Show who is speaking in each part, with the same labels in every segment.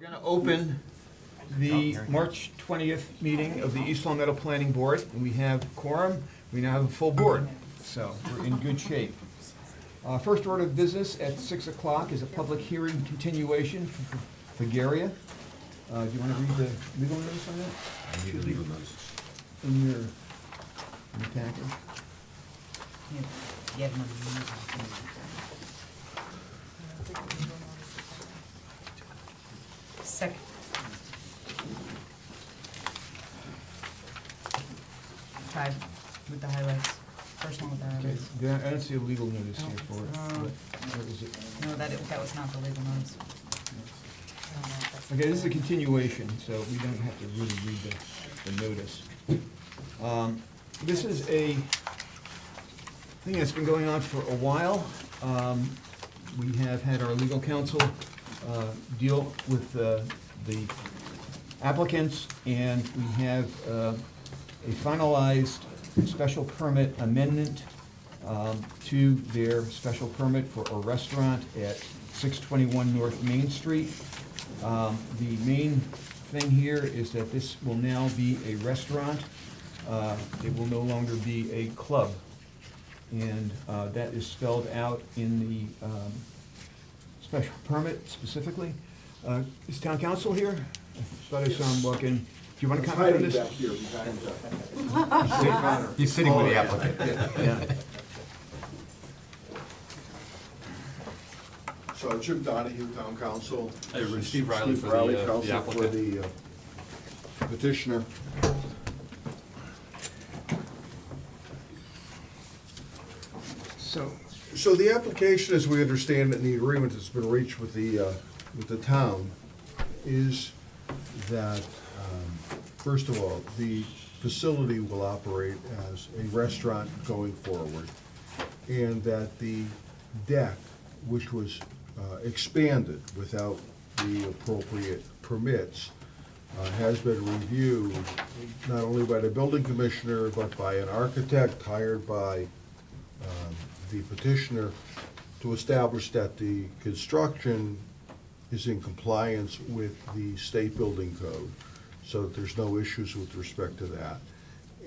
Speaker 1: We're going to open the March 20th meeting of the East Long Meadow Planning Board, and we have quorum. We now have a full board, so we're in good shape. First order of business at 6 o'clock is a public hearing continuation for Figueria. Do you want to read the legal notice on that?
Speaker 2: I need a legal notice.
Speaker 1: In your package?
Speaker 3: Second. Try with the highlights. First one with the
Speaker 1: Okay,
Speaker 3: highlights.
Speaker 1: I don't see a legal notice here for it. What is it?
Speaker 3: No, that was not the legal notice.
Speaker 1: Okay, this is a continuation, so we don't have to really read the notice. This is a thing that's been going on for a while. We have had our legal counsel deal with the applicants, and we have a finalized special permit amendment to their special permit for a restaurant at 621 North Main Street. The main thing here is that this will now be a restaurant. It will no longer be a club. And that is spelled out in the special permit specifically. Is town council here? I thought I saw him walk in. Do you want to comment on this?
Speaker 4: Back here behind
Speaker 2: He's sitting with the applicant.
Speaker 1: Yeah.
Speaker 4: So Jim Donahue, Town Council.
Speaker 5: Hey, Steve Riley for
Speaker 4: Riley,
Speaker 5: the
Speaker 4: counsel for
Speaker 5: applicant.
Speaker 4: the petitioner. So the application, as we understand it, and the agreement that's been reached with the town, is that, first of all, the facility will operate as a restaurant going forward, and that the deck, which was expanded without the appropriate permits, has been reviewed not only by the building commissioner, but by an architect hired by the petitioner to establish that the construction is in compliance with the state building code, so that there's no issues with respect to that.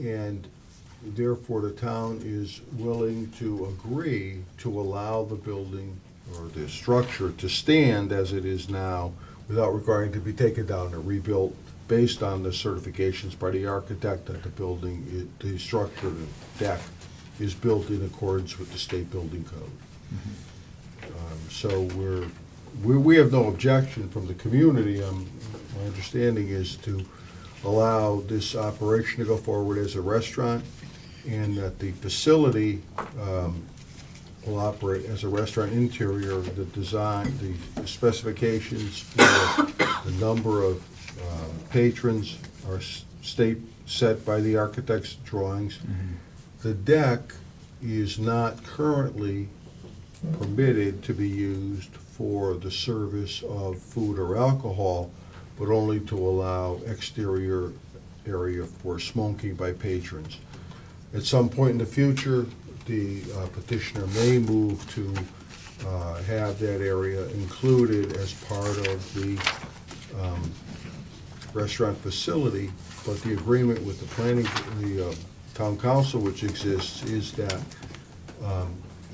Speaker 4: And therefore, the town is willing to agree to allow the building or the structure to stand as it is now without requiring to be taken down and rebuilt based on the certifications by the architect that the building, the structure, the deck, is built in accordance with the state building code. So we have no objection from the community. My understanding is to allow this operation to go forward as a restaurant, and that the facility will operate as a restaurant interior. The design, the specifications for the number of patrons are state set by the architect's drawings. The deck is not currently permitted to be used for the service of food or alcohol, but only to allow exterior area for smoking by patrons. At some point in the future, the petitioner may move to have that area included as part of the restaurant facility, but the agreement with the town council which exists is that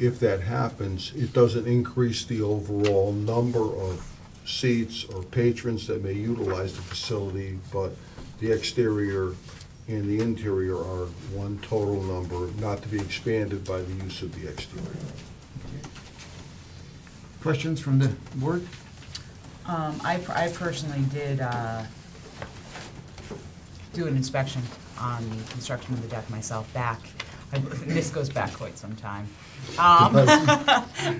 Speaker 4: if that happens, it doesn't increase the overall number of seats or patrons that may utilize the facility, but the exterior and the interior are one total number, not to be expanded by the use of the exterior.
Speaker 1: Questions from the board?
Speaker 3: I personally did do an inspection on the construction of the deck myself back. This goes back quite some time.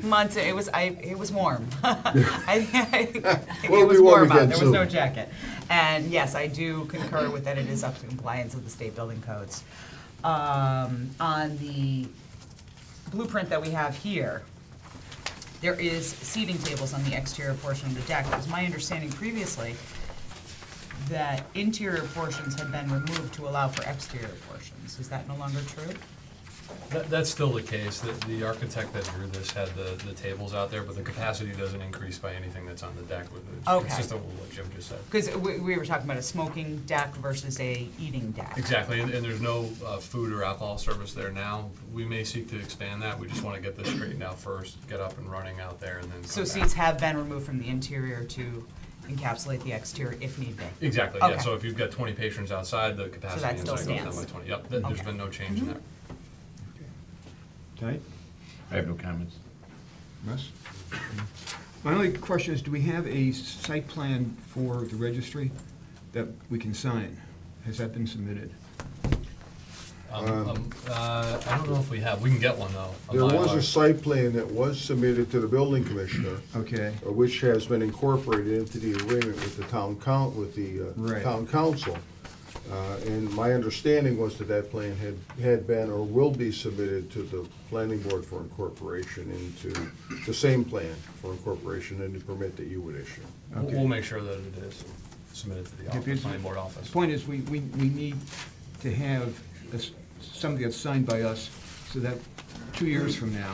Speaker 3: Months. It was warm. I think
Speaker 4: Well,
Speaker 3: it was
Speaker 4: we warm
Speaker 3: warm out.
Speaker 4: again
Speaker 3: There was no
Speaker 4: soon.
Speaker 3: jacket. And yes, I do concur with that. It is up to compliance with the state building codes. On the blueprint that we have here, there is seating tables on the exterior portion of the deck. It was my understanding previously that interior portions had been removed to allow for exterior portions. Is that no longer true?
Speaker 5: That's still the case. The architect that drew this had the tables out there, but the capacity doesn't increase by anything that's on the deck. It's
Speaker 3: Okay.
Speaker 5: consistent with what Jim just said.
Speaker 3: Because we were talking about a smoking deck versus a eating deck.
Speaker 5: Exactly, and there's no food or alcohol service there now. We may seek to expand that. We just want to get this straightened out first, get up and running out there, and then
Speaker 3: So
Speaker 5: come back.
Speaker 3: seats have been removed from the interior to encapsulate the exterior if need be?
Speaker 5: Exactly, yeah.
Speaker 3: Okay.
Speaker 5: So if you've got 20 patrons outside, the capacity
Speaker 3: that still
Speaker 5: inside goes down by
Speaker 3: stands?
Speaker 5: 20. Yep, there's
Speaker 3: Okay.
Speaker 5: been no change in that.
Speaker 1: Okay,
Speaker 2: I have no comments.
Speaker 1: Russ? My only question is, do we have a site plan for the registry that we can sign? Has that been submitted?
Speaker 5: I don't know if we have. We can get one though.
Speaker 4: There was
Speaker 5: Mylar.
Speaker 4: a site plan that was submitted to the building commissioner,
Speaker 1: Okay,
Speaker 4: which has been incorporated into the agreement with the town
Speaker 1: Right.
Speaker 4: town council. And my understanding was that that plan had been or will be submitted to the planning board for incorporation into the same plan for incorporation into permit that you would issue.
Speaker 1: okay.
Speaker 5: We'll make sure that it is submitted to the
Speaker 1: If
Speaker 5: office,
Speaker 1: it's-
Speaker 5: planning board office.
Speaker 1: The point is, we need to have something that's signed by us, so that 2 years from now,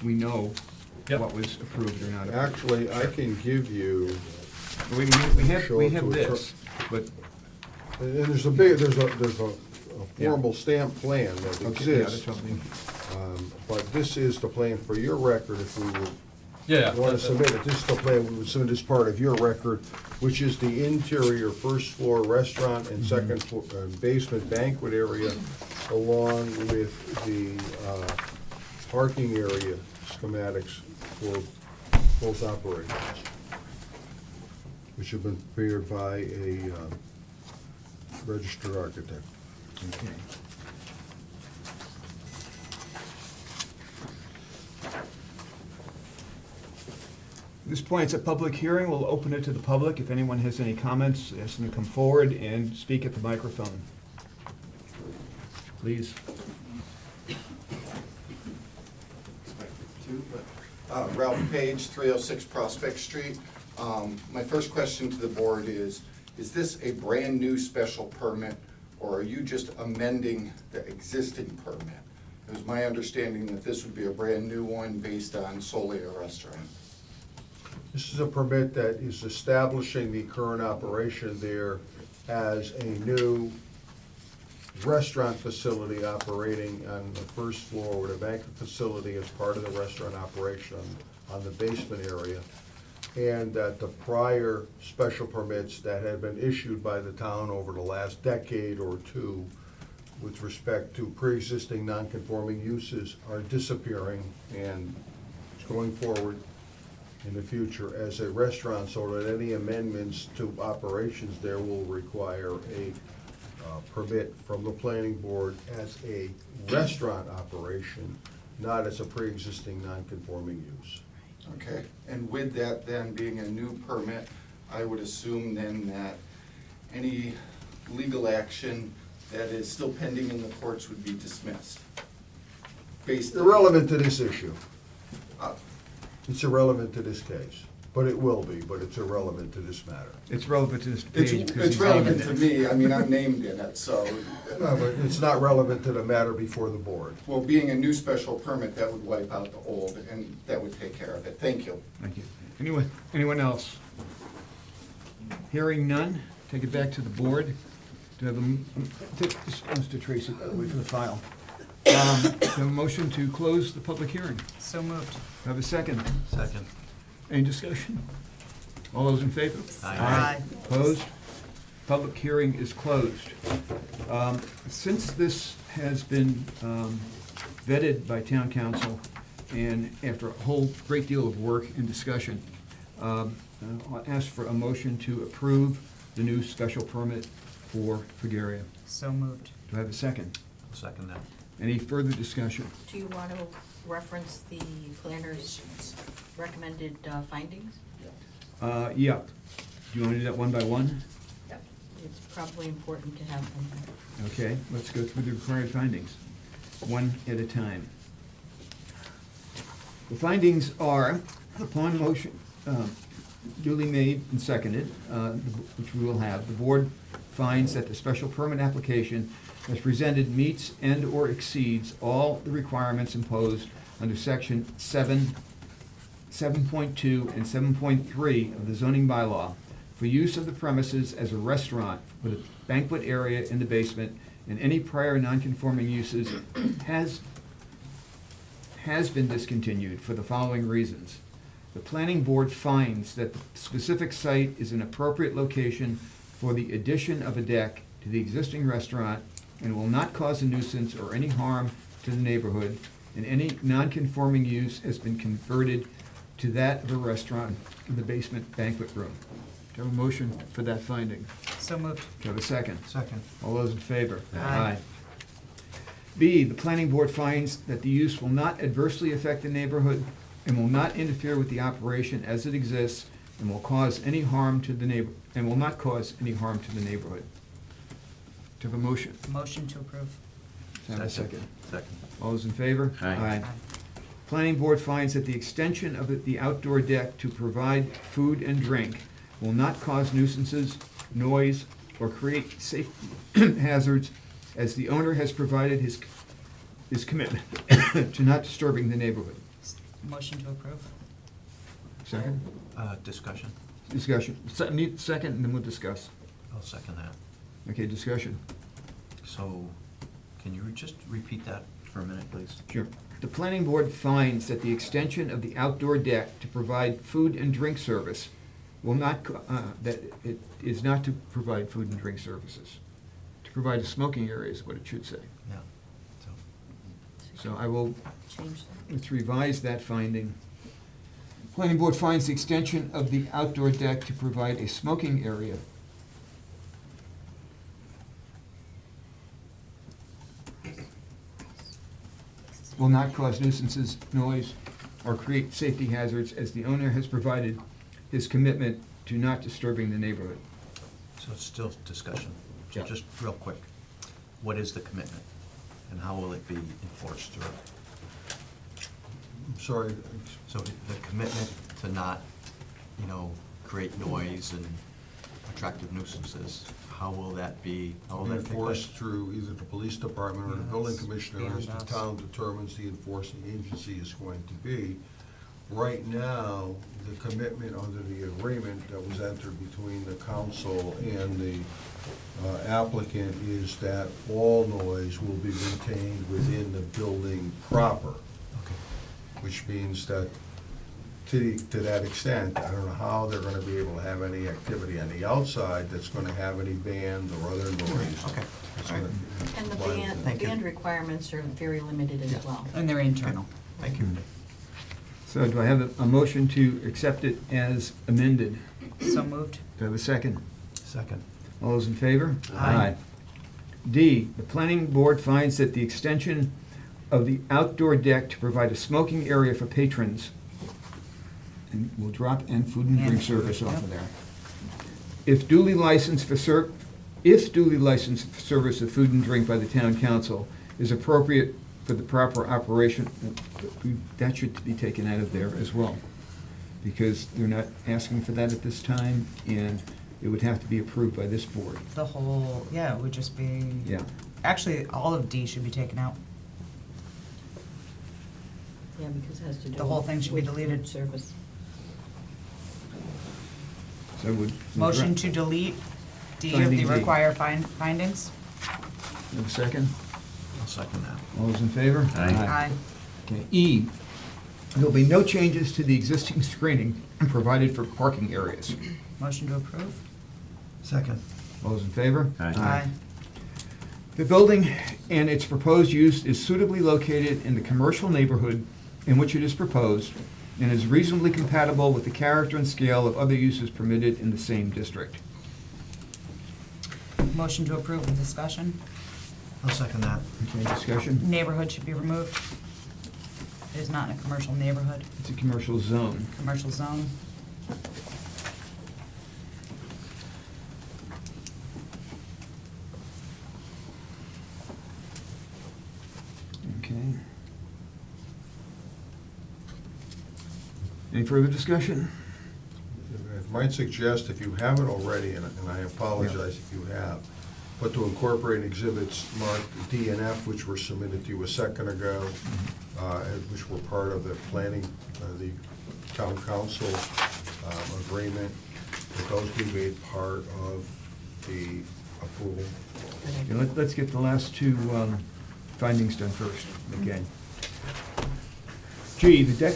Speaker 1: we know
Speaker 5: Yep.
Speaker 1: what was approved or not approved.
Speaker 4: Actually, I can give you,
Speaker 1: We
Speaker 4: Show
Speaker 1: we
Speaker 4: it
Speaker 1: have
Speaker 4: to a
Speaker 1: this, but,
Speaker 4: and there's a formal stamp plan that
Speaker 1: okay, yeah, that's
Speaker 4: exists.
Speaker 1: something.
Speaker 4: But this is the plan for your record if we would
Speaker 5: Yeah.
Speaker 4: want to submit it. This is the plan we would submit as part of your record, which is the interior first floor restaurant and second floor basement banquet area, along with the parking area schematics for both operations, which have been prepared by a registered architect.
Speaker 1: Okay. At this point, it's a public hearing. We'll open it to the public. If anyone has any comments, ask them to come forward and speak at the microphone. Please.
Speaker 6: Ralph Page, 306 Prospect Street. My first question to the board is this a brand-new special permit, or are you just amending the existing permit? It was my understanding that this would be a brand-new one based on solely a restaurant.
Speaker 4: This is a permit that is establishing the current operation there as a new restaurant facility operating on the first floor with a banquet facility as part of the restaurant operation on the basement area. And that the prior special permits that had been issued by the town over the last decade or two with respect to pre-existing non-conforming uses are disappearing and going forward in the future as a restaurant, so that any amendments to operations there will require a permit from the planning board as a restaurant operation, not as a pre-existing non-conforming use.
Speaker 6: Okay, and with that then being a new permit, I would assume then that any legal action that is still pending in the courts would be dismissed. Based
Speaker 4: Irrelevant to this issue.
Speaker 6: uh,
Speaker 4: It's irrelevant to this case, but it will be, but it's irrelevant to this matter.
Speaker 1: It's relevant to this page. because
Speaker 6: It's
Speaker 1: he's
Speaker 6: relevant
Speaker 1: named
Speaker 6: to
Speaker 1: it.
Speaker 6: me, I mean, I'm named in it, so,
Speaker 4: No, but it's not relevant to the matter before the board.
Speaker 6: well, being a new special permit, that would wipe out the old, and that would take care of it. Thank you.
Speaker 1: Thank you. Anyone else? Hearing none, take it back to the board. Do I have take this goes to Tracy, wait for the file. Do I have a motion to close the public hearing? Do
Speaker 3: So moved.
Speaker 1: I have a second?
Speaker 2: Second.
Speaker 1: Any discussion? All those in favor?
Speaker 3: Aye.
Speaker 1: Opposed? Public hearing is closed. Since this has been vetted by town council, and after a whole great deal of work and discussion, I'll ask for a motion to approve the new special permit for Fragaria.
Speaker 3: So moved.
Speaker 1: Do I have a second?
Speaker 2: Second that.
Speaker 1: Any further discussion?
Speaker 7: Do you want to reference the planner's recommended findings?
Speaker 1: Yeah. Do you want to do that one by one?
Speaker 7: Yep. It's probably important to have them.
Speaker 1: Okay, let's go through the required findings, one at a time. The findings are, upon motion duly made and seconded, which we will have, the board finds that the special permit application as presented meets and/or exceeds all the requirements imposed under section 7.2 and 7.3 of the zoning bylaw for use of the premises as a restaurant with a banquet area in the basement, and any prior non-conforming uses has been discontinued for the following reasons. The planning board finds that the specific site is an appropriate location for the addition of a deck to the existing restaurant and will not cause a nuisance or any harm to the neighborhood, and any non-conforming use has been converted to that of a restaurant in the basement banquet room. Do you have a motion for that finding?
Speaker 3: So moved.
Speaker 1: Do you have a second?
Speaker 2: Second.
Speaker 1: All those in favor?
Speaker 3: Aye.
Speaker 1: B, the planning board finds that the use will not adversely affect the neighborhood and will not interfere with the operation as it exists and will cause any harm to the neighbor, and will not cause any harm to the neighborhood. Do you have a motion?
Speaker 3: Motion to approve.
Speaker 1: Do you have a second?
Speaker 2: Second.
Speaker 1: All those in favor?
Speaker 2: Aye.
Speaker 1: Planning board finds that the extension of the outdoor deck to provide food and drink will not cause nuisances, noise, or create safety hazards, as the owner has provided his commitment to not disturbing the neighborhood.
Speaker 3: Motion to approve.
Speaker 1: Second?
Speaker 2: Discussion.
Speaker 1: Discussion. Need second, and then we'll discuss.
Speaker 2: I'll second that.
Speaker 1: Okay, discussion.
Speaker 2: So, can you just repeat that for a minute, please?
Speaker 1: Sure. The planning board finds that the extension of the outdoor deck to provide food and drink service will not, that it is not to provide food and drink services. To provide a smoking area is what it should say.
Speaker 2: Yeah. So,
Speaker 1: So I will,
Speaker 7: Change that.
Speaker 1: let's revise that finding. Planning board finds the extension of the outdoor deck to provide a smoking area will not cause nuisances, noise, or create safety hazards, as the owner has provided his commitment to not disturbing the neighborhood.
Speaker 2: so it's still discussion. So
Speaker 1: Yeah.
Speaker 2: just real quick, what is the commitment? And how will it be enforced? Or,
Speaker 4: I'm sorry,
Speaker 2: so the commitment to not, create noise and attractive nuisances, how will that be, how will
Speaker 4: be
Speaker 2: that take
Speaker 4: enforced
Speaker 2: place?
Speaker 4: through either the police department or the
Speaker 3: Yeah,
Speaker 4: building
Speaker 3: that's
Speaker 4: commissioner, as the
Speaker 3: beyond us.
Speaker 4: town determines the enforcing agency is going to be. Right now, the commitment under the agreement that was entered between the council and the applicant is that all noise will be retained within the building proper,
Speaker 2: Okay.
Speaker 4: which means that to that extent, I don't know how they're gonna be able to have any activity on the outside that's gonna have any band or other noise.
Speaker 2: Okay.
Speaker 4: That's
Speaker 2: All right.
Speaker 4: gonna
Speaker 7: And the
Speaker 4: comply with
Speaker 7: band,
Speaker 4: it.
Speaker 2: Thank you.
Speaker 7: band requirements are very limited as well.
Speaker 3: And they're internal.
Speaker 2: Thank you.
Speaker 1: So do I have a motion to accept it as amended?
Speaker 3: So moved.
Speaker 1: Do I have a second?
Speaker 2: Second.
Speaker 1: All those in favor?
Speaker 3: Aye.
Speaker 1: D, the planning board finds that the extension of the outdoor deck to provide a smoking area for patrons, and we'll drop and food and drink
Speaker 3: And food,
Speaker 1: service off of
Speaker 3: yep.
Speaker 1: there. If duly licensed for service of food and drink by the town council is appropriate for the proper operation, that should be taken out of there as well, because they're not asking for that at this time, and it would have to be approved by this board.
Speaker 3: The whole, yeah, it would just be.
Speaker 1: Yeah.
Speaker 3: Actually, all of D should be taken out.
Speaker 7: Yeah, because it has to do.
Speaker 3: The whole thing should be
Speaker 7: with
Speaker 3: deleted.
Speaker 7: food service.
Speaker 1: So would.
Speaker 3: Motion to delete D of
Speaker 1: Finding
Speaker 3: the
Speaker 1: D.
Speaker 3: require findings?
Speaker 1: Have a second?
Speaker 2: I'll second that.
Speaker 1: All those in favor?
Speaker 3: Aye.
Speaker 1: Okay, E, there'll be no changes to the existing screening provided for parking areas.
Speaker 3: Motion to approve?
Speaker 2: Second.
Speaker 1: All those in favor?
Speaker 3: Aye.
Speaker 1: The building and its proposed use is suitably located in the commercial neighborhood in which it is proposed and is reasonably compatible with the character and scale of other uses permitted in the same district.
Speaker 3: Motion to approve with discussion?
Speaker 2: I'll second that.
Speaker 1: Okay, discussion?
Speaker 3: Neighborhood should be removed. It is not in a commercial neighborhood,
Speaker 1: It's a commercial zone.
Speaker 3: commercial zone.
Speaker 1: Okay. Any further discussion?
Speaker 4: I have might suggest, if you haven't already, and I apologize if you have, but to incorporate exhibits marked D and F, which were submitted to you a second ago, which were part of the planning, the town council agreement, that those be made part of the approval.
Speaker 1: Okay, let's get the last two findings done first, again. G, the deck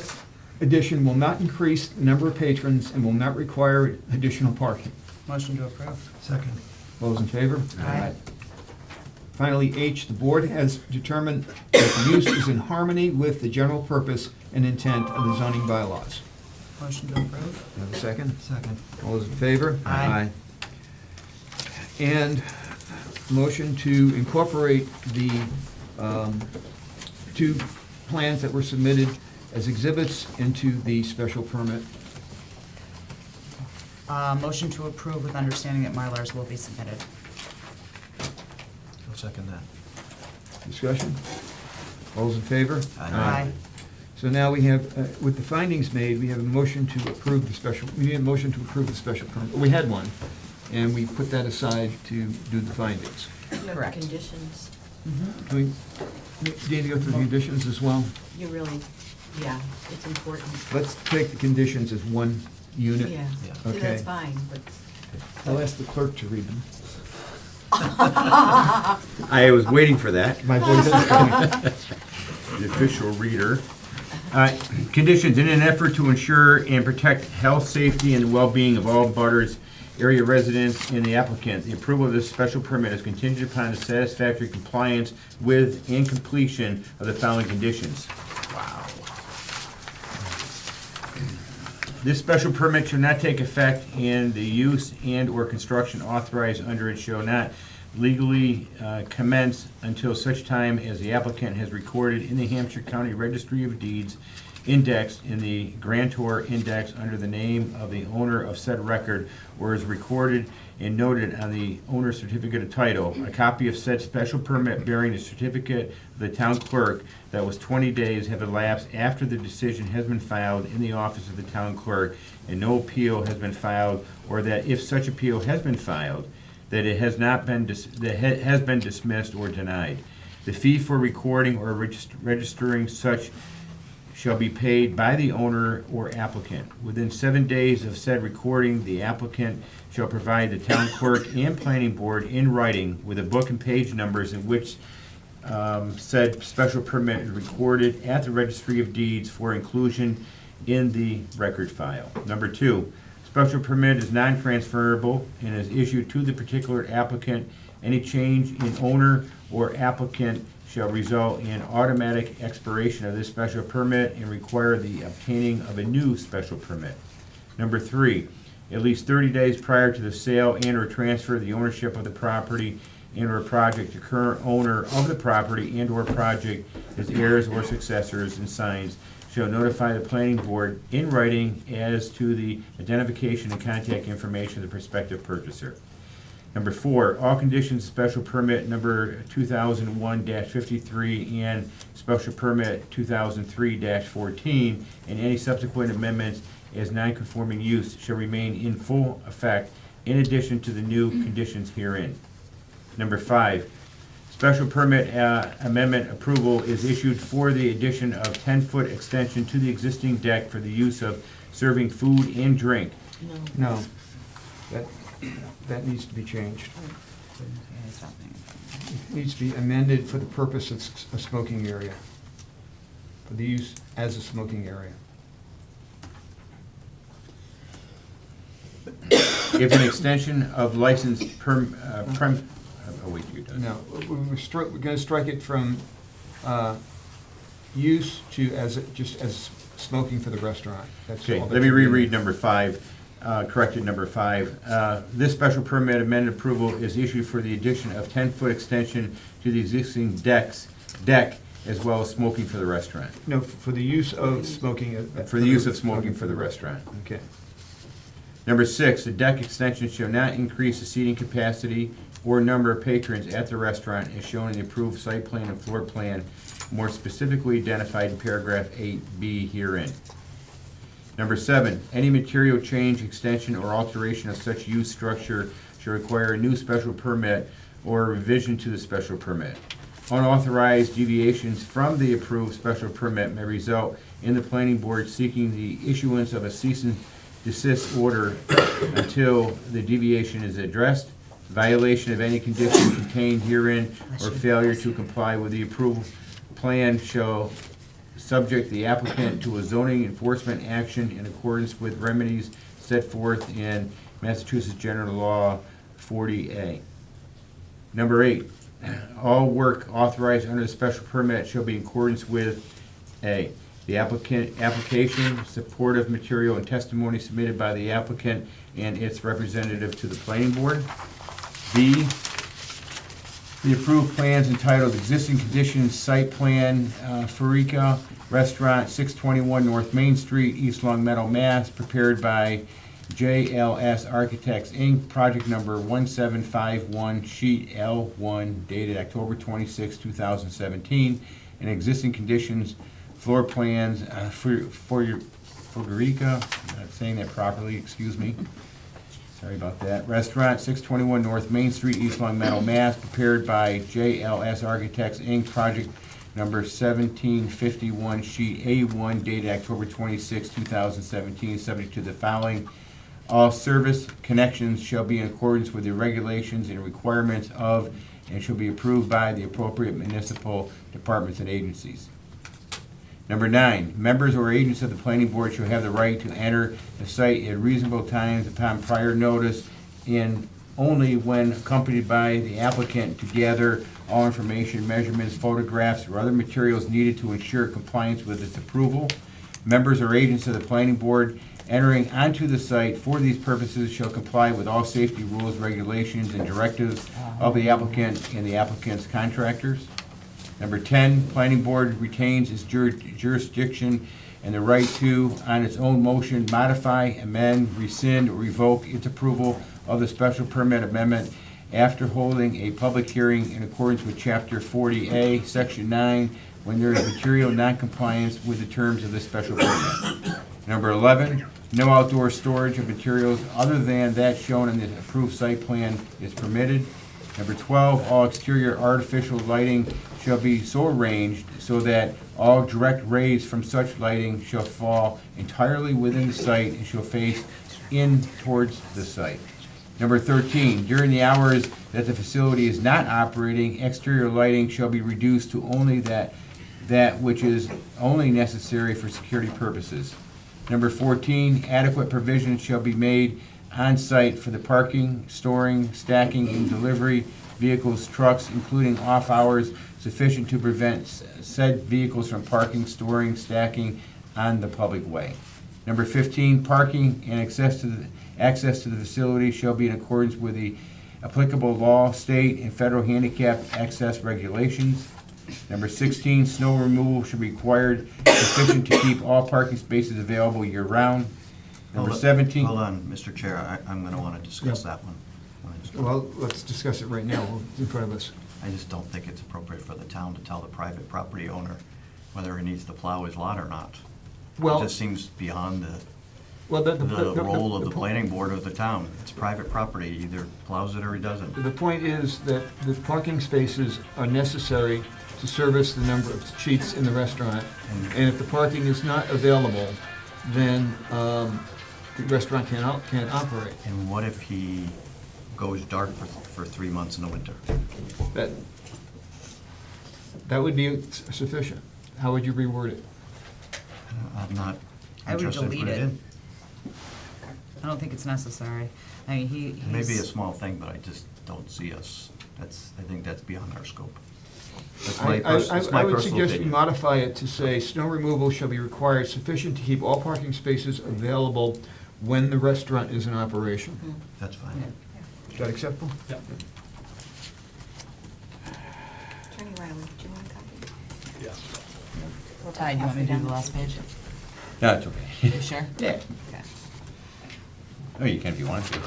Speaker 1: addition will not increase the number of patrons and will not require additional parking.
Speaker 3: Motion to approve.
Speaker 1: Second. All those in favor?
Speaker 3: Aye.
Speaker 1: Finally, H, the board has determined that the use is in harmony with the general purpose and intent of the zoning bylaws.
Speaker 3: Motion to approve.
Speaker 1: Have a second? Second. All those in favor?
Speaker 3: Aye.
Speaker 1: And motion to incorporate the two plans that were submitted as exhibits into the special permit.
Speaker 3: Motion to approve with understanding that Mylars will be submitted.
Speaker 2: I'll second that.
Speaker 1: Discussion? All those in favor?
Speaker 3: Aye.
Speaker 1: So now we have, with the findings made, we have a motion to approve the special, we need a motion to approve the special permit. We had one, and we put that aside to do the findings.
Speaker 7: You have
Speaker 3: Correct.
Speaker 7: conditions.
Speaker 1: Do we need to go through the conditions as well?
Speaker 7: You really, yeah, it's important.
Speaker 1: Let's take the conditions as one unit.
Speaker 7: Yeah,
Speaker 2: Yeah.
Speaker 7: see,
Speaker 1: Okay.
Speaker 7: that's fine, but
Speaker 1: I'll ask the clerk to read them.
Speaker 8: I was waiting for that,
Speaker 1: My voice is going.
Speaker 8: the official reader. Conditions, in an effort to ensure and protect health, safety, and the well-being of all butters, area residents, and the applicant, the approval of this special permit is contingent upon the satisfactory compliance with and completion of the following conditions. This special permit shall not take effect, and the use and/or construction authorized under it shall not legally commence until such time as the applicant has recorded in the Hampshire County Registry of Deeds indexed in the grantor index under the name of the owner of said record, or is recorded and noted on the owner's certificate of title, a copy of said special permit bearing the certificate of the town clerk that was 20 days have elapsed after the decision has been filed in the office of the town clerk and no appeal has been filed, or that if such appeal has been filed, that it has not been, has been dismissed or denied. The fee for recording or registering such shall be paid by the owner or applicant. Within 7 days of said recording, the applicant shall provide the town clerk and planning board in writing with a book and page numbers in which said special permit is recorded at the Registry of Deeds for inclusion in the record file. Number 2, special permit is non-transferable and is issued to the particular applicant. Any change in owner or applicant shall result in automatic expiration of this special permit and require the obtaining of a new special permit. Number 3, at least 30 days prior to the sale and/or transfer of the ownership of the property and/or project to current owner of the property and/or project, his heirs or successors and signs, shall notify the planning board in writing as to the identification and contact information of the prospective purchaser. Number 4, all conditions of special permit number 2001-53 and special permit 2003-14 and any subsequent amendments as non-conforming use shall remain in full effect in addition to the new conditions herein. Number 5, special permit amendment approval is issued for the addition of 10-foot extension to the existing deck for the use of serving food and drink.
Speaker 1: No, that needs to be changed. It needs to be amended for the purpose of a smoking area, for the use as a smoking area.
Speaker 8: If an extension of license oh wait, you're done.
Speaker 1: No, we're gonna strike it from use to just as smoking for the restaurant. That's
Speaker 8: Okay,
Speaker 1: all
Speaker 8: let
Speaker 1: that
Speaker 8: me
Speaker 1: should be.
Speaker 8: reread number 5, corrected number 5. This special permit amended approval is issued for the addition of 10-foot extension to the existing deck, as well as smoking for the restaurant.
Speaker 1: No, for the use of smoking.
Speaker 8: For the use of smoking for the restaurant.
Speaker 1: Okay.
Speaker 8: Number 6, the deck extension shall not increase the seating capacity or number of patrons at the restaurant as shown in the approved site plan and floor plan, more specifically identified in paragraph 8B herein. Number 7, any material change, extension, or alteration of such use structure shall require a new special permit or a revision to the special permit. Unauthorized deviations from the approved special permit may result in the planning board seeking the issuance of a cease and desist order until the deviation is addressed. Violation of any condition contained herein or failure to comply with the approved plan shall subject the applicant to a zoning enforcement action in accordance with remedies set forth in Massachusetts General Law 40A. Number 8, all work authorized under the special permit shall be in accordance with A, the application, supportive material, and testimony submitted by the applicant and its representative to the planning board. B, the approved plans entitled Existing Conditions Site Plan, Farica Restaurant, 621 North Main Street, East Long Meadow, Mass., prepared by JLS Architects, Inc., project number 1751, sheet L1, dated October 26, 2017, and existing conditions, floor plans for your Farica, not saying that properly, excuse me. Sorry about that. Restaurant, 621 North Main Street, East Long Meadow, Mass., prepared by JLS Architects, Inc., project number 1751, sheet A1, dated October 26, 2017, subject to the following. All service connections shall be in accordance with the regulations and requirements of, and shall be approved by the appropriate municipal departments and agencies. Number 9, members or agents of the planning board shall have the right to enter the site at reasonable times upon prior notice and only when accompanied by the applicant to gather all information, measurements, photographs, or other materials needed to ensure compliance with its approval. Members or agents of the planning board entering onto the site for these purposes shall comply with all safety rules, regulations, and directives of the applicant and the applicant's contractors. Number 10, planning board retains its jurisdiction and the right to, on its own motion, modify, amend, rescind, or revoke its approval of the special permit amendment after holding a public hearing in accordance with Chapter 40A, Section 9, when there is material noncompliance with the terms of the special permit. Number 11, no outdoor storage of materials other than that shown in the approved site plan is permitted. Number 12, all exterior artificial lighting shall be so arranged so that all direct rays from such lighting shall fall entirely within the site and shall face in towards the site. Number 13, during the hours that the facility is not operating, exterior lighting shall be reduced to only that which is only necessary for security purposes. Number 14, adequate provisions shall be made on-site for the parking, storing, stacking, and delivery vehicles, trucks, including off hours, sufficient to prevent said vehicles from parking, storing, stacking on the public way. Number 15, parking and access to the facility shall be in accordance with the applicable law, state, and federal handicap access regulations. Number 16, snow removal should be required sufficient to keep all parking spaces available year-round. Number 17.
Speaker 2: Hold on, Mr. Chair, I'm gonna wanna discuss
Speaker 1: Yeah.
Speaker 2: that one.
Speaker 1: Well, let's discuss it right now, it's in front of us.
Speaker 2: I just don't think it's appropriate for the town to tell the private property owner whether he needs to plow his lot or not.
Speaker 1: Well,
Speaker 2: It just seems beyond
Speaker 1: well,
Speaker 2: the role of the planning board of the town. It's private property, he either plows it or he doesn't.
Speaker 1: The point is that the parking spaces are necessary to service the number of seats in the restaurant. And if the parking is not available, then the restaurant can't operate.
Speaker 2: And what if he goes dark for 3 months in the winter?
Speaker 1: That would be sufficient. How would you reword it?
Speaker 2: I'm not
Speaker 3: I would
Speaker 2: interested in
Speaker 3: delete
Speaker 2: putting it
Speaker 3: it.
Speaker 2: in.
Speaker 3: I don't think it's necessary. I mean,
Speaker 2: It may be a
Speaker 3: he's,
Speaker 2: small thing, but I just don't see us, I think that's beyond our scope. That's
Speaker 1: I
Speaker 2: my
Speaker 1: would
Speaker 2: personal
Speaker 1: suggest we
Speaker 2: opinion.
Speaker 1: modify it to say, snow removal shall be required sufficient to keep all parking spaces available when the restaurant is in operation.
Speaker 2: That's fine.
Speaker 1: Is that acceptable?
Speaker 5: Yep.
Speaker 7: Attorney Ryan, do you want a copy?
Speaker 5: Yes.
Speaker 7: We'll
Speaker 3: Ty, do you want me to do the last page?
Speaker 8: No, it's okay.
Speaker 3: You sure?
Speaker 8: Yeah.
Speaker 3: Okay.
Speaker 8: Oh, you can if you want to.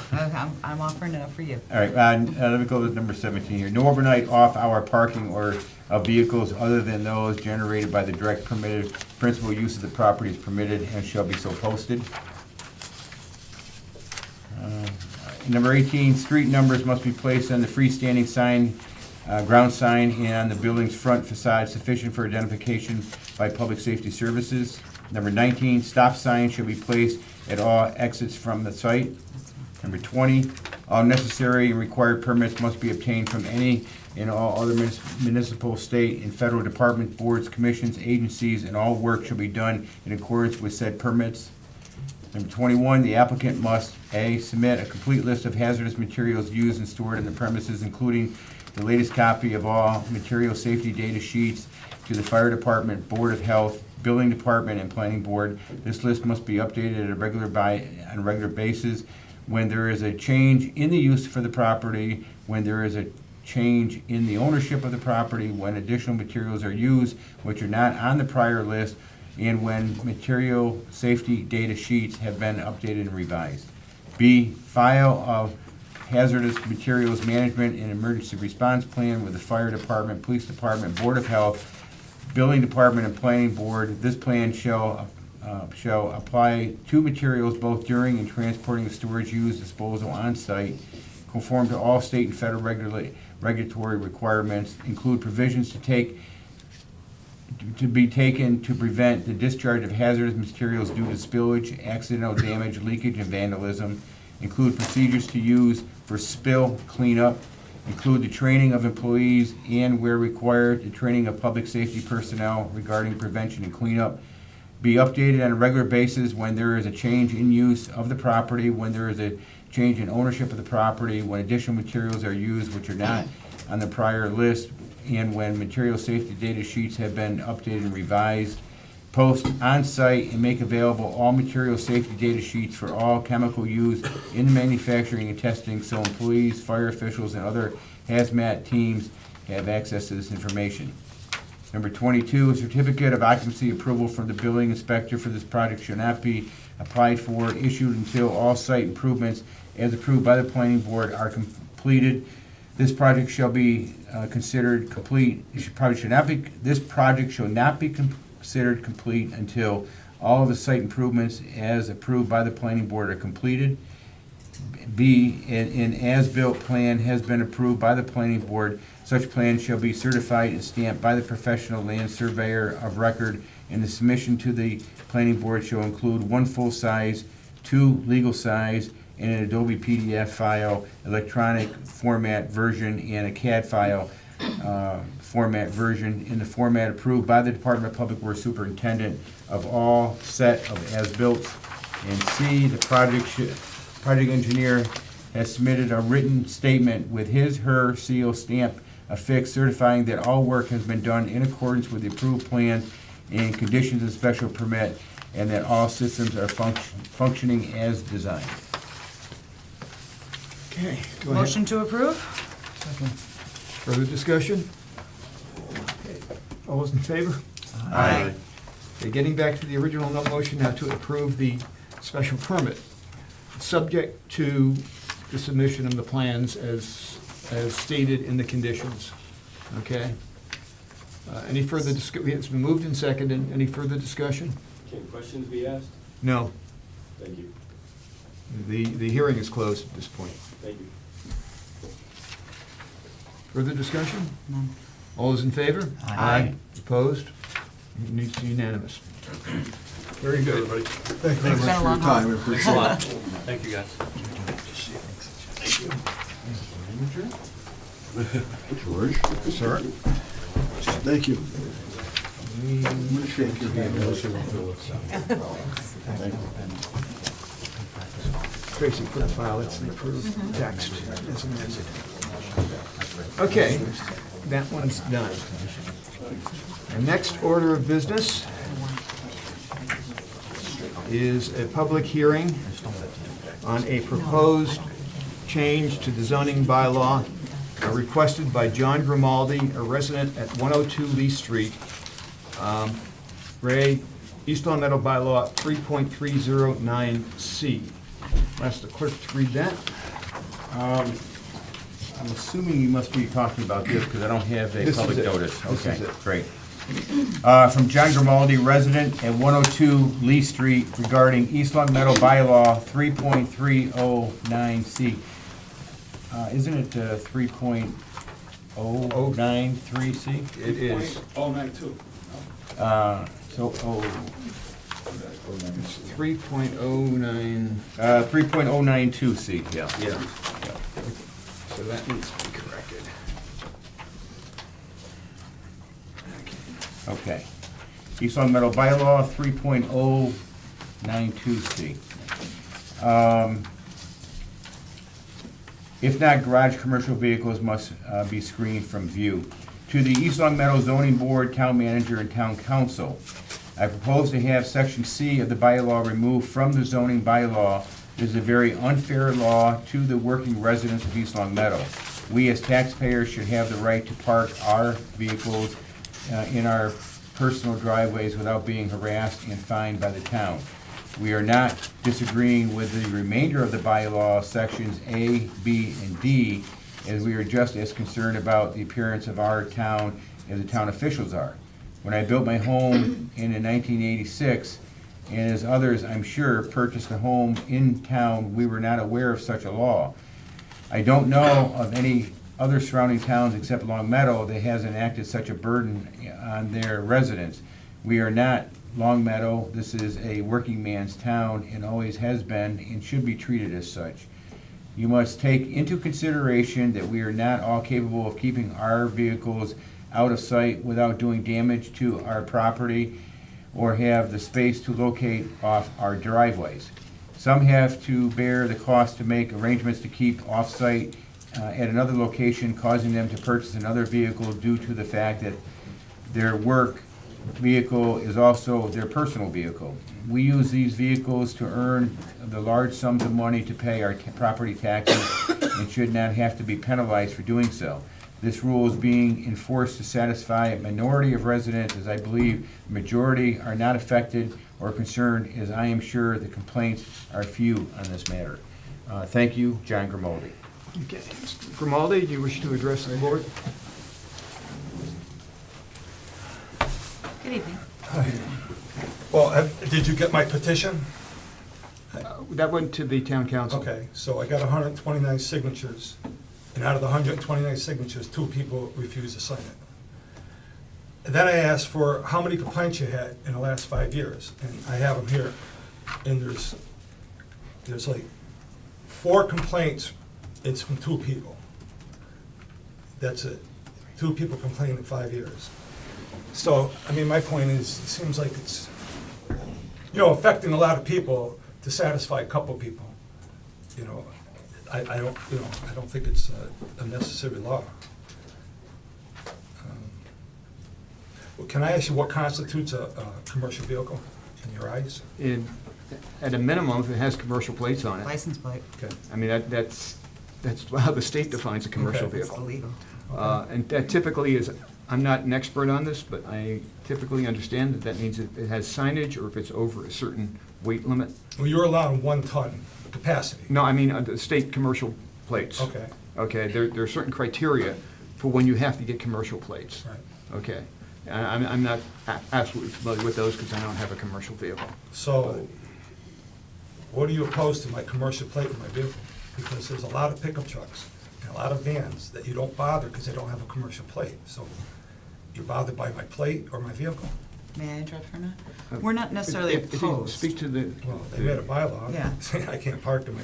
Speaker 3: I'm offering it up for you.
Speaker 8: All right, let me go to number 17 here. No overnight off-hour parking or of vehicles other than those generated by the direct permitted principal use of the property is permitted and shall be so posted. Number 18, street numbers must be placed on the freestanding sign, ground sign, and on the building's front facade sufficient for identification by public safety services. Number 19, stop signs shall be placed at all exits from the site. Number 20, all necessary and required permits must be obtained from any and all other municipal, state, and federal departments, boards, commissions, agencies, and all work shall be done in accordance with said permits. Number 21, the applicant must, A, submit a complete list of hazardous materials used and stored in the premises, including the latest copy of all material safety data sheets to the fire department, board of health, building department, and planning board. This list must be updated on a regular basis. When there is a change in the use for the property, when there is a change in the ownership of the property, when additional materials are used which are not on the prior list, and when material safety data sheets have been updated and revised. B, file of hazardous materials management and emergency response plan with the fire department, police department, board of health, building department, and planning board. This plan shall apply to materials both during and transporting the storage, use, disposal on site, conform to all state and federal regulatory requirements, include provisions to be taken to prevent the discharge of hazardous materials due to spillage, accidental damage, leakage, and vandalism, include procedures to use for spill cleanup, include the training of employees and, where required, the training of public safety personnel regarding prevention and cleanup, be updated on a regular basis when there is a change in use of the property, when there is a change in ownership of the property, when additional materials are used which are not on the prior list, and when material safety data sheets have been updated and revised. Post on-site and make available all material safety data sheets for all chemical used in manufacturing and testing, so employees, fire officials, and other hazmat teams have access to this information. Number 22, a certificate of occupancy approval from the building inspector for this project shall not be applied for, issued until all site improvements as approved by the planning board are completed. This project shall be considered complete. This project shall not be considered complete until all of the site improvements as approved by the planning board are completed. B, an as-built plan has been approved by the planning board. Such plan shall be certified and stamped by the professional land surveyor of record, and the submission to the planning board shall include one full-size, 2 legal size, and an Adobe PDF file, electronic format version, and a CAD file format version in the format approved by the Department of Public Works Superintendent of all set of as-built. And C, the project engineer has submitted a written statement with his/her seal stamp affixed, certifying that all work has been done in accordance with the approved plan and conditions of special permit, and that all systems are functioning as designed.
Speaker 1: Okay, go ahead.
Speaker 3: Motion to approve?
Speaker 1: Further discussion? Okay, all those in favor?
Speaker 3: Aye.
Speaker 1: Okay, getting back to the original motion now to approve the special permit, subject to the submission of the plans as stated in the conditions. Okay? Any further it's been moved and seconded. Any further discussion?
Speaker 9: Can questions be asked?
Speaker 1: No.
Speaker 9: Thank you.
Speaker 1: The hearing is closed at this point.
Speaker 9: Thank you.
Speaker 1: Further discussion?
Speaker 3: None.
Speaker 1: All those in favor?
Speaker 3: Aye.
Speaker 1: Opposed? It's unanimous. Very good.
Speaker 5: Everybody,
Speaker 3: It's been a long haul.
Speaker 5: thanks a lot. Thank you, guys.
Speaker 4: George?
Speaker 1: Sir?
Speaker 4: Thank you.
Speaker 1: We-
Speaker 4: I'm gonna shake your hand.
Speaker 1: Tracy, put a file, it's the approved text as amended. Okay, that one's done. Our next order of business is a public hearing on a proposed change to the zoning bylaw requested by John Grimaldi, a resident at 102 Lee Street. Ray, East Long Meadow bylaw 3.309C. Ask the clerk to read that.
Speaker 8: I'm assuming you must be talking about this, because I don't have a
Speaker 1: This is
Speaker 8: public
Speaker 1: it.
Speaker 8: notice.
Speaker 1: This
Speaker 8: Okay,
Speaker 1: is it.
Speaker 8: great. From John Grimaldi, resident at 102 Lee Street, regarding East Long Meadow bylaw 3.309C. Isn't it 3.093C?
Speaker 1: It is.
Speaker 10: Oh, 92.
Speaker 8: So,
Speaker 1: It's 3.09.
Speaker 8: 3.092C, yeah.
Speaker 1: Yeah. So that needs to be corrected.
Speaker 8: Okay. East Long Meadow bylaw 3.092C. If not, garage commercial vehicles must be screened from view. To the East Long Meadow Zoning Board, Town Manager, and Town Council, I propose to have Section C of the bylaw removed from the zoning bylaw. It is a very unfair law to the working residents of East Long Meadow. We as taxpayers should have the right to park our vehicles in our personal driveways without being harassed and fined by the town. We are not disagreeing with the remainder of the bylaw, sections A, B, and D, as we are just as concerned about the appearance of our town as the town officials are. When I built my home in 1986, and as others, I'm sure, purchased a home in town, we were not aware of such a law. I don't know of any other surrounding towns except Long Meadow that has enacted such a burden on their residents. We are not Long Meadow. This is a working man's town and always has been and should be treated as such. You must take into consideration that we are not all capable of keeping our vehicles out of sight without doing damage to our property or have the space to locate off our driveways. Some have to bear the cost to make arrangements to keep off-site at another location, causing them to purchase another vehicle due to the fact that their work vehicle is also their personal vehicle. We use these vehicles to earn the large sums of money to pay our property taxes and should not have to be penalized for doing so. This rule is being enforced to satisfy a minority of residents, as I believe the majority are not affected or concerned, as I am sure the complaints are few on this matter. Thank you, John Grimaldi.
Speaker 1: Okay. Mr. Grimaldi, do you wish to address the board?
Speaker 3: Good evening.
Speaker 10: Well, did you get my petition?
Speaker 1: That went to the town council.
Speaker 10: Okay, so I got 129 signatures, and out of the 129 signatures, 2 people refused to sign it. And then I asked for how many complaints you had in the last 5 years, and I have them here. And there's like 4 complaints, it's from 2 people. That's it. 2 people complained in 5 years. So, I mean, my point is, it seems like it's, affecting a lot of people to satisfy a couple people. I don't think it's a necessary law. Well, can I ask you what constitutes a commercial vehicle in your eyes?
Speaker 1: At a minimum, if it has commercial plates on it.
Speaker 3: License plate,
Speaker 10: Okay.
Speaker 1: I mean, that's how the state defines a commercial
Speaker 10: Okay.
Speaker 3: it's
Speaker 1: vehicle.
Speaker 3: illegal.
Speaker 1: And that typically is, I'm not an expert on this, but I typically understand that means it has signage or if it's over a certain weight limit.
Speaker 10: Well, you're allowed 1 ton capacity.
Speaker 1: No, I mean, the state commercial plates.
Speaker 10: Okay,
Speaker 1: Okay, there are certain criteria for when you have to get commercial plates.
Speaker 10: right.
Speaker 1: Okay. I'm not absolutely familiar with those because I don't have a commercial vehicle.
Speaker 10: So, what are you opposed to my commercial plate in my vehicle? Because there's a lot of pickup trucks and a lot of vans that you don't bother because they don't have a commercial plate. So, you're bothered by my plate or my vehicle?
Speaker 3: May I interrupt for a minute? We're not necessarily
Speaker 1: If you
Speaker 3: opposed.
Speaker 1: Speak to the.
Speaker 10: Well, they made a bylaw
Speaker 3: Yeah.
Speaker 10: saying I can't park in my.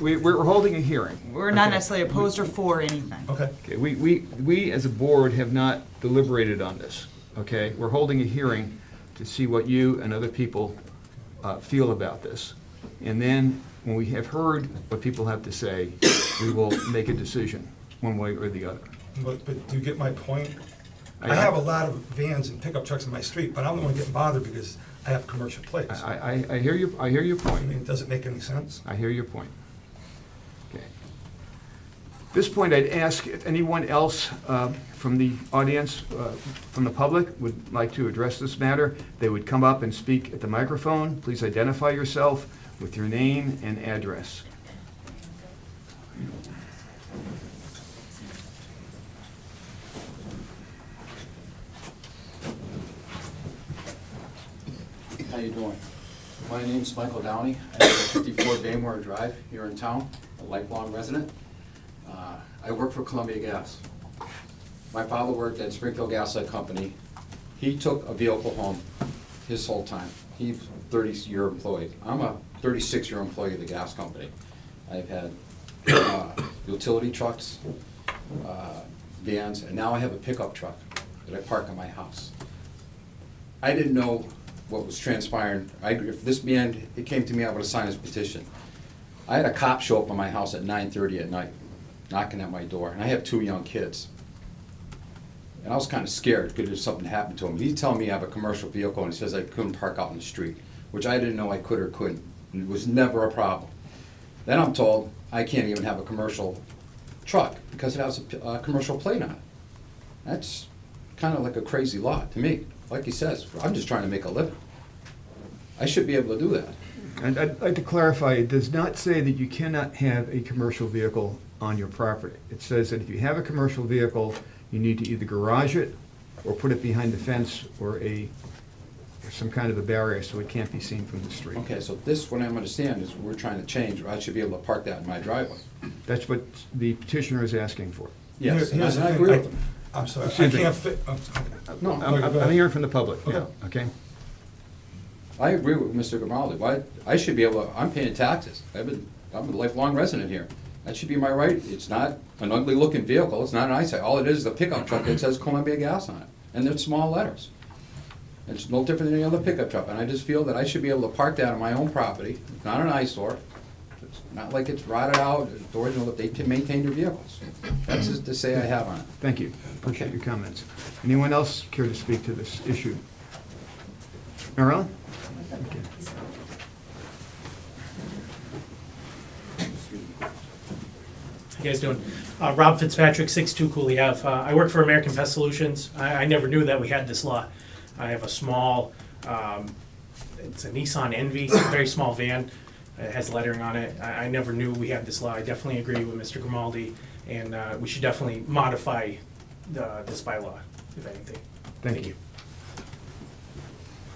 Speaker 1: We're holding a hearing.
Speaker 3: We're not
Speaker 1: Okay.
Speaker 3: necessarily opposed or for anything.
Speaker 10: Okay,
Speaker 1: Okay, we as a board have not deliberated on this, okay? We're holding a hearing to see what you and other people feel about this. And then, when we have heard what people have to say, we will make a decision, one way or the other.
Speaker 10: but do you get my point? I have a lot of vans and pickup trucks in my street, but I'm the one getting bothered because I have commercial plates.
Speaker 1: I hear your
Speaker 10: I
Speaker 1: point.
Speaker 10: mean, does it make any sense?
Speaker 1: I hear your point. Okay. At this point, I'd ask if anyone else from the audience, from the public, would like to address this matter. They would come up and speak at the microphone. Please identify yourself with your name and address.
Speaker 11: How you doing? My name's Michael Downey. I live at 54 Baymore Drive here in town, a lifelong resident. I work for Columbia Gas. My father worked at Springfield Gas Light Company. He took a vehicle home his whole time. He's a 30-year employee. I'm a 36-year employee of the gas company. I've had utility trucks, vans, and now I have a pickup truck that I park in my house. I didn't know what was transpiring. If this man, it came to me, I would have signed his petition. I had a cop show up at my house at 9:30 at night, knocking at my door, and I have 2 young kids. And I was kind of scared because something happened to him. He's telling me I have a commercial vehicle, and he says I couldn't park out in the street, which I didn't know I could or couldn't. And it was never a problem. Then I'm told I can't even have a commercial truck because it has a commercial plate on it. That's kind of like a crazy law to me. Like he says, I'm just trying to make a living. I should be able to do that.
Speaker 1: And I'd like to clarify, it does not say that you cannot have a commercial vehicle on your property. It says that if you have a commercial vehicle, you need to either garage it or put it behind the fence or some kind of a barrier so it can't be seen from the street.
Speaker 11: Okay, so this, what I understand is we're trying to change, I should be able to park that in my driveway.
Speaker 1: That's what the petitioner is asking for.
Speaker 11: Yes,
Speaker 10: Here's
Speaker 11: and I
Speaker 10: the
Speaker 11: agree
Speaker 10: thing.
Speaker 11: with him.
Speaker 10: I'm sorry, I
Speaker 1: Excuse me.
Speaker 10: can't fit, I'm sorry.
Speaker 1: No,
Speaker 10: Go ahead.
Speaker 1: I'm hearing from the public,
Speaker 10: Okay.
Speaker 1: okay?
Speaker 11: I agree with Mr. Grimaldi. Why, I should be able to, I'm paying taxes. I'm a lifelong resident here. That should be my right. It's not an ugly looking vehicle. It's not an eyesight. All it is a pickup truck that says Columbia Gas on it. And they're small letters. It's no different than any other pickup truck. And I just feel that I should be able to park that on my own property. It's not an eyesore. It's not like it's rotted out. Doors, you know, they can maintain their vehicles. That's just to say I have on it.
Speaker 1: Thank you. Appreciate your comments. Anyone else care to speak to this issue? Marilyn? Okay.
Speaker 12: How you guys doing? Rob Fitzpatrick, 62 Cooley Ave. I work for American Pest Solutions. I never knew that we had this law. I have a small, it's a Nissan Envy, it's a very small van. It has lettering on it. I never knew we had this law. I definitely agree with Mr. Grimaldi, and we should definitely modify this bylaw, if anything.
Speaker 1: Thank you.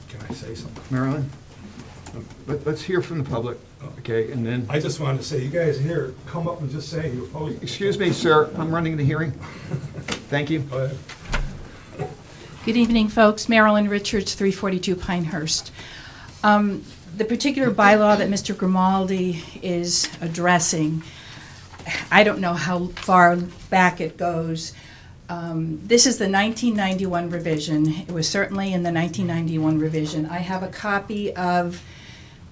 Speaker 10: Can I say something?
Speaker 1: Marilyn? Let's hear from the public, okay, and then,
Speaker 10: I just wanted to say, you guys here, come up and just say you oppose.
Speaker 1: excuse me, sir, I'm running the hearing. Thank you.
Speaker 10: Go ahead.
Speaker 13: Good evening, folks. Marilyn Richards, 342 Pinehurst. The particular bylaw that Mr. Grimaldi is addressing, I don't know how far back it goes. This is the 1991 revision. It was certainly in the 1991 revision. I have a copy of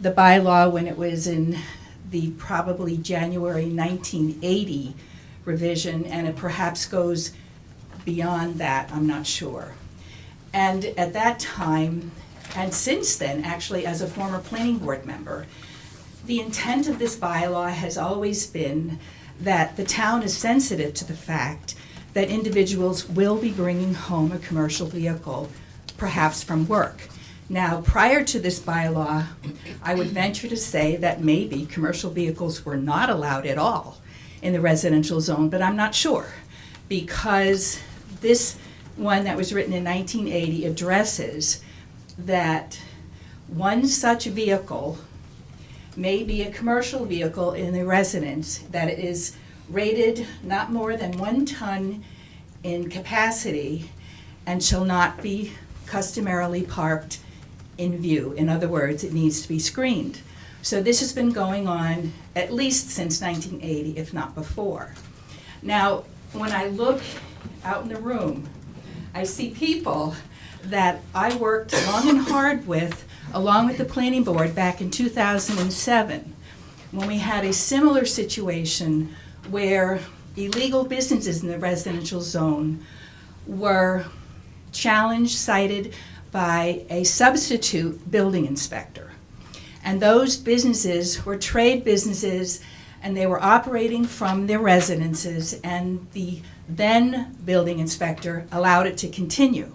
Speaker 13: the bylaw when it was in the probably January 1980 revision, and it perhaps goes beyond that, I'm not sure. And at that time, and since then, actually, as a former planning board member, the intent of this bylaw has always been that the town is sensitive to the fact that individuals will be bringing home a commercial vehicle, perhaps from work. Now, prior to this bylaw, I would venture to say that maybe commercial vehicles were not allowed at all in the residential zone, but I'm not sure, because this one that was written in 1980 addresses that one such vehicle may be a commercial vehicle in the residence, that it is rated not more than 1 ton in capacity and shall not be customarily parked in view. In other words, it needs to be screened. So this has been going on at least since 1980, if not before. Now, when I look out in the room, I see people that I worked long and hard with, along with the planning board, back in 2007, when we had a similar situation where illegal businesses in the residential zone were challenged, cited by a substitute building inspector. And those businesses were trade businesses, and they were operating from their residences, and the then building inspector allowed it to continue.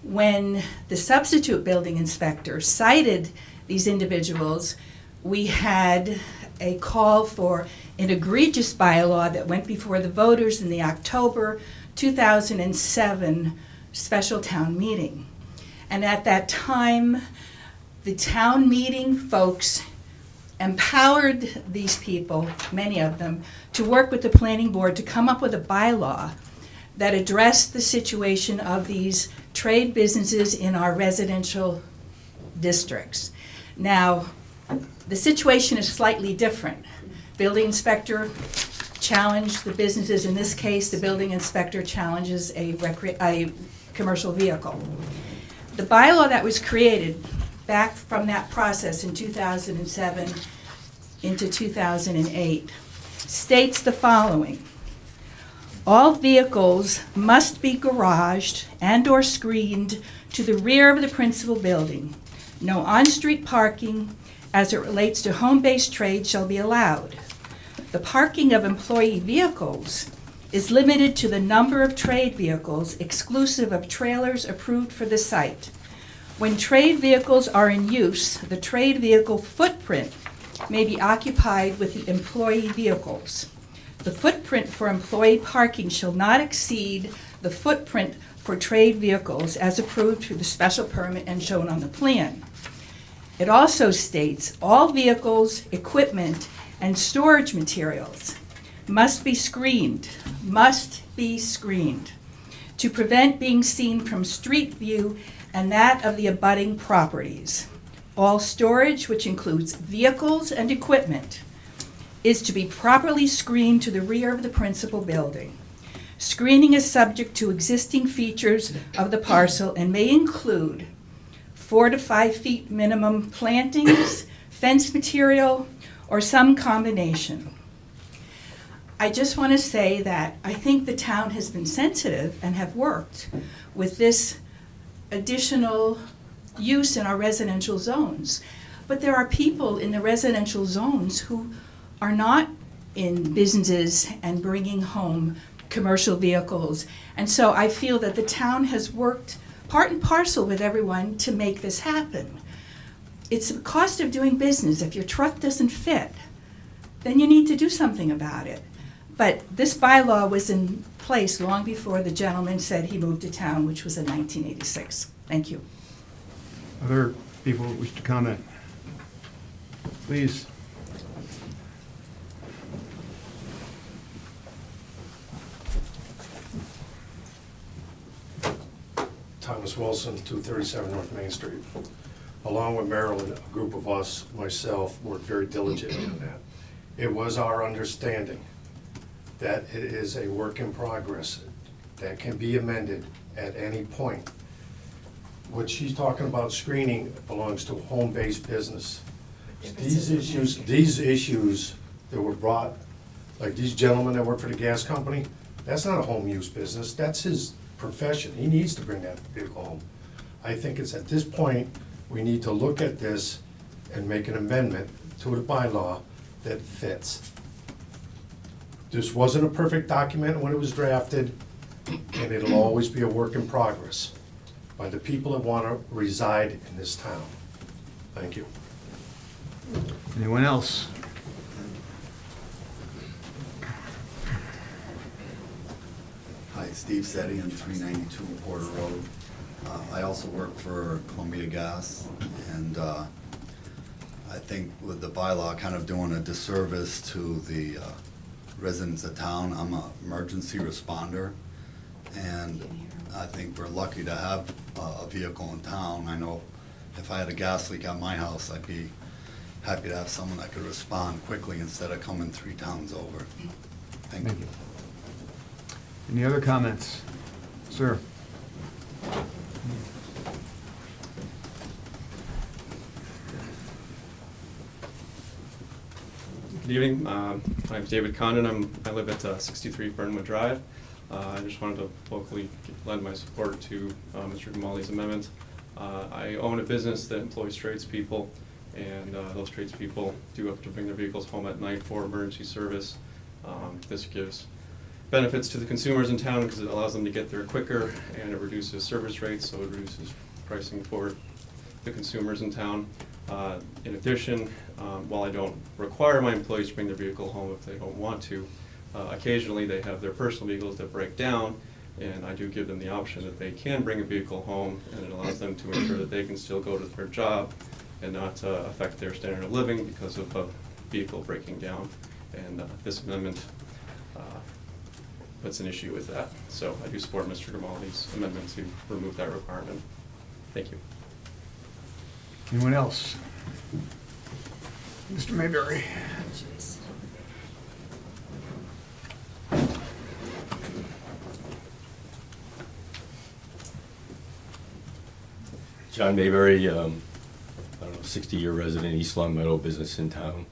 Speaker 13: When the substitute building inspector cited these individuals, we had a call for an egregious bylaw that went before the voters in the October 2007 special town meeting. And at that time, the town meeting folks empowered these people, many of them, to work with the planning board to come up with a bylaw that addressed the situation of these trade businesses in our residential districts. Now, the situation is slightly different. Building inspector challenged the businesses. In this case, the building inspector challenges a commercial vehicle. The bylaw that was created back from that process in 2007 into 2008 states the following: all vehicles must be garaged and/or screened to the rear of the principal building. No on-street parking as it relates to home-based trade shall be allowed. The parking of employee vehicles is limited to the number of trade vehicles exclusive of trailers approved for the site. When trade vehicles are in use, the trade vehicle footprint may be occupied with the employee vehicles. The footprint for employee parking shall not exceed the footprint for trade vehicles as approved through the special permit and shown on the plan. It also states all vehicles, equipment, and storage materials must be screened to prevent being seen from street view and that of the abutting properties. All storage, which includes vehicles and equipment, is to be properly screened to the rear of the principal building. Screening is subject to existing features of the parcel and may include 4 to 5 feet minimum plantings, fence material, or some combination. I just want to say that I think the town has been sensitive and have worked with this additional use in our residential zones. But there are people in the residential zones who are not in businesses and bringing home commercial vehicles. And so I feel that the town has worked part and parcel with everyone to make this happen. It's the cost of doing business. If your truck doesn't fit, then you need to do something about it. But this bylaw was in place long before the gentleman said he moved to town, which was in 1986. Thank you.
Speaker 1: Other people who wish to comment? Please.
Speaker 14: Thomas Wilson, 237 North Main Street. Along with Marilyn, a group of us, myself, worked very diligently on that. It was our understanding that it is a work in progress that can be amended at any point. What she's talking about screening belongs to home-based business. These issues that were brought, like these gentlemen that work for the gas company, that's not a home use business, that's his profession. He needs to bring that vehicle home. I think it's at this point, we need to look at this and make an amendment to the bylaw that fits. This wasn't a perfect document when it was drafted, and it'll always be a work in progress by the people that want to reside in this town. Thank you.
Speaker 1: Anyone else?
Speaker 15: Hi, Steve Setti on 392 Porter Road. I also work for Columbia Gas, and I think with the bylaw kind of doing a disservice to the residents of town. I'm an emergency responder, and I think we're lucky to have a vehicle in town. I know if I had a gas leak at my house, I'd be happy to have someone that could respond quickly instead of coming 3 towns over. Thank you.
Speaker 1: Any other comments? Sir?
Speaker 16: Good evening. My name's David Condon. I live at 63 Fernwood Drive. I just wanted to locally lend my support to Mr. Grimaldi's amendment. I own a business that employs tradespeople, and those tradespeople do have to bring their vehicles home at night for emergency service. This gives benefits to the consumers in town because it allows them to get there quicker, and it reduces service rates, so it reduces pricing for the consumers in town. In addition, while I don't require my employees to bring their vehicle home if they don't want to, occasionally they have their personal vehicles that break down, and I do give them the option that they can bring a vehicle home, and it allows them to ensure that they can still go to their job and not affect their standard of living because of a vehicle breaking down. And this amendment puts an issue with that. So I do support Mr. Grimaldi's amendment to remove that requirement. Thank you.
Speaker 1: Anyone else? Mr. Mayberry?
Speaker 9: John Mayberry, I don't know, 60-year resident, East Long Meadow, business in town.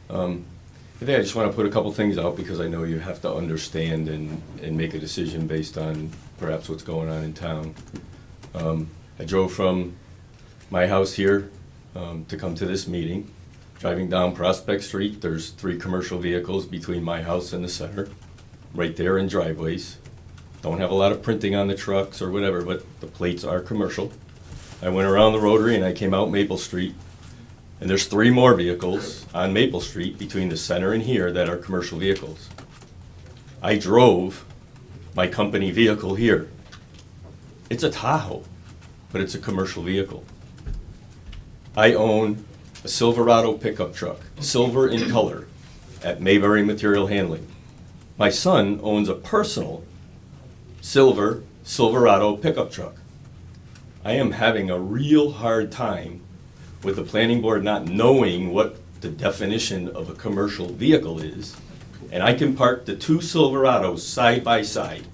Speaker 9: I think I just want to put a couple things out because I know you have to understand and make a decision based on perhaps what's going on in town. I drove from my house here to come to this meeting. Driving down Prospect Street, there's 3 commercial vehicles between my house and the center, right there in driveways. Don't have a lot of printing on the trucks or whatever, but the plates are commercial. I went around the Rotary and I came out Maple Street, and there's 3 more vehicles on Maple Street between the center and here that are commercial vehicles. I drove my company vehicle here. It's a Tahoe, but it's a commercial vehicle. I own a Silverado pickup truck, silver in color, at Mayberry Material Handling. My son owns a personal silver Silverado pickup truck. I am having a real hard time with the planning board not knowing what the definition of a commercial vehicle is, and I can park the 2 Silverados side by side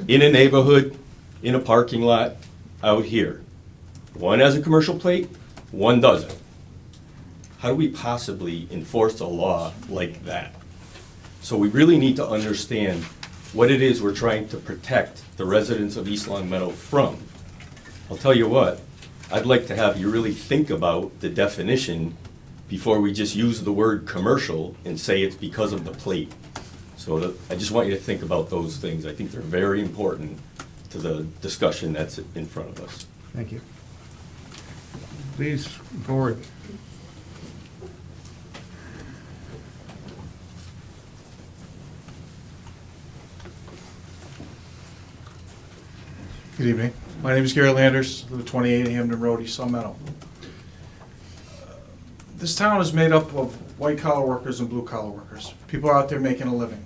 Speaker 9: in a neighborhood, in a parking lot, out here. One has a commercial plate, one doesn't. How do we possibly enforce a law like that? So we really need to understand what it is we're trying to protect the residents of East Long Meadow from. I'll tell you what, I'd like to have you really think about the definition before we just use the word commercial and say it's because of the plate. So I just want you to think about those things. I think they're very important to the discussion that's in front of us.
Speaker 1: Thank you. Please, forward.
Speaker 17: Good evening. My name is Gary Landers, live at 28 Hamden Road, East Long Meadow. This town is made up of white-collar workers and blue-collar workers, people out there making a living.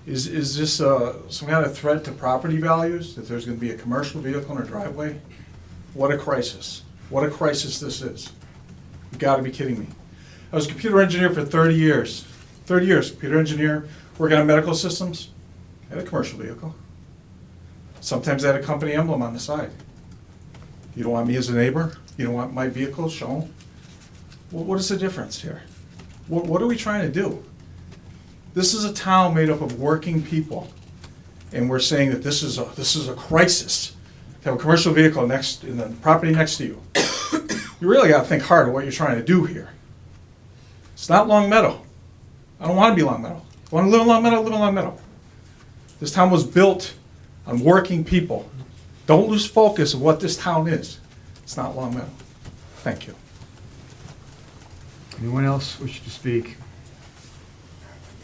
Speaker 17: Is this some kind of threat to property values, that there's going to be a commercial vehicle in a driveway? What a crisis. What a crisis this is. You've got to be kidding me. I was a computer engineer for 30 years. 30 years, computer engineer, working on medical systems. I had a commercial vehicle. Sometimes I had a company emblem on the side. You don't want me as a neighbor? You don't want my vehicle shown? What is the difference here? What are we trying to do? This is a town made up of working people, and we're saying that this is a crisis to have a commercial vehicle in the property next to you. You really got to think hard of what you're trying to do here. It's not Long Meadow. I don't want to be Long Meadow. I want to live in Long Meadow, live in Long Meadow. This town was built on working people. Don't lose focus of what this town is. It's not Long Meadow. Thank you.
Speaker 1: Anyone else wish to speak?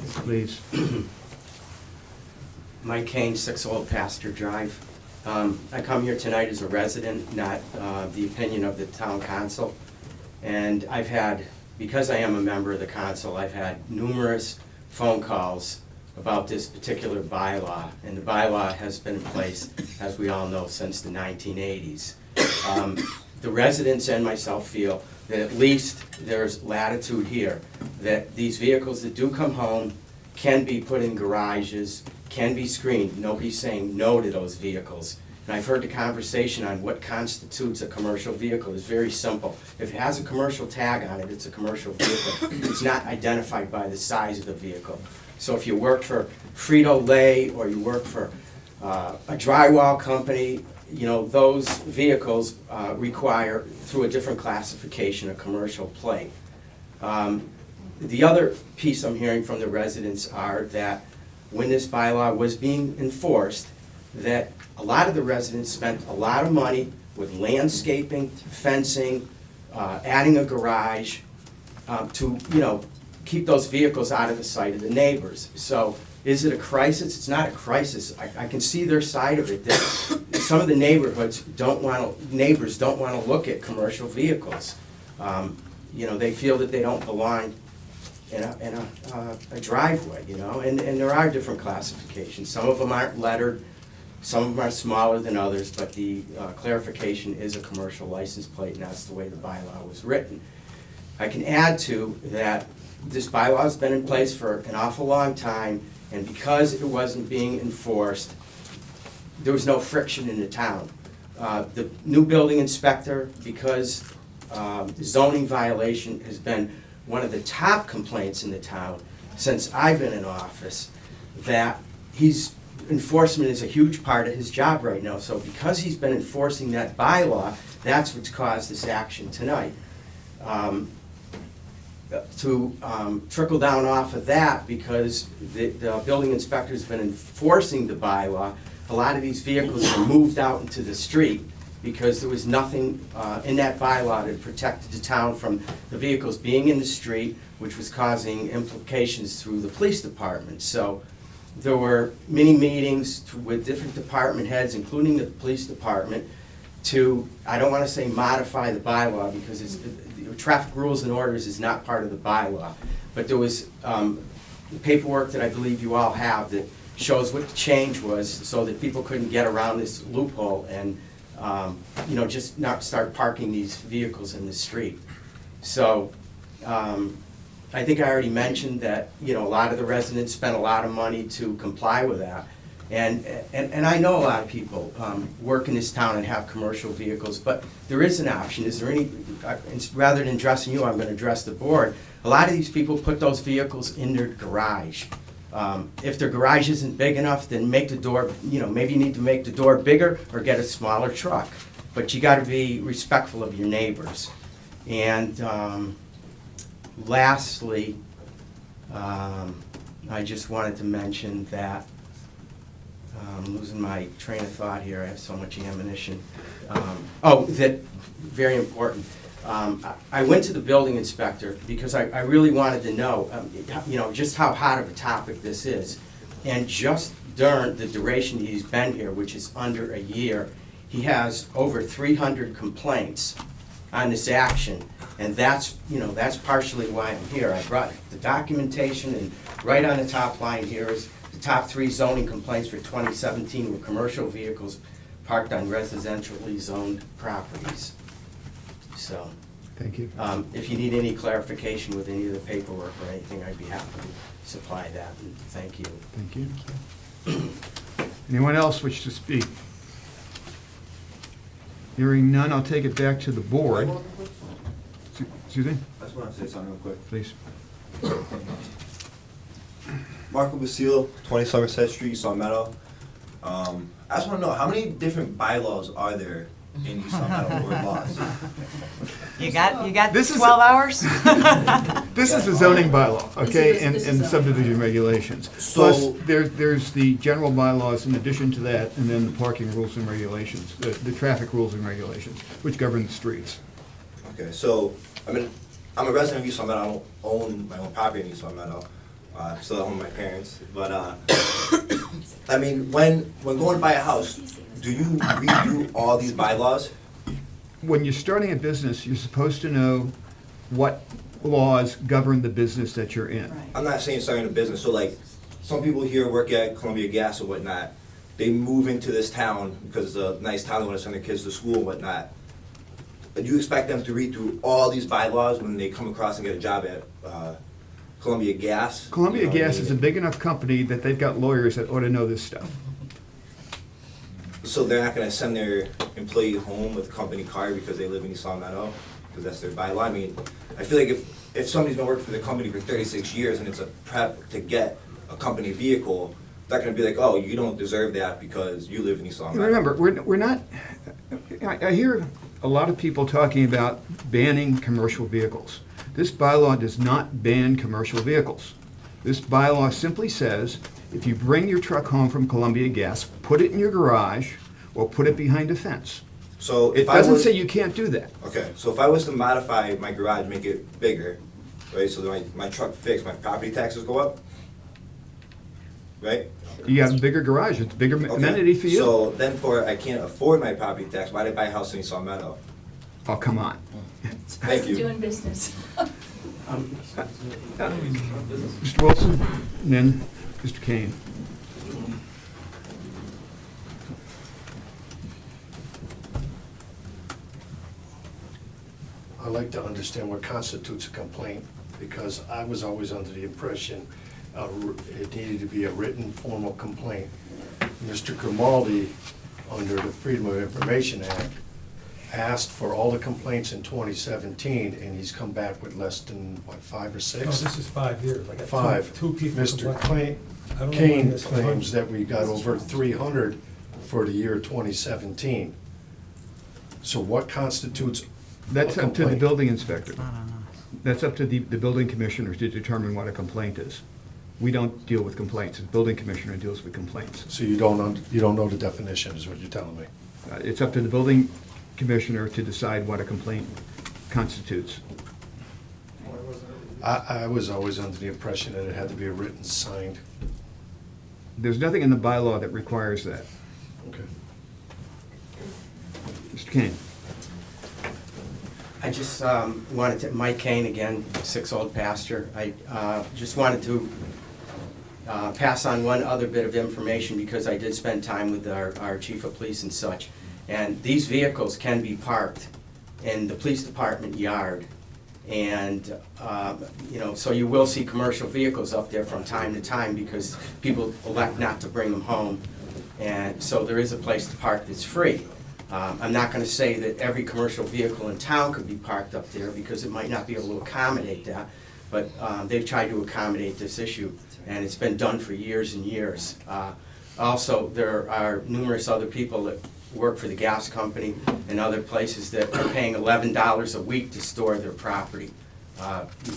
Speaker 1: Please.
Speaker 18: Mike Kane, 6 Old Pasture Drive. I come here tonight as a resident, not the opinion of the town council. And I've had, because I am a member of the council, I've had numerous phone calls about this particular bylaw. And the bylaw has been in place, as we all know, since the 1980s. The residents and myself feel that at least there's latitude here, that these vehicles that do come home can be put in garages, can be screened. Nobody's saying no to those vehicles. And I've heard the conversation on what constitutes a commercial vehicle. It's very simple. If it has a commercial tag on it, it's a commercial vehicle. It's not identified by the size of the vehicle. So if you work for Frito-Lay or you work for a drywall company, you know, those vehicles require, through a different classification, a commercial plate. The other piece I'm hearing from the residents are that when this bylaw was being enforced, that a lot of the residents spent a lot of money with landscaping, fencing, adding a garage to, you know, keep those vehicles out of the sight of the neighbors. So is it a crisis? It's not a crisis. I can see their side of it, that some of the neighborhoods neighbors don't want to look at commercial vehicles. You know, they feel that they don't belong in a driveway, you know, and there are different classifications. Some of them aren't lettered, some of them are smaller than others, but the clarification is a commercial license plate, and that's the way the bylaw was written. I can add to that, this bylaw's been in place for an awful long time, and because it wasn't being enforced, there was no friction in the town. The new building inspector, because zoning violation has been one of the top complaints in the town since I've been in office, that enforcement is a huge part of his job right now. So because he's been enforcing that bylaw, that's what's caused this action tonight. To trickle down off of that, because the building inspector's been enforcing the bylaw, a lot of these vehicles are moved out into the street because there was nothing in that bylaw that protected the town from the vehicles being in the street, which was causing implications through the police department. So there were many meetings with different department heads, including the police department, to, I don't want to say modify the bylaw, because traffic rules and orders is not part of the bylaw. But there was paperwork that I believe you all have that shows what the change was, so that people couldn't get around this loophole and you know, just not start parking these vehicles in the street. So I think I already mentioned that, you know, a lot of the residents spent a lot of money to comply with that. And I know a lot of people work in this town and have commercial vehicles, but there is an option. Is there any, rather than addressing you, I'm going to address the board. A lot of these people put those vehicles in their garage. If their garage isn't big enough, then make the door, you know, maybe you need to make the door bigger or get a smaller truck. But you got to be respectful of your neighbors. And lastly, I just wanted to mention that, I'm losing my train of thought here, I have so much ammunition. Very important. I went to the building inspector because I really wanted to know, you know, just how hot of a topic this is. And just during the duration he's been here, which is under a year, he has over 300 complaints on this action. And that's, you know, that's partially why I'm here. I brought the documentation, and right on the top line here is the top 3 zoning complaints for 2017 were commercial vehicles parked on residentially zoned properties. So,
Speaker 1: thank you.
Speaker 18: If you need any clarification with any of the paperwork or anything, I'd be happy to supply that, and thank you.
Speaker 1: Thank you. Anyone else wish to speak? Hearing none, I'll take it back to the board. Excuse me?
Speaker 19: I just want to say something real quick.
Speaker 1: Please.
Speaker 19: Marco Basile, 20 Somerset Street, East Long Meadow. I just want to know, how many different bylaws are there in East Long Meadow or laws?
Speaker 3: You got
Speaker 1: This is
Speaker 3: 12 hours?
Speaker 1: This is the zoning bylaw, okay, and the subdivision regulations.
Speaker 19: So-
Speaker 1: Plus, there's the general bylaws in addition to that, and then the parking rules and regulations, the traffic rules and regulations, which govern the streets.
Speaker 19: Okay, so, I mean, I'm a resident of East Long Meadow. I don't own my own property in East Long Meadow. I still own my parents. But, I mean, when going to buy a house, do you read through all these bylaws?
Speaker 1: When you're starting a business, you're supposed to know what laws govern the business that you're in.
Speaker 19: I'm not saying starting a business. So, like, some people here work at Columbia Gas or whatnot. They move into this town because it's a nice town. They want to send their kids to school and whatnot. Do you expect them to read through all these bylaws when they come across and get a job at Columbia Gas?
Speaker 1: Columbia
Speaker 19: You know what I
Speaker 1: Gas
Speaker 19: mean?
Speaker 1: is a big enough company that they've got lawyers that ought to know this stuff.
Speaker 19: So they're not gonna send their employee home with a company car because they live in East Long Meadow, because that's their bylaw? I mean, I feel like if somebody's been working for the company for 36 years and it's a prep to get a company vehicle, they're not gonna be like, oh, you don't deserve that because you live in East Long Meadow.
Speaker 1: Remember, we're not, I hear a lot of people talking about banning commercial vehicles. This bylaw does not ban commercial vehicles. This bylaw simply says, if you bring your truck home from Columbia Gas, put it in your garage or put it behind a fence.
Speaker 19: So
Speaker 1: It
Speaker 19: if I
Speaker 1: doesn't
Speaker 19: was,
Speaker 1: say you can't do that.
Speaker 19: okay, so if I was to modify my garage, make it bigger, right, so that my truck fits, my property taxes go up? Right?
Speaker 1: You have a bigger garage, it's a bigger
Speaker 19: Okay.
Speaker 1: amenity for you.
Speaker 19: So then I can't afford my property tax, why did I buy a house in East Long Meadow?
Speaker 1: Oh, come on.
Speaker 19: Thank you.
Speaker 13: Doing business.
Speaker 1: Mr. Wilson, and then Mr. Kane.
Speaker 14: I'd like to understand what constitutes a complaint, because I was always under the impression it needed to be a written formal complaint. Mr. Grimaldi, under the Freedom of Information Act, asked for all the complaints in 2017, and he's come back with less than, what, 5 or 6?
Speaker 10: No, this is 5 years. I got
Speaker 14: Five.
Speaker 10: two people
Speaker 14: Mr.
Speaker 10: complained. I don't know
Speaker 14: Kane
Speaker 10: why this-
Speaker 14: claims that we got over 300 for the year 2017. So what constitutes a
Speaker 1: That's up to the
Speaker 14: complaint?
Speaker 1: building inspector. That's up to the building commissioner to determine what a complaint is. We don't deal with complaints, the building commissioner deals with complaints.
Speaker 14: So you don't know the definition, is what you're telling me?
Speaker 1: It's up to the building commissioner to decide what a complaint constitutes.
Speaker 14: I was always under the impression that it had to be a written, signed.
Speaker 1: There's nothing in the bylaw that requires that.
Speaker 14: Okay.
Speaker 1: Mr. Kane?
Speaker 18: I just wanted to, Mike Kane again, 6 Old Pasture. I just wanted to pass on one other bit of information because I did spend time with our chief of police and such. And these vehicles can be parked in the police department yard. And, you know, so you will see commercial vehicles up there from time to time because people elect not to bring them home. And so there is a place to park that's free. I'm not gonna say that every commercial vehicle in town could be parked up there because it might not be able to accommodate that. But they've tried to accommodate this issue, and it's been done for years and years. Also, there are numerous other people that work for the gas company and other places that are paying $11 a week to store their property,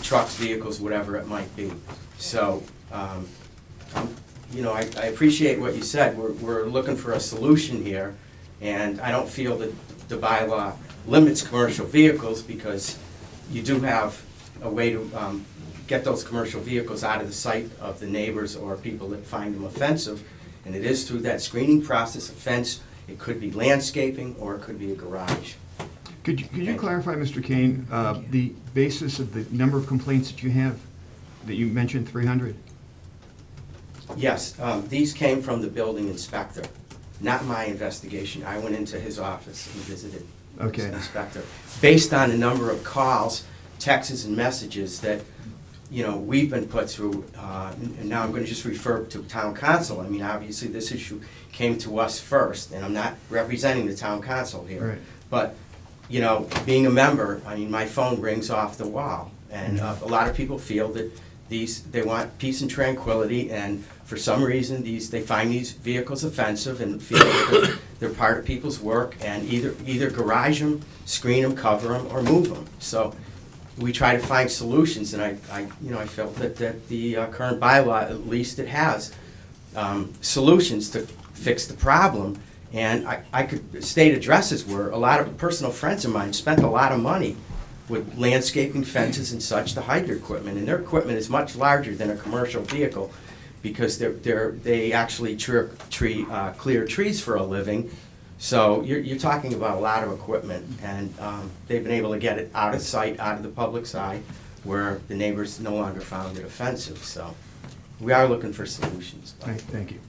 Speaker 18: trucks, vehicles, whatever it might be. So, you know, I appreciate what you said. We're looking for a solution here, and I don't feel that the bylaw limits commercial vehicles because you do have a way to get those commercial vehicles out of the sight of the neighbors or people that find them offensive. And it is through that screening process, a fence. It could be landscaping, or it could be a garage.
Speaker 1: Could you clarify, Mr. Kane, the basis of the number of complaints that you have, that you mentioned 300?
Speaker 18: Yes, these came from the building inspector, not my investigation. I went into his office and visited
Speaker 1: Okay.
Speaker 18: the inspector. Based on the number of calls, texts, and messages that, you know, we've been put through, and now I'm gonna just refer to town council. I mean, obviously, this issue came to us first, and I'm not representing the town council here.
Speaker 1: Right.
Speaker 18: But, you know, being a member, I mean, my phone rings off the wall. And a lot of people feel that they want peace and tranquility, and for some reason, they find these vehicles offensive and feel that they're part of people's work, and either garage them, screen them, cover them, or move them. So we try to find solutions, and I felt that the current bylaw, at least it has solutions to fix the problem. And I could state addresses where a lot of personal friends of mine spent a lot of money with landscaping, fences, and such to hide their equipment. And their equipment is much larger than a commercial vehicle because they actually clear trees for a living. So you're talking about a lot of equipment, and they've been able to get it out of sight, out of the public's eye, where the neighbors no longer found it offensive. So we are looking for solutions.
Speaker 1: Thank you.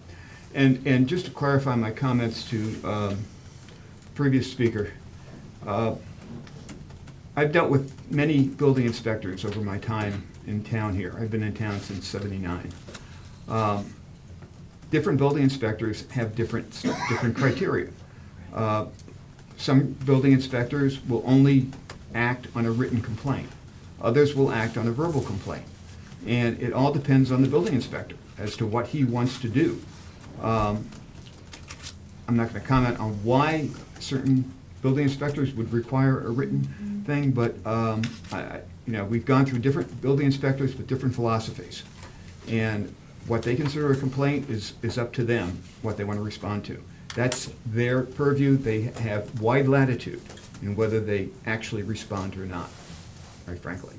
Speaker 1: And just to clarify my comments to previous speaker, I've dealt with many building inspectors over my time in town here. I've been in town since '79. Different building inspectors have different criteria. Some building inspectors will only act on a written complaint. Others will act on a verbal complaint. And it all depends on the building inspector as to what he wants to do. I'm not going to comment on why certain building inspectors would require a written thing, but we've gone through different building inspectors with different philosophies. And what they consider a complaint is up to them, what they want to respond to. That's their purview. They have wide latitude in whether they actually respond or not, quite frankly.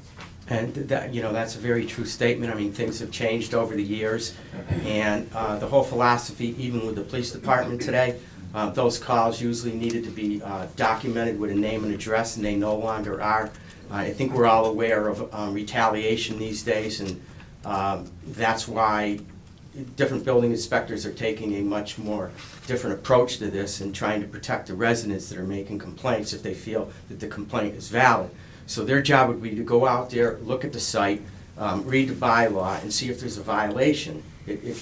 Speaker 18: And that, that's a very true statement. I mean, things have changed over the years, and the whole philosophy, even with the police department today, those calls usually needed to be documented with a name and address, and they no longer are. I think we're all aware of retaliation these days, and that's why different building inspectors are taking a much more different approach to this and trying to protect the residents that are making complaints if they feel that the complaint is valid. So their job would be to go out there, look at the site, read the bylaw, and see if there's a violation. It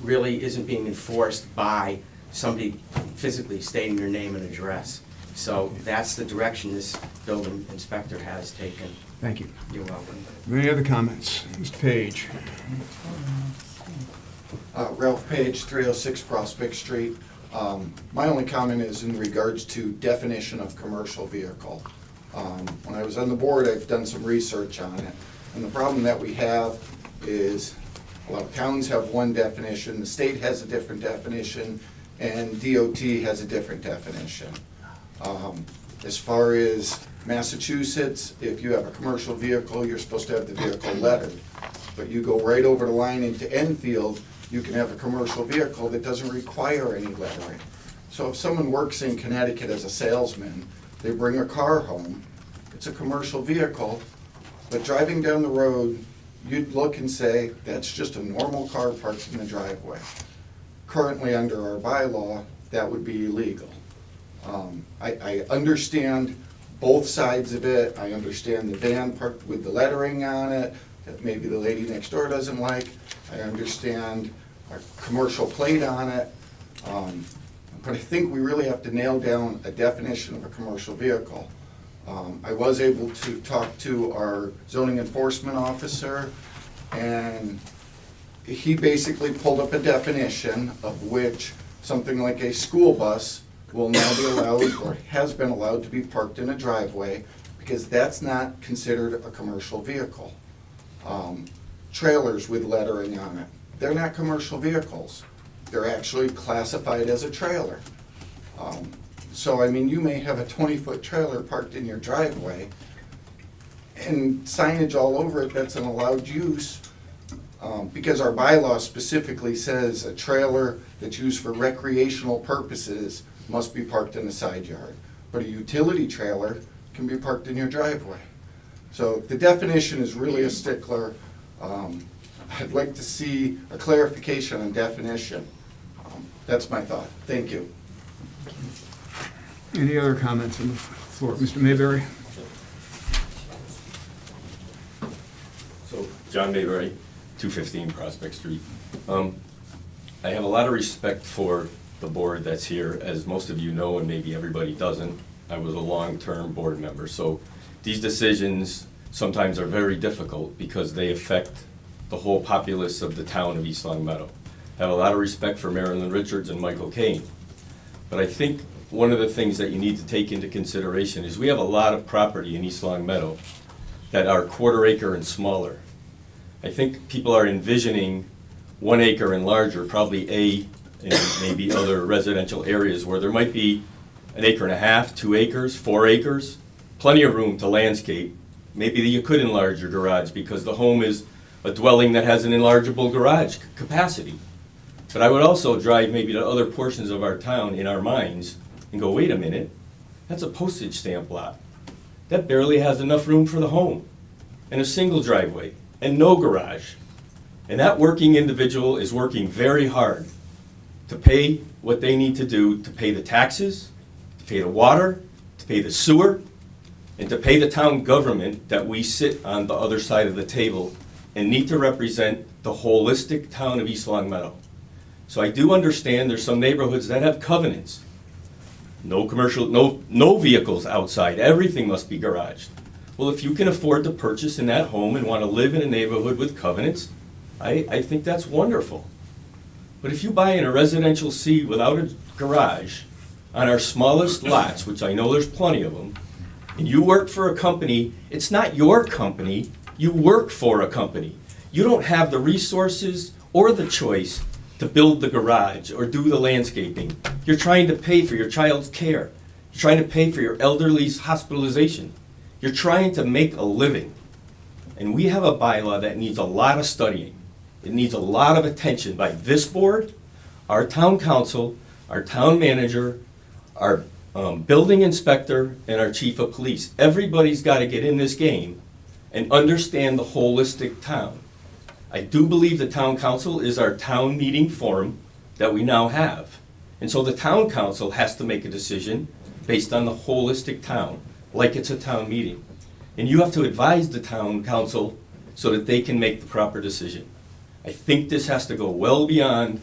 Speaker 18: really isn't being enforced by somebody physically stating their name and address. So that's the direction this building inspector has taken.
Speaker 1: Thank you.
Speaker 18: You're welcome.
Speaker 1: Any other comments? Mr. Page?
Speaker 6: Ralph Page, 306 Prospect Street. My only comment is in regards to definition of commercial vehicle. When I was on the board, I've done some research on it, and the problem that we have is a lot of towns have one definition, the state has a different definition, and DOT has a different definition. As far as Massachusetts, if you have a commercial vehicle, you're supposed to have the vehicle lettered. But you go right over the line into Enfield, you can have a commercial vehicle that doesn't require any lettering. So if someone works in Connecticut as a salesman, they bring a car home, it's a commercial vehicle, but driving down the road, you'd look and say, that's just a normal car parked in the driveway. Currently, under our bylaw, that would be illegal. I understand both sides of it. I understand the van parked with the lettering on it that maybe the lady next door doesn't like. I understand a commercial plate on it. But I think we really have to nail down a definition of a commercial vehicle. I was able to talk to our zoning enforcement officer, and he basically pulled up a definition of which something like a school bus will now be allowed, or has been allowed, to be parked in a driveway, because that's not considered a commercial vehicle. Trailers with lettering on it, they're not commercial vehicles. They're actually classified as a trailer. So, I mean, you may have a 20-foot trailer parked in your driveway, and signage all over it that's an allowed use, because our bylaw specifically says a trailer that's used for recreational purposes must be parked in the side yard. But a utility trailer can be parked in your driveway. So the definition is really a stickler. I'd like to see a clarification on definition. That's my thought. Thank you.
Speaker 1: Any other comments on the floor? Mr. Mayberry?
Speaker 9: So, John Mayberry, 215 Prospect Street. I have a lot of respect for the board that's here. As most of you know, and maybe everybody doesn't, I was a long-term board member. So these decisions sometimes are very difficult because they affect the whole populace of the town of East Long Meadow. I have a lot of respect for Marilyn Richards and Michael Kane. But I think one of the things that you need to take into consideration is we have a lot of property in East Long Meadow that are quarter acre and smaller. I think people are envisioning 1 acre and larger, probably and maybe other residential areas where there might be 1.5 acres, 2 acres, 4 acres, plenty of room to landscape. Maybe you could enlarge your garage because the home is a dwelling that has an enlargeable garage capacity. But I would also drive maybe to other portions of our town in our minds and go, wait a minute, that's a postage stamp lot. That barely has enough room for the home, and a single driveway, and no garage. And that working individual is working very hard to pay what they need to do to pay the taxes, to pay the water, to pay the sewer, and to pay the town government that we sit on the other side of the table and need to represent the holistic town of East Long Meadow. So I do understand there's some neighborhoods that have covenants. No commercial, no vehicles outside, everything must be garaged. Well, if you can afford to purchase in that home and want to live in a neighborhood with covenants, I think that's wonderful. But if you buy in a residential C without a garage on our smallest lots, which I know there's plenty of them, and you work for a company, it's not your company, you work for a company. You don't have the resources or the choice to build the garage or do the landscaping. You're trying to pay for your child's care. You're trying to pay for your elderly's hospitalization. You're trying to make a living. And we have a bylaw that needs a lot of studying. It needs a lot of attention by this board, our town council, our town manager, our building inspector, and our chief of police. Everybody's got to get in this game and understand the holistic town. I do believe the town council is our town meeting forum that we now have. And so the town council has to make a decision based on the holistic town, like it's a town meeting. And you have to advise the town council so that they can make the proper decision. I think this has to go well beyond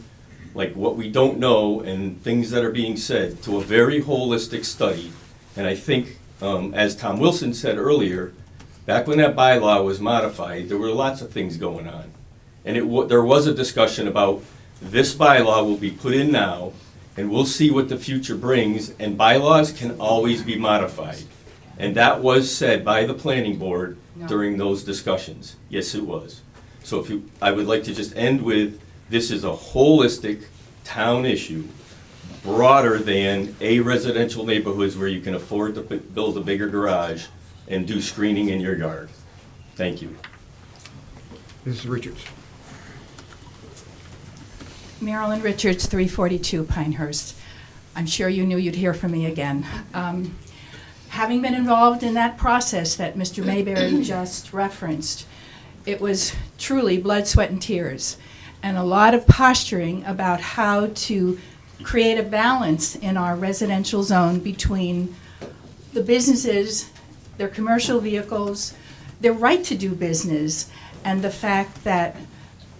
Speaker 9: like what we don't know and things that are being said to a very holistic study. And I think, as Tom Wilson said earlier, back when that bylaw was modified, there were lots of things going on. And there was a discussion about this bylaw will be put in now, and we'll see what the future brings, and bylaws can always be modified. And that was said by the planning board during those discussions. Yes, it was. So I would like to just end with, this is a holistic town issue, broader than residential neighborhoods where you can afford to build a bigger garage and do screening in your yard. Thank you.
Speaker 1: Mrs. Richards.
Speaker 13: Marilyn Richards, 342 Pinehurst. I'm sure you knew you'd hear from me again. Having been involved in that process that Mr. Mayberry just referenced, it was truly blood, sweat, and tears, and a lot of posturing about how to create a balance in our residential zone between the businesses, their commercial vehicles, their right to do business, and the fact that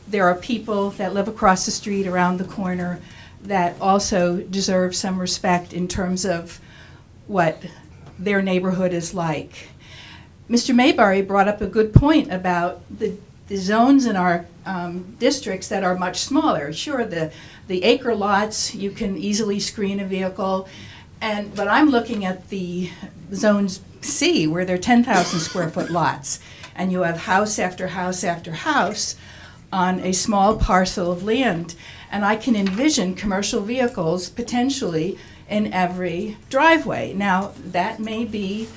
Speaker 13: there are people that live across the street, around the corner, that also deserve some respect in terms of what their neighborhood is like. Mr. Mayberry brought up a good point about the zones in our districts that are much smaller. Sure, the acre lots, you can easily screen a vehicle, but I'm looking at the zones C, where they're 10,000 square foot lots, and you have house after house after house on a small parcel of land. And I can envision commercial vehicles potentially in every driveway. Now, that may be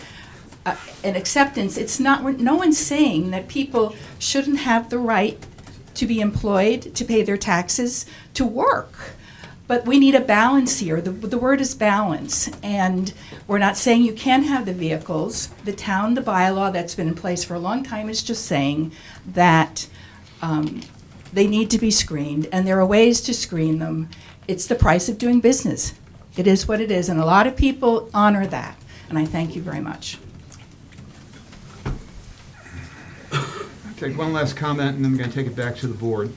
Speaker 13: an acceptance. It's not, no one's saying that people shouldn't have the right to be employed, to pay their taxes, to work. But we need a balance here. The word is balance. And we're not saying you can't have the vehicles. The town, the bylaw that's been in place for a long time is just saying that they need to be screened, and there are ways to screen them. It's the price of doing business. It is what it is, and a lot of people honor that, and I thank you very much.
Speaker 1: I'll take one last comment, and then I'm going to take it back to the board.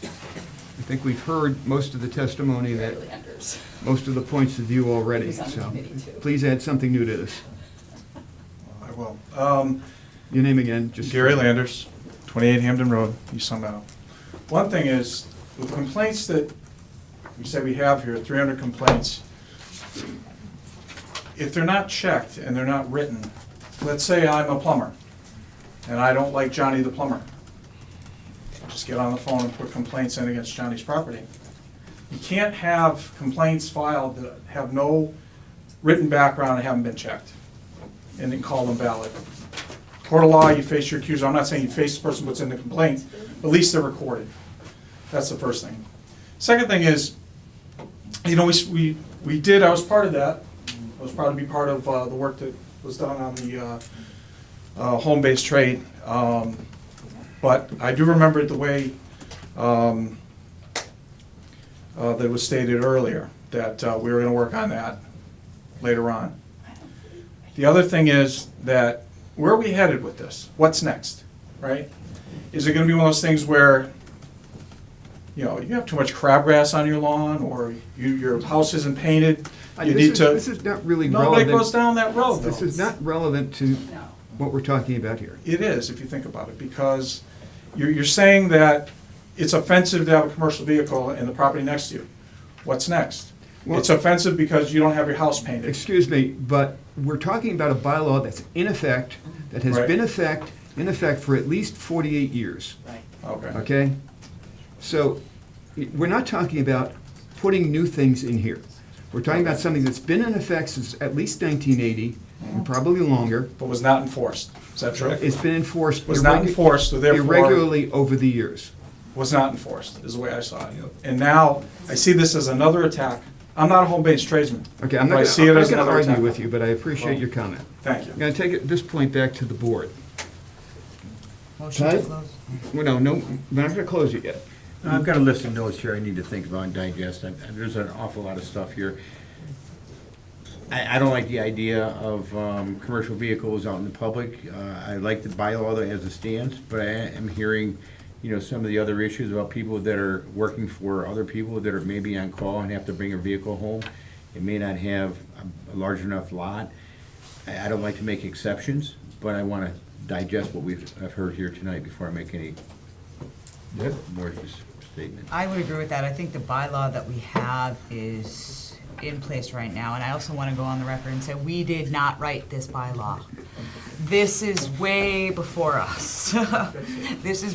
Speaker 1: I think we've heard most of the testimony, that most of the points of view already, so please add something new to this.
Speaker 17: I will.
Speaker 1: Your name again? Just
Speaker 17: Gary Landers, 28 Hamden Road, East Long Meadow. One thing is, with the complaints that we say we have here, 300 complaints, if they're not checked and they're not written, let's say I'm a plumber, and I don't like Johnny the plumber. Just get on the phone and put complaints in against Johnny's property. You can't have complaints filed that have no written background and haven't been checked, and then call them valid. Court of law, you face your accuser. I'm not saying you face the person who puts in the complaint, but at least they're recorded. That's the first thing. Second thing is, you know, we did, I was part of that. I was proud to be part of the work that was done on the home-based trade. But I do remember it the way that it was stated earlier, that we were going to work on that later on. The other thing is that, where are we headed with this? What's next, right? Is it going to be one of those things where, you know, you have too much crabgrass on your lawn, or your house isn't painted? You need to.
Speaker 1: This is not really relevant.
Speaker 17: Nobody goes down that road, though.
Speaker 1: This is not relevant to what we're talking about here.
Speaker 17: It is, if you think about it, because you're saying that it's offensive to have a commercial vehicle in the property next to you. What's next?
Speaker 1: Well,
Speaker 17: it's offensive because you don't have your house painted.
Speaker 1: Excuse me, but we're talking about a bylaw that's in effect, that has been in effect for at least 48 years.
Speaker 17: Okay.
Speaker 1: Okay? So we're not talking about putting new things in here. We're talking about something that's been in effect since at least 1980, and probably longer.
Speaker 17: But was not enforced. Is that true?
Speaker 1: It's been enforced.
Speaker 17: Was not enforced, so therefore.
Speaker 1: Irregularly over the years.
Speaker 17: Was not enforced, is the way I saw it. And now, I see this as another attack. I'm not a home-based tradesman.
Speaker 1: Okay, I'm
Speaker 17: but
Speaker 1: not
Speaker 17: I see it as
Speaker 1: gonna
Speaker 17: another
Speaker 1: argue
Speaker 17: attack.
Speaker 1: with you, but I appreciate your comment.
Speaker 17: Thank you.
Speaker 1: I'm gonna take it, this point back to the board.
Speaker 3: Motion to
Speaker 1: Ted?
Speaker 3: close.
Speaker 1: Well, no, we're not gonna close it yet.
Speaker 8: I've got a list of notes here I need to think about and digest. There's an awful lot of stuff here. I don't like the idea of commercial vehicles out in the public. I like the bylaw as it stands, but I am hearing, some of the other issues about people that are working for other people that are maybe on call and have to bring a vehicle home. It may not have a large enough lot. I don't like to make exceptions, but I want to digest what I've heard here tonight before I make any more statements.
Speaker 3: I would agree with that. I think the bylaw that we have is in place right now, and I also want to go on the record and say, we did not write this bylaw. This is way before us. This is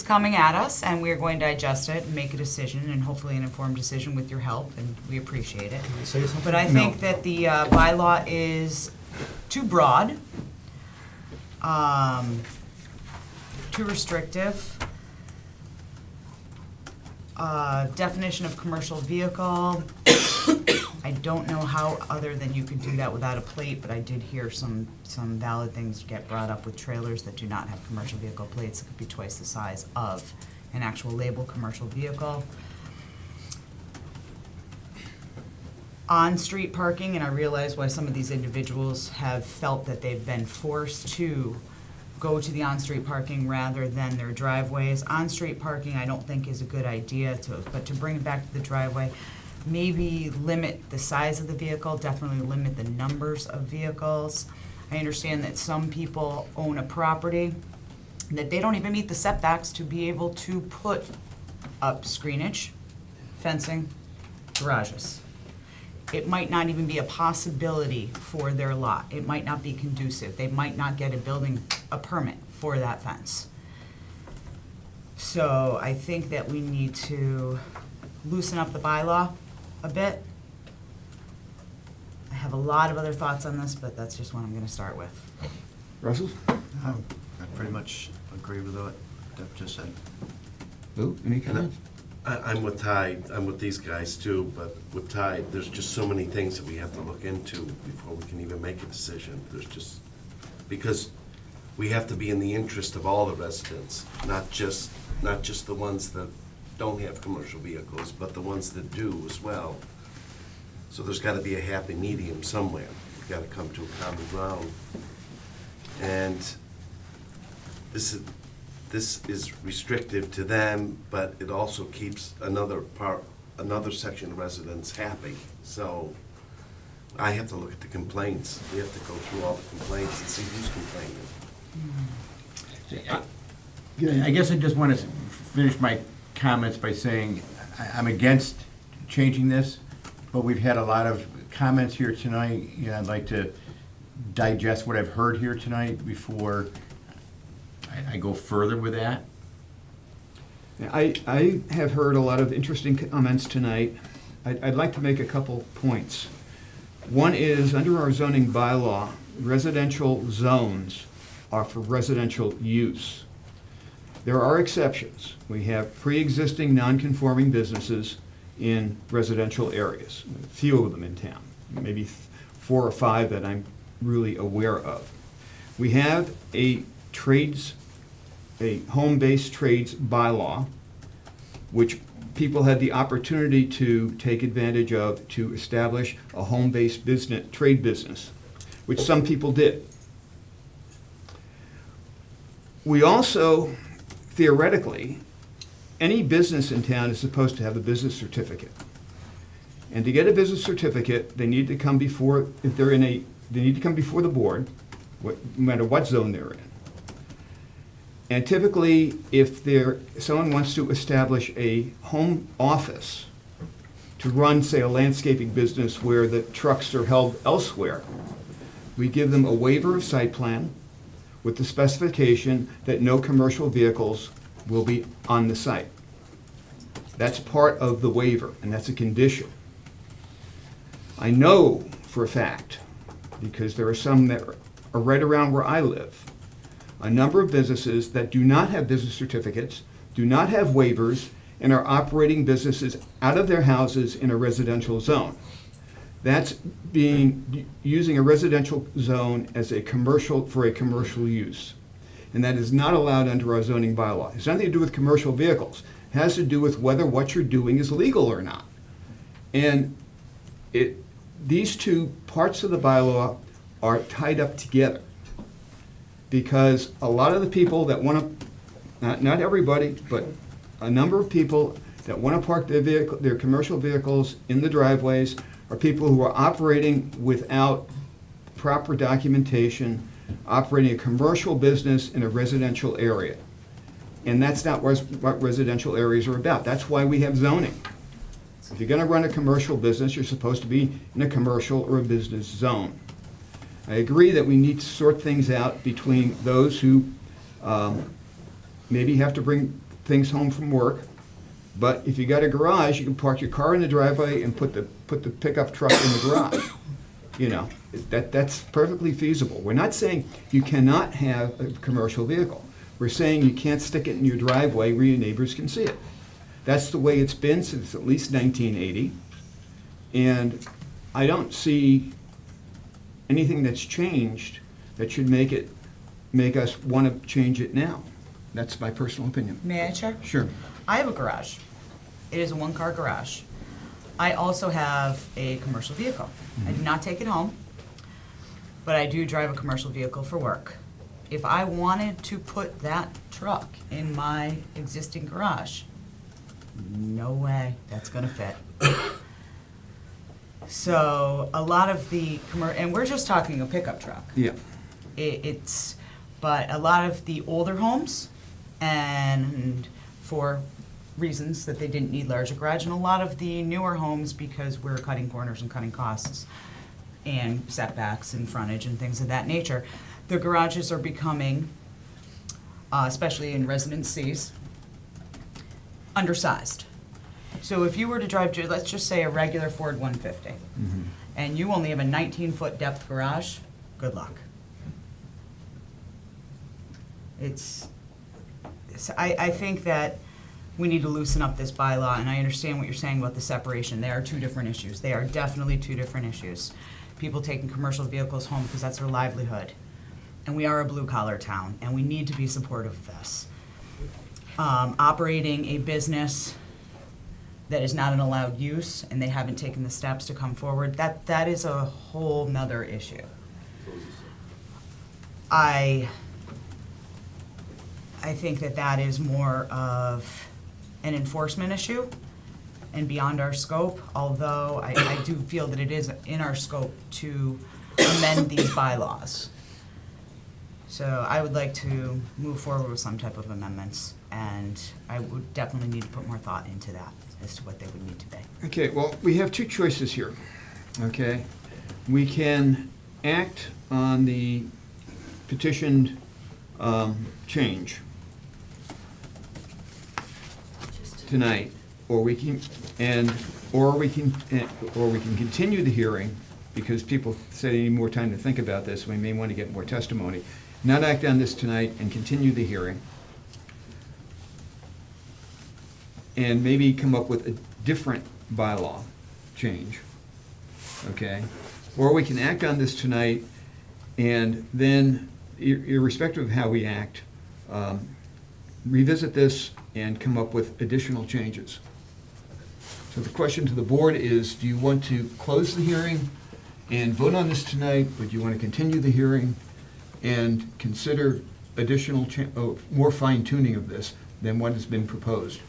Speaker 3: coming at us, and we're going to digest it and make a decision, and hopefully an informed decision with your help, and we appreciate it. But I think that the bylaw is too broad, too restrictive. Definition of commercial vehicle, I don't know how other than you can do that without a plate, but I did hear some valid things get brought up with trailers that do not have commercial vehicle plates that could be twice the size of an actual labeled commercial vehicle. On-street parking, and I realize why some of these individuals have felt that they've been forced to go to the on-street parking rather than their driveways. On-street parking, I don't think is a good idea, but to bring it back to the driveway, maybe limit the size of the vehicle, definitely limit the numbers of vehicles. I understand that some people own a property that they don't even meet the setbacks to be able to put up screenage, fencing, garages. It might not even be a possibility for their lot. It might not be conducive. They might not get a permit for that fence. So I think that we need to loosen up the bylaw a bit. I have a lot of other thoughts on this, but that's just what I'm gonna start with.
Speaker 1: Russell?
Speaker 2: I pretty much agree with what Deb just said.
Speaker 1: Lou, any comments?
Speaker 20: I'm with Ty, I'm with these guys too, but with Ty, there's just so many things that we have to look into before we can even make a decision. There's just, because we have to be in the interest of all the residents, not just the ones that don't have commercial vehicles, but the ones that do as well. So there's gotta be a happy medium somewhere. We've gotta come to a common ground. And this is restrictive to them, but it also keeps another section of residents happy. So I have to look at the complaints. We have to go through all the complaints and see who's complaining.
Speaker 8: I guess I just want to finish my comments by saying I'm against changing this, but we've had a lot of comments here tonight, and I'd like to digest what I've heard here tonight before I go further with that.
Speaker 1: I have heard a lot of interesting comments tonight. I'd like to make a couple points. One is, under our zoning bylaw, residential zones are for residential use. There are exceptions. We have pre-existing non-conforming businesses in residential areas, a few of them in town, maybe 4 or 5 that I'm really aware of. We have a home-based trades bylaw, which people had the opportunity to take advantage of to establish a home-based trade business, which some people did. We also, theoretically, any business in town is supposed to have a business certificate. And to get a business certificate, they need to come before, they need to come before the board, no matter what zone they're in. And typically, if someone wants to establish a home office to run, say, a landscaping business where the trucks are held elsewhere, we give them a waiver of site plan, with the specification that no commercial vehicles will be on the site. That's part of the waiver, and that's a condition. I know for a fact, because there are some that are right around where I live, a number of businesses that do not have business certificates, do not have waivers, and are operating businesses out of their houses in a residential zone. That's using a residential zone as a commercial, for a commercial use. And that is not allowed under our zoning bylaw. It has nothing to do with commercial vehicles. It has to do with whether what you're doing is legal or not. And these two parts of the bylaw are tied up together. Because a lot of the people that want to, not everybody, but a number of people that want to park their commercial vehicles in the driveways are people who are operating without proper documentation, operating a commercial business in a residential area. And that's not what residential areas are about. That's why we have zoning. If you're going to run a commercial business, you're supposed to be in a commercial or a business zone. I agree that we need to sort things out between those who maybe have to bring things home from work, but if you got a garage, you can park your car in the driveway and put the pickup truck in the garage. You know, that's perfectly feasible. We're not saying you cannot have a commercial vehicle. We're saying you can't stick it in your driveway where your neighbors can see it. That's the way it's been since at least 1980, and I don't see anything that's changed that should make us want to change it now. That's my personal opinion.
Speaker 3: May I check?
Speaker 1: Sure.
Speaker 3: I have a garage. It is a one-car garage. I also have a commercial vehicle. I do not take it home, but I do drive a commercial vehicle for work. If I wanted to put that truck in my existing garage, no way that's gonna fit. So a lot of the and we're just talking a pickup truck.
Speaker 1: Yeah.
Speaker 3: But a lot of the older homes, and for reasons that they didn't need larger garage, and a lot of the newer homes, because we're cutting corners and cutting costs and setbacks and frontage and things of that nature, the garages are becoming, especially in residencies, undersized. So if you were to drive, let's just say a regular Ford 150, and you only have a 19-foot depth garage, good luck. I think that we need to loosen up this bylaw, and I understand what you're saying about the separation. They are two different issues. They are definitely two different issues. People taking commercial vehicles home because that's their livelihood. And we are a blue-collar town, and we need to be supportive of this. Operating a business that is not an allowed use, and they haven't taken the steps to come forward, that is a whole nother issue. I think that is more of an enforcement issue and beyond our scope, although I do feel that it is in our scope to amend these bylaws. So I would like to move forward with some type of amendments, and I would definitely need to put more thought into that as to what they would need to be.
Speaker 1: Okay, well, we have two choices here, okay? We can act on the petitioned change tonight, or we can continue the hearing, because people say they need more time to think about this, we may want to get more testimony. Not act on this tonight and continue the hearing, and maybe come up with a different bylaw change, okay? Or we can act on this tonight, and then, irrespective of how we act, revisit this and come up with additional changes. So the question to the board is, do you want to close the hearing and vote on this tonight, or do you want to continue the hearing and consider additional, more fine-tuning of this than what has been proposed?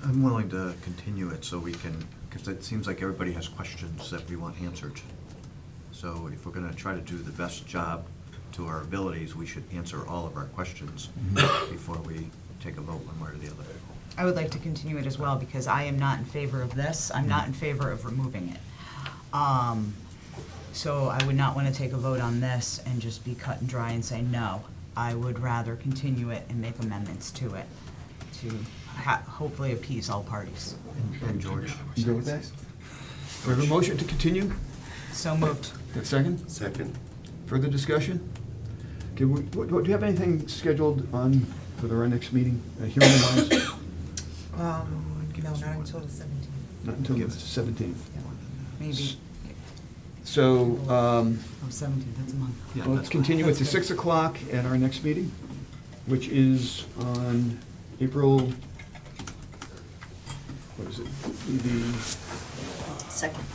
Speaker 2: I'm willing to continue it so we can, because it seems like everybody has questions that we want answered. So if we're gonna try to do the best job to our abilities, we should answer all of our questions before we take a vote one way or the other.
Speaker 3: I would like to continue it as well, because I am not in favor of this. I'm not in favor of removing it. So I would not want to take a vote on this and just be cut and dry and say no. I would rather continue it and make amendments to it to hopefully appease all parties.
Speaker 2: And George?
Speaker 1: You go with that? We have a motion to continue?
Speaker 3: So moved.
Speaker 1: A second?
Speaker 20: Second.
Speaker 1: Further discussion? Okay, do you have anything scheduled on for our next meeting, hearing-wise?
Speaker 21: No, not until the 17th.
Speaker 1: Not until the 17th.
Speaker 3: Maybe,
Speaker 1: So,
Speaker 3: 17th, that's a month.
Speaker 1: well, let's continue it to 6 o'clock at our next meeting, which is on April, what is it? The
Speaker 7: Second.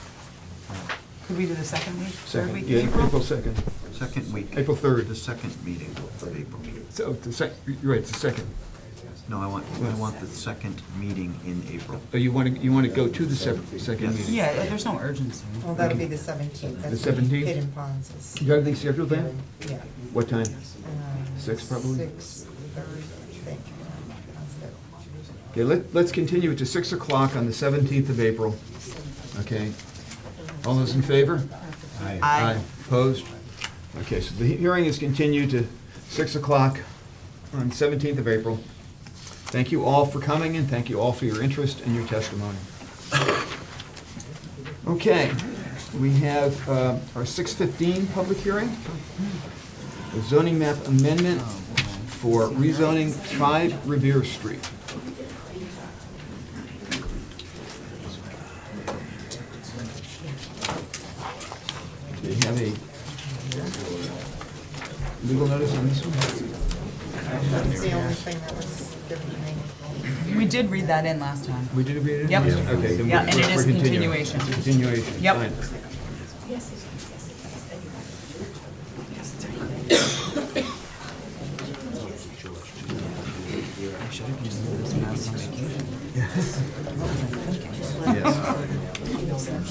Speaker 3: Could we do the second week, third
Speaker 1: second,
Speaker 3: week
Speaker 1: yeah,
Speaker 3: in April?
Speaker 1: April 2nd.
Speaker 2: Second week.
Speaker 1: April 3rd.
Speaker 2: The second meeting of April.
Speaker 1: So, you're right, it's the second.
Speaker 2: No, I want the second meeting in April.
Speaker 1: Oh, you want to go to the second meeting?
Speaker 3: Yeah, there's no urgency.
Speaker 21: Well, that'll be the 17th. That's
Speaker 1: The
Speaker 21: when
Speaker 1: 17th?
Speaker 21: Hidden Ponds is.
Speaker 1: You got anything scheduled then?
Speaker 21: Yeah.
Speaker 1: What time? 6 probably?
Speaker 21: 6:30, I think.
Speaker 1: Okay, let's continue it to 6 o'clock on the 17th of April. Okay. All those in favor?
Speaker 3: Aye.
Speaker 1: Opposed? Okay, so the hearing is continued to 6 o'clock on 17th of April. Thank you all for coming, and thank you all for your interest and your testimony. Okay, we have our 6:15 public hearing, a zoning map amendment for rezoning 5 Revere Street. Do you have a legal notice on this one?
Speaker 21: That's the only thing that was given to me.
Speaker 3: We did read that in last time.
Speaker 1: We did read it?
Speaker 3: Yep.
Speaker 1: Okay, then
Speaker 3: Yeah, and it
Speaker 1: we're
Speaker 3: is
Speaker 1: continuing.
Speaker 3: continuation.
Speaker 1: Continuation,
Speaker 3: Yep.
Speaker 1: fine. Yes.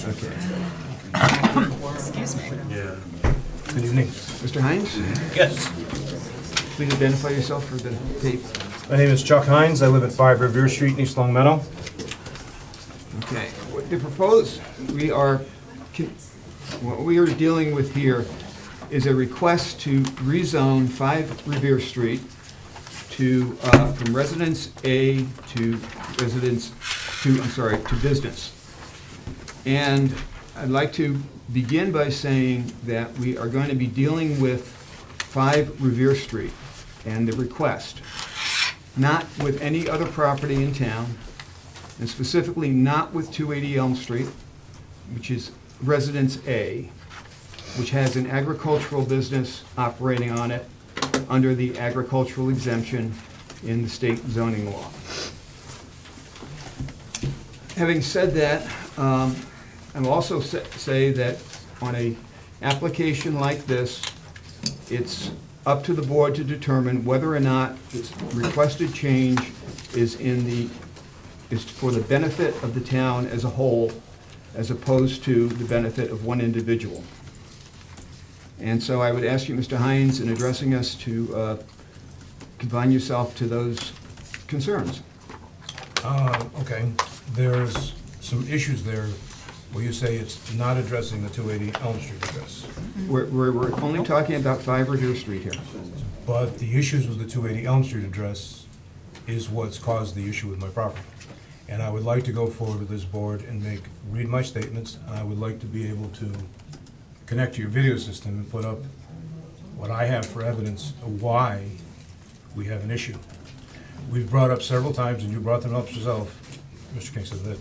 Speaker 1: Okay.
Speaker 3: Excuse me.
Speaker 1: Yeah.
Speaker 10: Good evening.
Speaker 1: Mr. Hines?
Speaker 10: Yes.
Speaker 1: Please identify yourself for the tape.
Speaker 10: My name is Chuck Hines. I live at 5 Revere Street in East Long Meadow.
Speaker 1: Okay, what the proposed, what we are dealing with here is a request to rezone 5 Revere Street to, from Residence A to Residence, to business. And I'd like to begin by saying that we are going to be dealing with 5 Revere Street and the request, not with any other property in town, and specifically not with 280 Elm Street, which is Residence A, which has an agricultural business operating on it under the agricultural exemption in the state zoning law. Having said that, I'll also say that on an application like this, it's up to the board to determine whether or not this requested change is for the benefit of the town as a whole, as opposed to the benefit of one individual. And so I would ask you, Mr. Hines, in addressing us, to confine yourself to those concerns.
Speaker 10: Okay, there's some issues there where you say it's not addressing the 280 Elm Street address.
Speaker 1: We're only talking about 5 Revere Street here.
Speaker 10: But the issues with the 280 Elm Street address is what's caused the issue with my property. And I would like to go forward with this board and read my statements, and I would like to be able to connect to your video system and put up what I have for evidence of why we have an issue. We've brought up several times, and you brought them up yourself, Mr. Kingston, that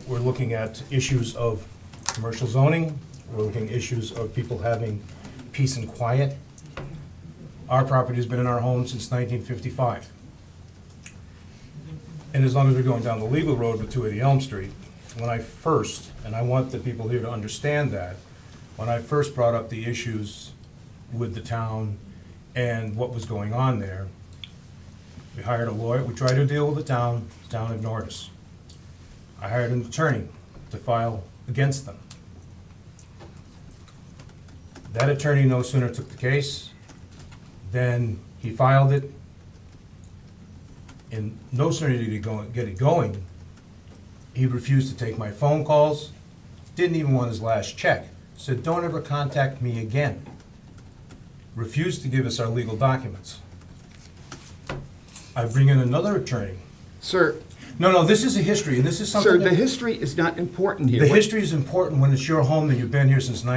Speaker 10: we're looking at issues of commercial zoning, we're looking at issues of people having peace and quiet. Our property's been in our home since 1955. And as long as we're going down the legal road with 280 Elm Street, when I first, and I want the people here to understand that, when I first brought up the issues with the town and what was going on there, we hired a lawyer, we tried to deal with the town ignored us. I hired an attorney to file against them. That attorney no sooner took the case than he filed it, and no sooner did he get it going, he refused to take my phone calls, didn't even want his last check said, don't ever contact me again. Refused to give us our legal documents. I bring in another attorney.
Speaker 1: Sir,
Speaker 10: No, this is a history, and this is something
Speaker 1: sir,
Speaker 10: that...
Speaker 1: the history is not important here.
Speaker 10: The
Speaker 1: What-
Speaker 10: history is important when it's your home and you've been here since
Speaker 1: Sir,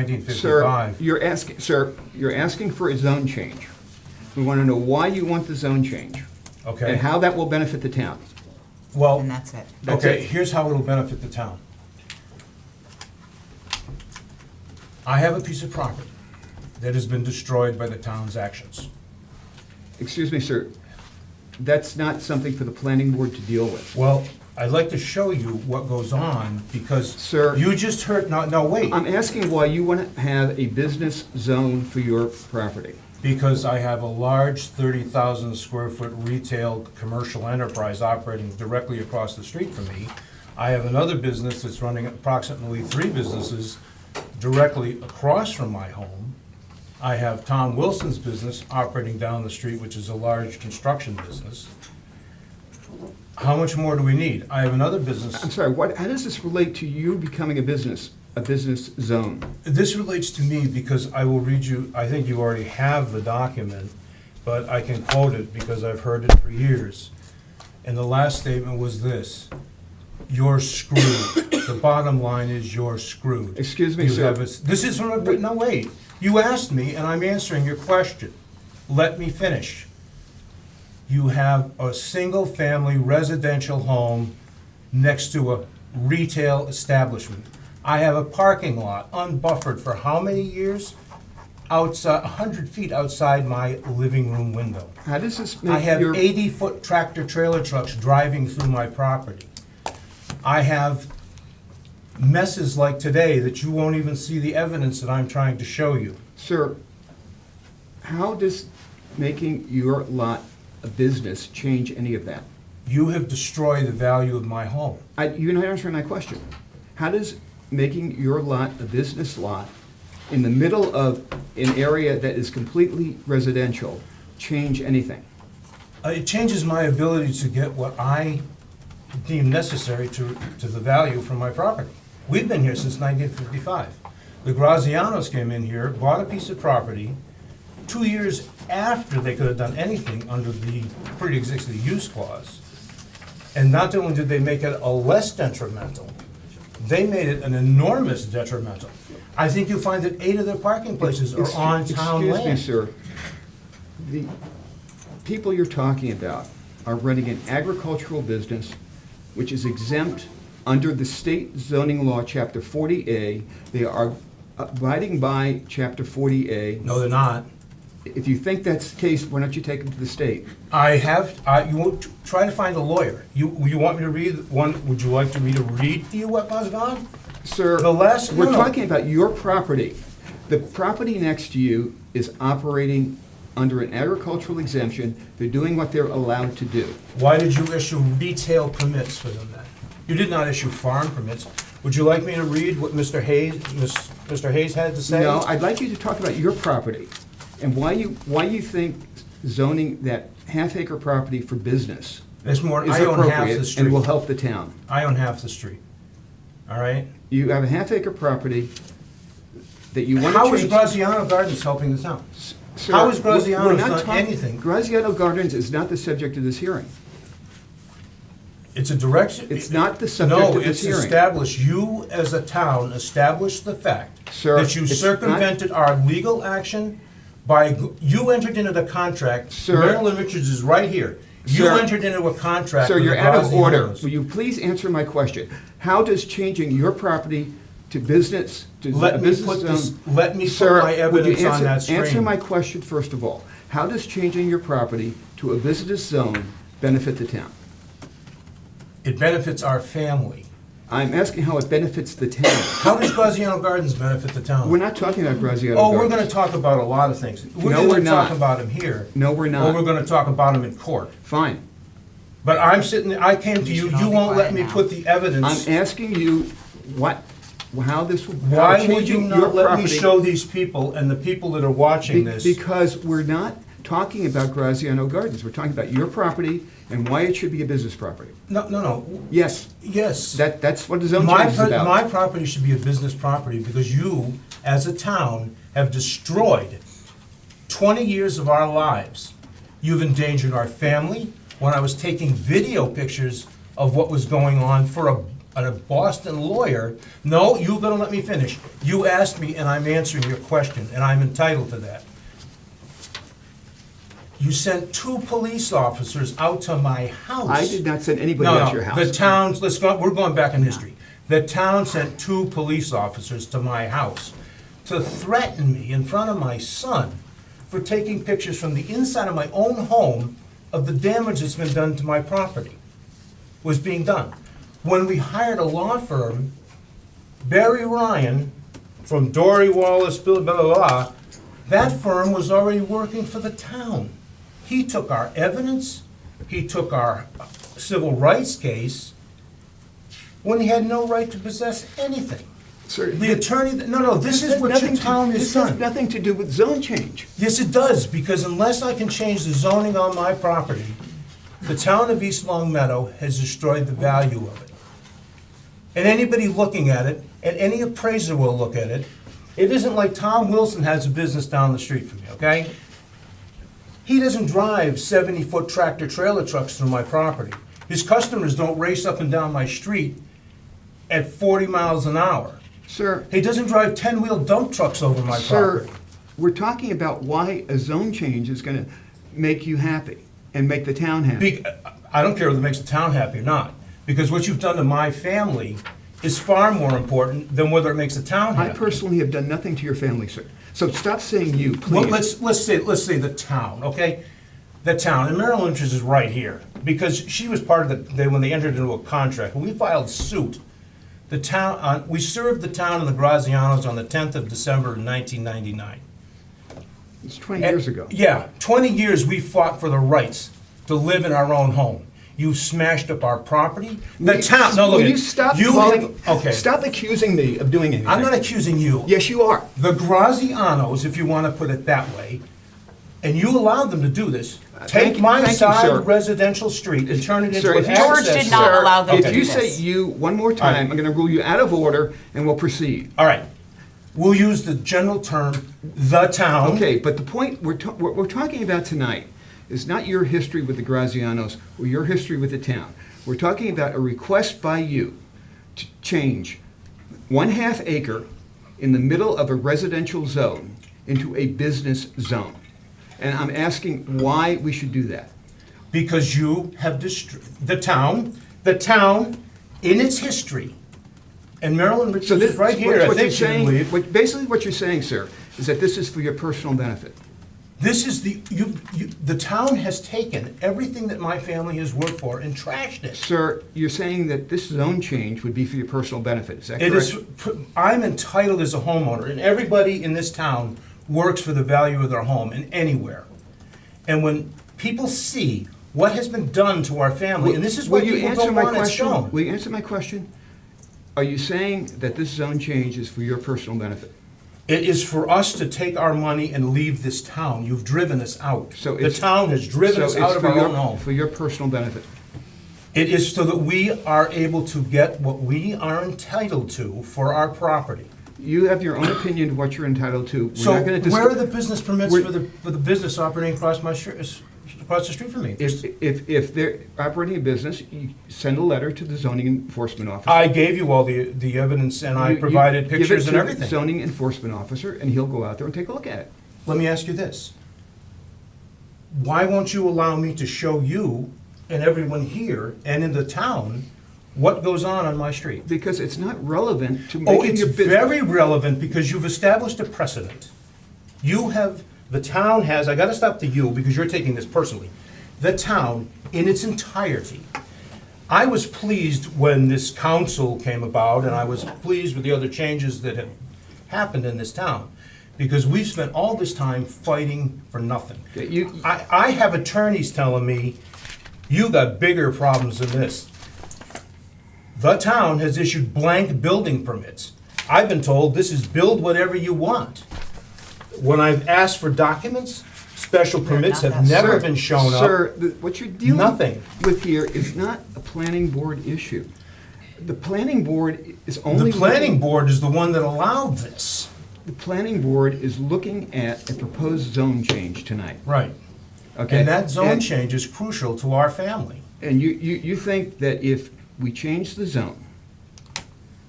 Speaker 10: 1955.
Speaker 1: you're asking for a zone change. We want to know why you want the zone change.
Speaker 10: Okay.
Speaker 1: And how that will benefit the town.
Speaker 10: Well,
Speaker 3: And that's it.
Speaker 1: That's
Speaker 10: okay,
Speaker 1: it.
Speaker 10: here's how it'll benefit the town. I have a piece of property that has been destroyed by the town's actions.
Speaker 1: Excuse me, sir. That's not something for the planning board to deal with.
Speaker 10: Well, I'd like to show you what goes on, because
Speaker 1: Sir.
Speaker 10: you just heard, no, wait.
Speaker 1: I'm asking why you want to have a business zone for your property.
Speaker 10: Because I have a large 30,000 square foot retail commercial enterprise operating directly across the street from me. I have another business that's running approximately 3 businesses directly across from my home. I have Tom Wilson's business operating down the street, which is a large construction business. How much more do we need? I have another business.
Speaker 1: I'm sorry, how does this relate to you becoming a business zone?
Speaker 10: This relates to me because I will read you, I think you already have the document, but I can quote it because I've heard it for years. And the last statement was this: "You're screwed." The bottom line is you're screwed.
Speaker 1: Excuse me,
Speaker 10: You
Speaker 1: sir.
Speaker 10: have a- This is from a, no, wait. You asked me and I'm answering your question. Let me finish. You have a single-family residential home next to a retail establishment. I have a parking lot unbuffered for how many years? Outside, 100 feet outside my living room window.
Speaker 1: How does this
Speaker 10: I
Speaker 1: make
Speaker 10: have
Speaker 1: your...
Speaker 10: 80-foot tractor-trailer trucks driving through my property. I have messes like today that you won't even see the evidence that I'm trying to show you.
Speaker 1: Sir, how does making your lot a business change any of that?
Speaker 10: You have destroyed the value of my home.
Speaker 1: You're not answering my question. How does making your lot a business lot in the middle of an area that is completely residential change anything?
Speaker 10: It changes my ability to get what I deem necessary to the value from my property. We've been here since 1955. The Grazianos came in here, bought a piece of property 2 years after they could have done anything under the pre-existing use clause. And not only did they make it a less detrimental, they made it an enormous detrimental. I think you'll find that 8 of their parking places are on town land.
Speaker 1: Excuse me, sir. The people you're talking about are running an agricultural business which is exempt under the state zoning law, Chapter 40A. They are abiding by Chapter 40A.
Speaker 10: No, they're not.
Speaker 1: If you think that's the case, why don't you take them to the state?
Speaker 10: You won't try to find a lawyer. You want me to read one, would you like me to read to you what was gone?
Speaker 1: Sir,
Speaker 10: The last-
Speaker 1: we're
Speaker 10: no, no.
Speaker 1: talking about your property. The property next to you is operating under an agricultural exemption. They're doing what they're allowed to do.
Speaker 10: Why did you issue retail permits for them then? You did not issue farm permits. Would you like me to read what Mr. Hayes had to say?
Speaker 1: No, I'd like you to talk about your property and why you think zoning that half-acre property for business
Speaker 10: There's more,
Speaker 1: is
Speaker 10: I own half the
Speaker 1: appropriate
Speaker 10: street.
Speaker 1: and will help the town.
Speaker 10: I own half the street. All right?
Speaker 1: You have a half-acre property that you want to
Speaker 10: How
Speaker 1: change.
Speaker 10: is Graziano Gardens helping the town?
Speaker 1: Sir,
Speaker 10: How is
Speaker 1: we're
Speaker 10: Graziano's
Speaker 1: not
Speaker 10: done
Speaker 1: talking-
Speaker 10: anything?
Speaker 1: Graziano Gardens is not the subject of this hearing.
Speaker 10: It's a direction.
Speaker 1: It's not the subject
Speaker 10: No,
Speaker 1: of this
Speaker 10: it's
Speaker 1: hearing.
Speaker 10: established, you as a town established the fact
Speaker 1: Sir,
Speaker 10: that you
Speaker 1: it's not-
Speaker 10: circumvented our legal action by, you entered into the contract.
Speaker 1: Sir.
Speaker 10: Marilyn Richards is right here. You
Speaker 1: Sir.
Speaker 10: entered into a contract
Speaker 1: Sir,
Speaker 10: with the
Speaker 1: you're out of order.
Speaker 10: Grazianos.
Speaker 1: Will you please answer my question? How does changing your property to business, to a
Speaker 10: Let me
Speaker 1: business
Speaker 10: put this,
Speaker 1: zone...
Speaker 10: let me put
Speaker 1: Sir,
Speaker 10: my
Speaker 1: would you
Speaker 10: evidence on that
Speaker 1: answer
Speaker 10: screen.
Speaker 1: my question first of all? How does changing your property to a business zone benefit the town?
Speaker 10: It benefits our family.
Speaker 1: I'm asking how it benefits the town.
Speaker 10: How does Graziano Gardens benefit the town?
Speaker 1: We're not talking about Graziano
Speaker 10: Oh,
Speaker 1: Gardens.
Speaker 10: we're gonna talk about a lot of things. We're
Speaker 1: No, we're
Speaker 10: gonna talk
Speaker 1: not.
Speaker 10: about them here.
Speaker 1: No, we're
Speaker 10: Or
Speaker 1: not.
Speaker 10: we're gonna talk about them in court.
Speaker 1: Fine.
Speaker 10: But I'm sitting, I came to you,
Speaker 3: should all
Speaker 10: you
Speaker 3: be
Speaker 10: won't let
Speaker 3: quiet
Speaker 10: me
Speaker 3: now.
Speaker 10: put the evidence.
Speaker 1: I'm asking you how this... how
Speaker 10: Why would you
Speaker 1: changing your
Speaker 10: not let me
Speaker 1: property-
Speaker 10: show these people and the people that are watching this?
Speaker 1: Because we're not talking about Graziano Gardens. We're talking about your property and why it should be a business property.
Speaker 10: No.
Speaker 1: Yes,
Speaker 10: Yes.
Speaker 1: that's what the zone
Speaker 10: My,
Speaker 1: change is about.
Speaker 10: my property should be a business property because you, as a town, have destroyed 20 years of our lives. You've endangered our family. When I was taking video pictures of what was going on for a Boston lawyer, no, you're gonna let me finish. You asked me, and I'm answering your question, and I'm entitled to that. You sent 2 police officers out to my house.
Speaker 1: I did not send anybody
Speaker 10: No,
Speaker 1: out to your
Speaker 10: no,
Speaker 1: house.
Speaker 10: the towns, we're going back in history. The town sent 2 police officers to my house to threaten me in front of my son for taking pictures from the inside of my own home of the damage that's been done to my property, was being done. When we hired a law firm, Barry Ryan, from Dory Wallace, blah, blah, blah, blah, that firm was already working for the town. He took our evidence, he took our civil rights case, when he had no right to possess anything.
Speaker 1: Sir,
Speaker 10: The attorney, no, this is what your town has
Speaker 1: This has
Speaker 10: done.
Speaker 1: nothing to do with zone change.
Speaker 10: Yes, it does, because unless I can change the zoning on my property, the town of East Long Meadow has destroyed the value of it. And anybody looking at it, and any appraiser will look at it, it isn't like Tom Wilson has a business down the street from me, okay? He doesn't drive 70-foot tractor trailer trucks through my property. His customers don't race up and down my street at 40 miles an hour.
Speaker 1: Sir,
Speaker 10: He doesn't drive 10-wheel dump trucks over my
Speaker 1: sir,
Speaker 10: property.
Speaker 1: we're talking about why a zone change is gonna make you happy and make the town happy.
Speaker 10: I don't care whether it makes the town happy or not, because what you've done to my family is far more important than whether it makes the town
Speaker 1: I
Speaker 10: happy.
Speaker 1: personally have done nothing to your family, sir. So stop saying you,
Speaker 10: Well,
Speaker 1: please.
Speaker 10: let's say the town, okay? The town, and Marilyn Richards is right here, because she was part of when they entered into a contract, when we filed suit, the town, we served the town and the Grazianos on the 10th of December in 1999.
Speaker 1: It's 20 years ago.
Speaker 10: Yeah, 20 years we fought for the rights to live in our own home. You smashed up our property. The town, no, look.
Speaker 1: Will
Speaker 10: at
Speaker 1: you
Speaker 10: it.
Speaker 1: stop
Speaker 10: You
Speaker 1: calling,
Speaker 10: have- okay.
Speaker 1: stop accusing me of doing anything?
Speaker 10: I'm not accusing you.
Speaker 1: Yes, you are.
Speaker 10: The Grazianos, if you want to put it that way, and you allowed them to do this,
Speaker 1: thank
Speaker 10: take
Speaker 1: you-
Speaker 10: my
Speaker 1: thank you, sir.
Speaker 10: side residential street and turn it into
Speaker 1: Sir,
Speaker 10: an
Speaker 1: if you-
Speaker 10: access.
Speaker 3: George did not
Speaker 1: Sir,
Speaker 3: allow them to
Speaker 1: If
Speaker 3: do
Speaker 1: you say
Speaker 3: this.
Speaker 1: you one more
Speaker 10: right.
Speaker 1: time, I'm gonna rule you out of order and we'll proceed.
Speaker 10: All right, we'll use the general term, the town.
Speaker 1: Okay, but the point what we're talking about tonight is not your history with the Grazianos or your history with the town. We're talking about a request by you to change 1/2 acre in the middle of a residential zone into a business zone. And I'm asking why we should do that.
Speaker 10: Because you have destroyed, the town, in its history, and Marilyn Richards is right here, I
Speaker 1: what
Speaker 10: think
Speaker 1: you're
Speaker 10: you believe.
Speaker 1: saying, basically what you're saying, sir, is that this is for your personal benefit.
Speaker 10: This is the town has taken everything that my family has worked for and trashed it.
Speaker 1: Sir, you're saying that this zone change would be for your personal benefit, is that
Speaker 10: It
Speaker 1: correct?
Speaker 10: is, I'm entitled as a homeowner, and everybody in this town works for the value of their home and anywhere. And when people see what has been done to our family, and this is what
Speaker 1: Will you
Speaker 10: people
Speaker 1: answer
Speaker 10: don't
Speaker 1: my
Speaker 10: want it
Speaker 1: question?
Speaker 10: shown.
Speaker 1: Will you answer my question? Are you saying that this zone change is for your personal benefit?
Speaker 10: It is for us to take our money and leave this town. You've driven us out.
Speaker 1: So
Speaker 10: The
Speaker 1: it's-
Speaker 10: town has driven us
Speaker 1: So
Speaker 10: out
Speaker 1: it's
Speaker 10: of
Speaker 1: for
Speaker 10: our
Speaker 1: your-
Speaker 10: own home.
Speaker 1: For your personal benefit.
Speaker 10: It is so that we are able to get what we are entitled to for our property.
Speaker 1: You have your own opinion of what you're entitled to. We're
Speaker 10: So
Speaker 1: not gonna
Speaker 10: where are
Speaker 1: discuss-
Speaker 10: the business permits
Speaker 1: We're-
Speaker 10: for the business operating across the street from me?
Speaker 1: If they're operating a business, you send a letter to the zoning enforcement officer.
Speaker 10: I gave you all the evidence and I
Speaker 1: You
Speaker 10: provided
Speaker 1: give it
Speaker 10: pictures
Speaker 1: to
Speaker 10: and
Speaker 1: the
Speaker 10: everything.
Speaker 1: Zoning enforcement officer, and he'll go out there and take a look at it.
Speaker 10: Let me ask you this. Why won't you allow me to show you and everyone here and in the town what goes on my street?
Speaker 1: Because it's not relevant to
Speaker 10: Oh,
Speaker 1: making
Speaker 10: it's
Speaker 1: your business.
Speaker 10: very relevant because you've established a precedent. The town has, I gotta stop the you because you're taking this personally. The town in its entirety. I was pleased when this council came about and I was pleased with the other changes that have happened in this town. Because we've spent all this time fighting for nothing. I have attorneys telling me, you got bigger problems than this. The town has issued blank building permits. I've been told this is build whatever you want. When I've asked for documents, special permits have never
Speaker 1: Sir,
Speaker 10: been shown up.
Speaker 1: Sir, what you're dealing
Speaker 10: Nothing.
Speaker 1: with here is not a planning board issue. The planning board is only.
Speaker 10: The planning board is the one that allowed this.
Speaker 1: The planning board is looking at a proposed zone change tonight.
Speaker 14: Right.
Speaker 1: Okay?
Speaker 14: And that zone
Speaker 1: And-
Speaker 14: change is crucial to our family.
Speaker 1: And you think that if we change the zone,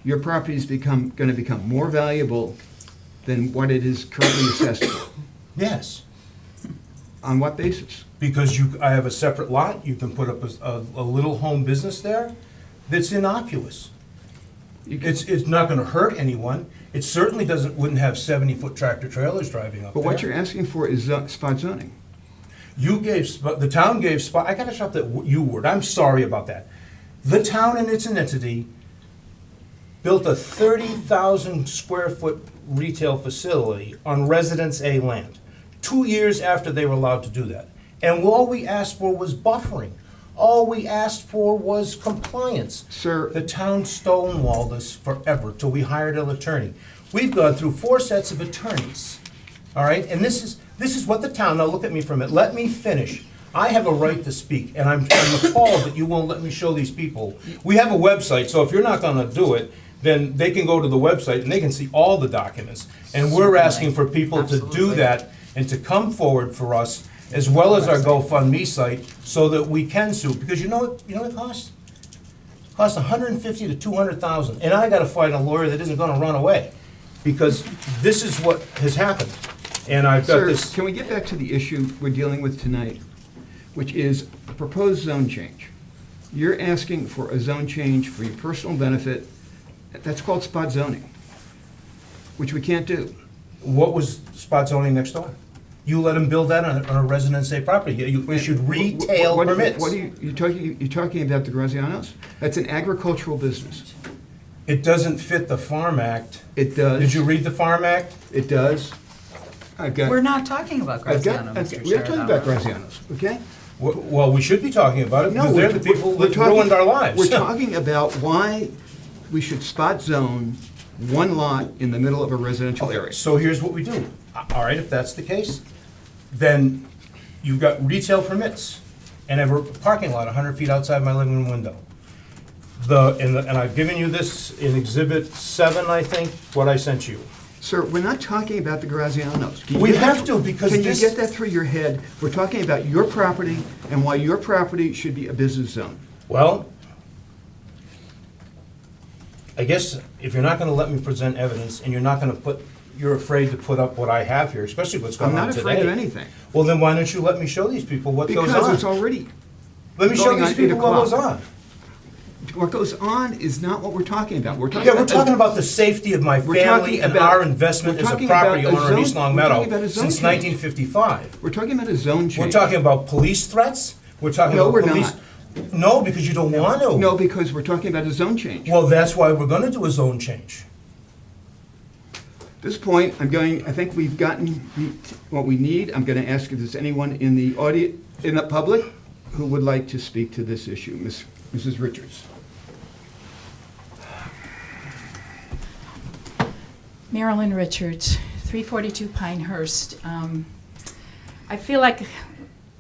Speaker 1: your property is gonna become more valuable than what it is currently assessed for?
Speaker 14: Yes.
Speaker 1: On what basis?
Speaker 14: Because I have a separate lot, you can put up a little home business there that's innocuous. It's not gonna hurt anyone. It certainly wouldn't have 70-foot tractor trailers driving up there.
Speaker 1: But what you're asking for is spot zoning.
Speaker 14: The town gave spot, I gotta stop that you word, I'm sorry about that. The town and its entity built a 30,000 square foot retail facility on Residence A land, 2 years after they were allowed to do that. And all we asked for was buffering. All we asked for was compliance.
Speaker 1: Sir.
Speaker 14: The town stonewalled us forever till we hired an attorney. We've gone through 4 sets of attorneys, all right? And this is what the town, now look at me for a minute, let me finish. I have a right to speak, and I'm appalled that you won't let me show these people. We have a website, so if you're not gonna do it, then they can go to the website and they can see all the documents. And we're asking for people to do
Speaker 3: Absolutely.
Speaker 14: that and to come forward for us, as well as our GoFundMe site, so that we can sue, because you know what it costs? It costs $150,000 to $200,000, and I gotta find a lawyer that isn't gonna run away, because this is what has happened. And I've got
Speaker 1: Sir,
Speaker 14: this.
Speaker 1: can we get back to the issue we're dealing with tonight, which is a proposed zone change? You're asking for a zone change for your personal benefit. That's called spot zoning, which we can't do.
Speaker 14: What was spot zoning next door? You let them build that on a Residence A property. You issued retail
Speaker 1: What-
Speaker 14: permits.
Speaker 1: What are you're talking about the Grazianos? That's an agricultural business.
Speaker 14: It doesn't fit the Farm Act.
Speaker 1: It does.
Speaker 14: Did you read the Farm Act?
Speaker 1: It does. I've got.
Speaker 3: We're not talking about Graziano, Mr.
Speaker 1: We're talking about
Speaker 3: Sheridan.
Speaker 1: Grazianos, okay?
Speaker 14: Well, we should be talking about it,
Speaker 1: No,
Speaker 14: because they're the people
Speaker 1: we're
Speaker 14: that
Speaker 1: talking-
Speaker 14: ruined our lives.
Speaker 1: We're talking about why we should spot zone one lot in the middle of a residential area.
Speaker 14: So here's what we do. All right, if that's the case, then you've got retail permits, and I have a parking lot 100 feet outside my living room window. And I've given you this in Exhibit 7, I think, what I sent you.
Speaker 1: Sir, we're not talking about the Grazianos. Can you
Speaker 14: We
Speaker 1: get that-
Speaker 14: have to, because
Speaker 1: Can you
Speaker 14: this-
Speaker 1: get that through your head? We're talking about your property and why your property should be a business zone.
Speaker 14: Well, I guess if you're not gonna let me present evidence, and you're afraid to put up what I have here, especially what's going
Speaker 1: I'm
Speaker 14: on
Speaker 1: not
Speaker 14: today.
Speaker 1: afraid of anything.
Speaker 14: Well, then why don't you let me show these people what goes on?
Speaker 1: Because it's already
Speaker 14: Let me show
Speaker 1: going
Speaker 14: these
Speaker 1: on 8
Speaker 14: people what goes
Speaker 1: o'clock.
Speaker 14: on.
Speaker 1: What goes on is not what we're talking about. We're talking
Speaker 14: Yeah, we're
Speaker 1: about.
Speaker 14: talking about the safety of my
Speaker 1: We're
Speaker 14: family
Speaker 1: talking
Speaker 14: and
Speaker 1: about-
Speaker 14: our investment
Speaker 1: we're
Speaker 14: as a
Speaker 1: talking
Speaker 14: property
Speaker 1: about a
Speaker 14: owner in
Speaker 1: zone-
Speaker 14: East Long
Speaker 1: we're
Speaker 14: Meadow
Speaker 1: talking about a zone
Speaker 14: since
Speaker 1: change.
Speaker 14: 1955.
Speaker 1: We're talking about a zone change.
Speaker 14: We're talking about police threats? We're talking
Speaker 1: No,
Speaker 14: about
Speaker 1: we're
Speaker 14: police. No, because you don't want to.
Speaker 1: No, because we're talking about a zone change.
Speaker 14: Well, that's why we're gonna do a zone change.
Speaker 1: At this point, I think we've gotten what we need. I'm going to ask if there's anyone in the audience, in the public, who would like to speak to this issue. Mrs. Richards.
Speaker 13: Marilyn Richards, 342 Pinehurst. I feel like,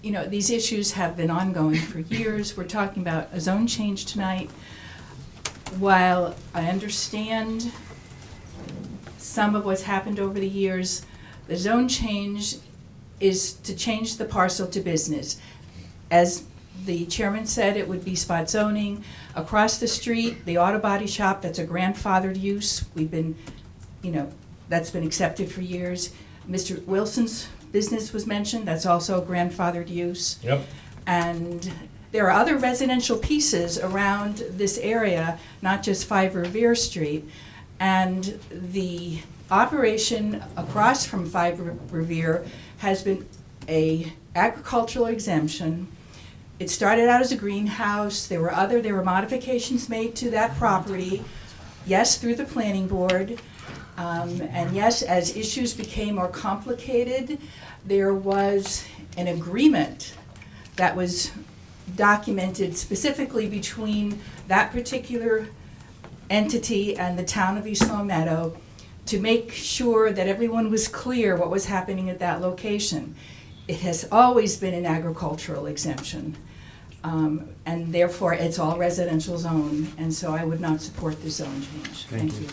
Speaker 13: these issues have been ongoing for years. We're talking about a zone change tonight. While I understand some of what's happened over the years, the zone change is to change the parcel to business. As the chairman said, it would be spot zoning. Across the street, the auto body shop, that's a grandfathered use. We've been, that's been accepted for years. Mr. Wilson's business was mentioned, that's also a grandfathered use.
Speaker 14: Yep.
Speaker 13: And there are other residential pieces around this area, not just 5 Revere Street. And the operation across from 5 Revere has been a agricultural exemption. It started out as a greenhouse. There were modifications made to that property, yes, through the planning board. And yes, as issues became more complicated, there was an agreement that was documented specifically between that particular entity and the town of East Long Meadow to make sure that everyone was clear what was happening at that location. It has always been an agricultural exemption, and therefore it's all residential zone, and so I would not support the zone change. Thank you.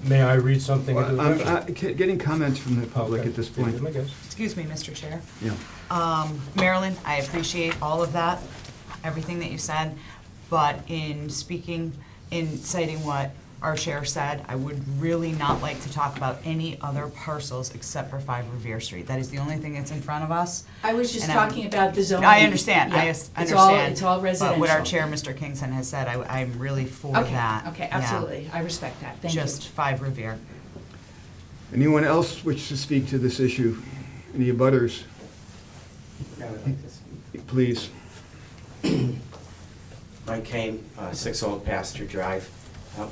Speaker 10: May I read something into the
Speaker 1: I'm
Speaker 10: record?
Speaker 1: getting comments from the public
Speaker 10: Okay.
Speaker 1: at this point.
Speaker 10: Give me a guess.
Speaker 3: Excuse me, Mr. Chair.
Speaker 1: Yeah.
Speaker 3: Marilyn, I appreciate all of that, everything that you said, but in citing what our chair said, I would really not like to talk about any other parcels except for 5 Revere Street. That is the only thing that's in front of us.
Speaker 13: I was just
Speaker 3: And I'm-
Speaker 13: talking about the zoning.
Speaker 3: I understand,
Speaker 13: Yeah,
Speaker 3: I
Speaker 13: it's
Speaker 3: understand.
Speaker 13: It's all
Speaker 3: But what our
Speaker 13: residential.
Speaker 3: chair, Mr. Kingston, has said, I'm really for
Speaker 13: Okay,
Speaker 3: that.
Speaker 13: okay,
Speaker 3: Yeah.
Speaker 13: absolutely. I respect that. Thank you.
Speaker 3: Just 5 Revere.
Speaker 1: Anyone else wish to speak to this issue? Any abutters? Please.
Speaker 18: Mike Kane, 6 Old Pasture Drive.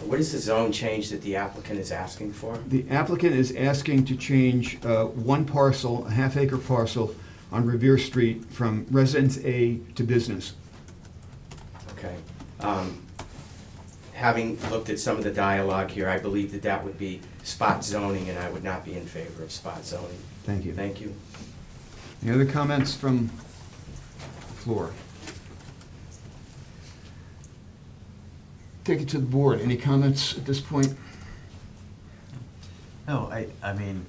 Speaker 18: What is the zone change that the applicant is asking for?
Speaker 1: The applicant is asking to change one parcel, a half-acre parcel, on Revere Street from Residence A to business.
Speaker 18: Okay. Having looked at some of the dialogue here, I believe that that would be spot zoning, and I would not be in favor of spot zoning.
Speaker 1: Thank you.
Speaker 18: Thank you.
Speaker 1: Any other comments from the floor? Take it to the board. Any comments at this point?
Speaker 2: No, I mean,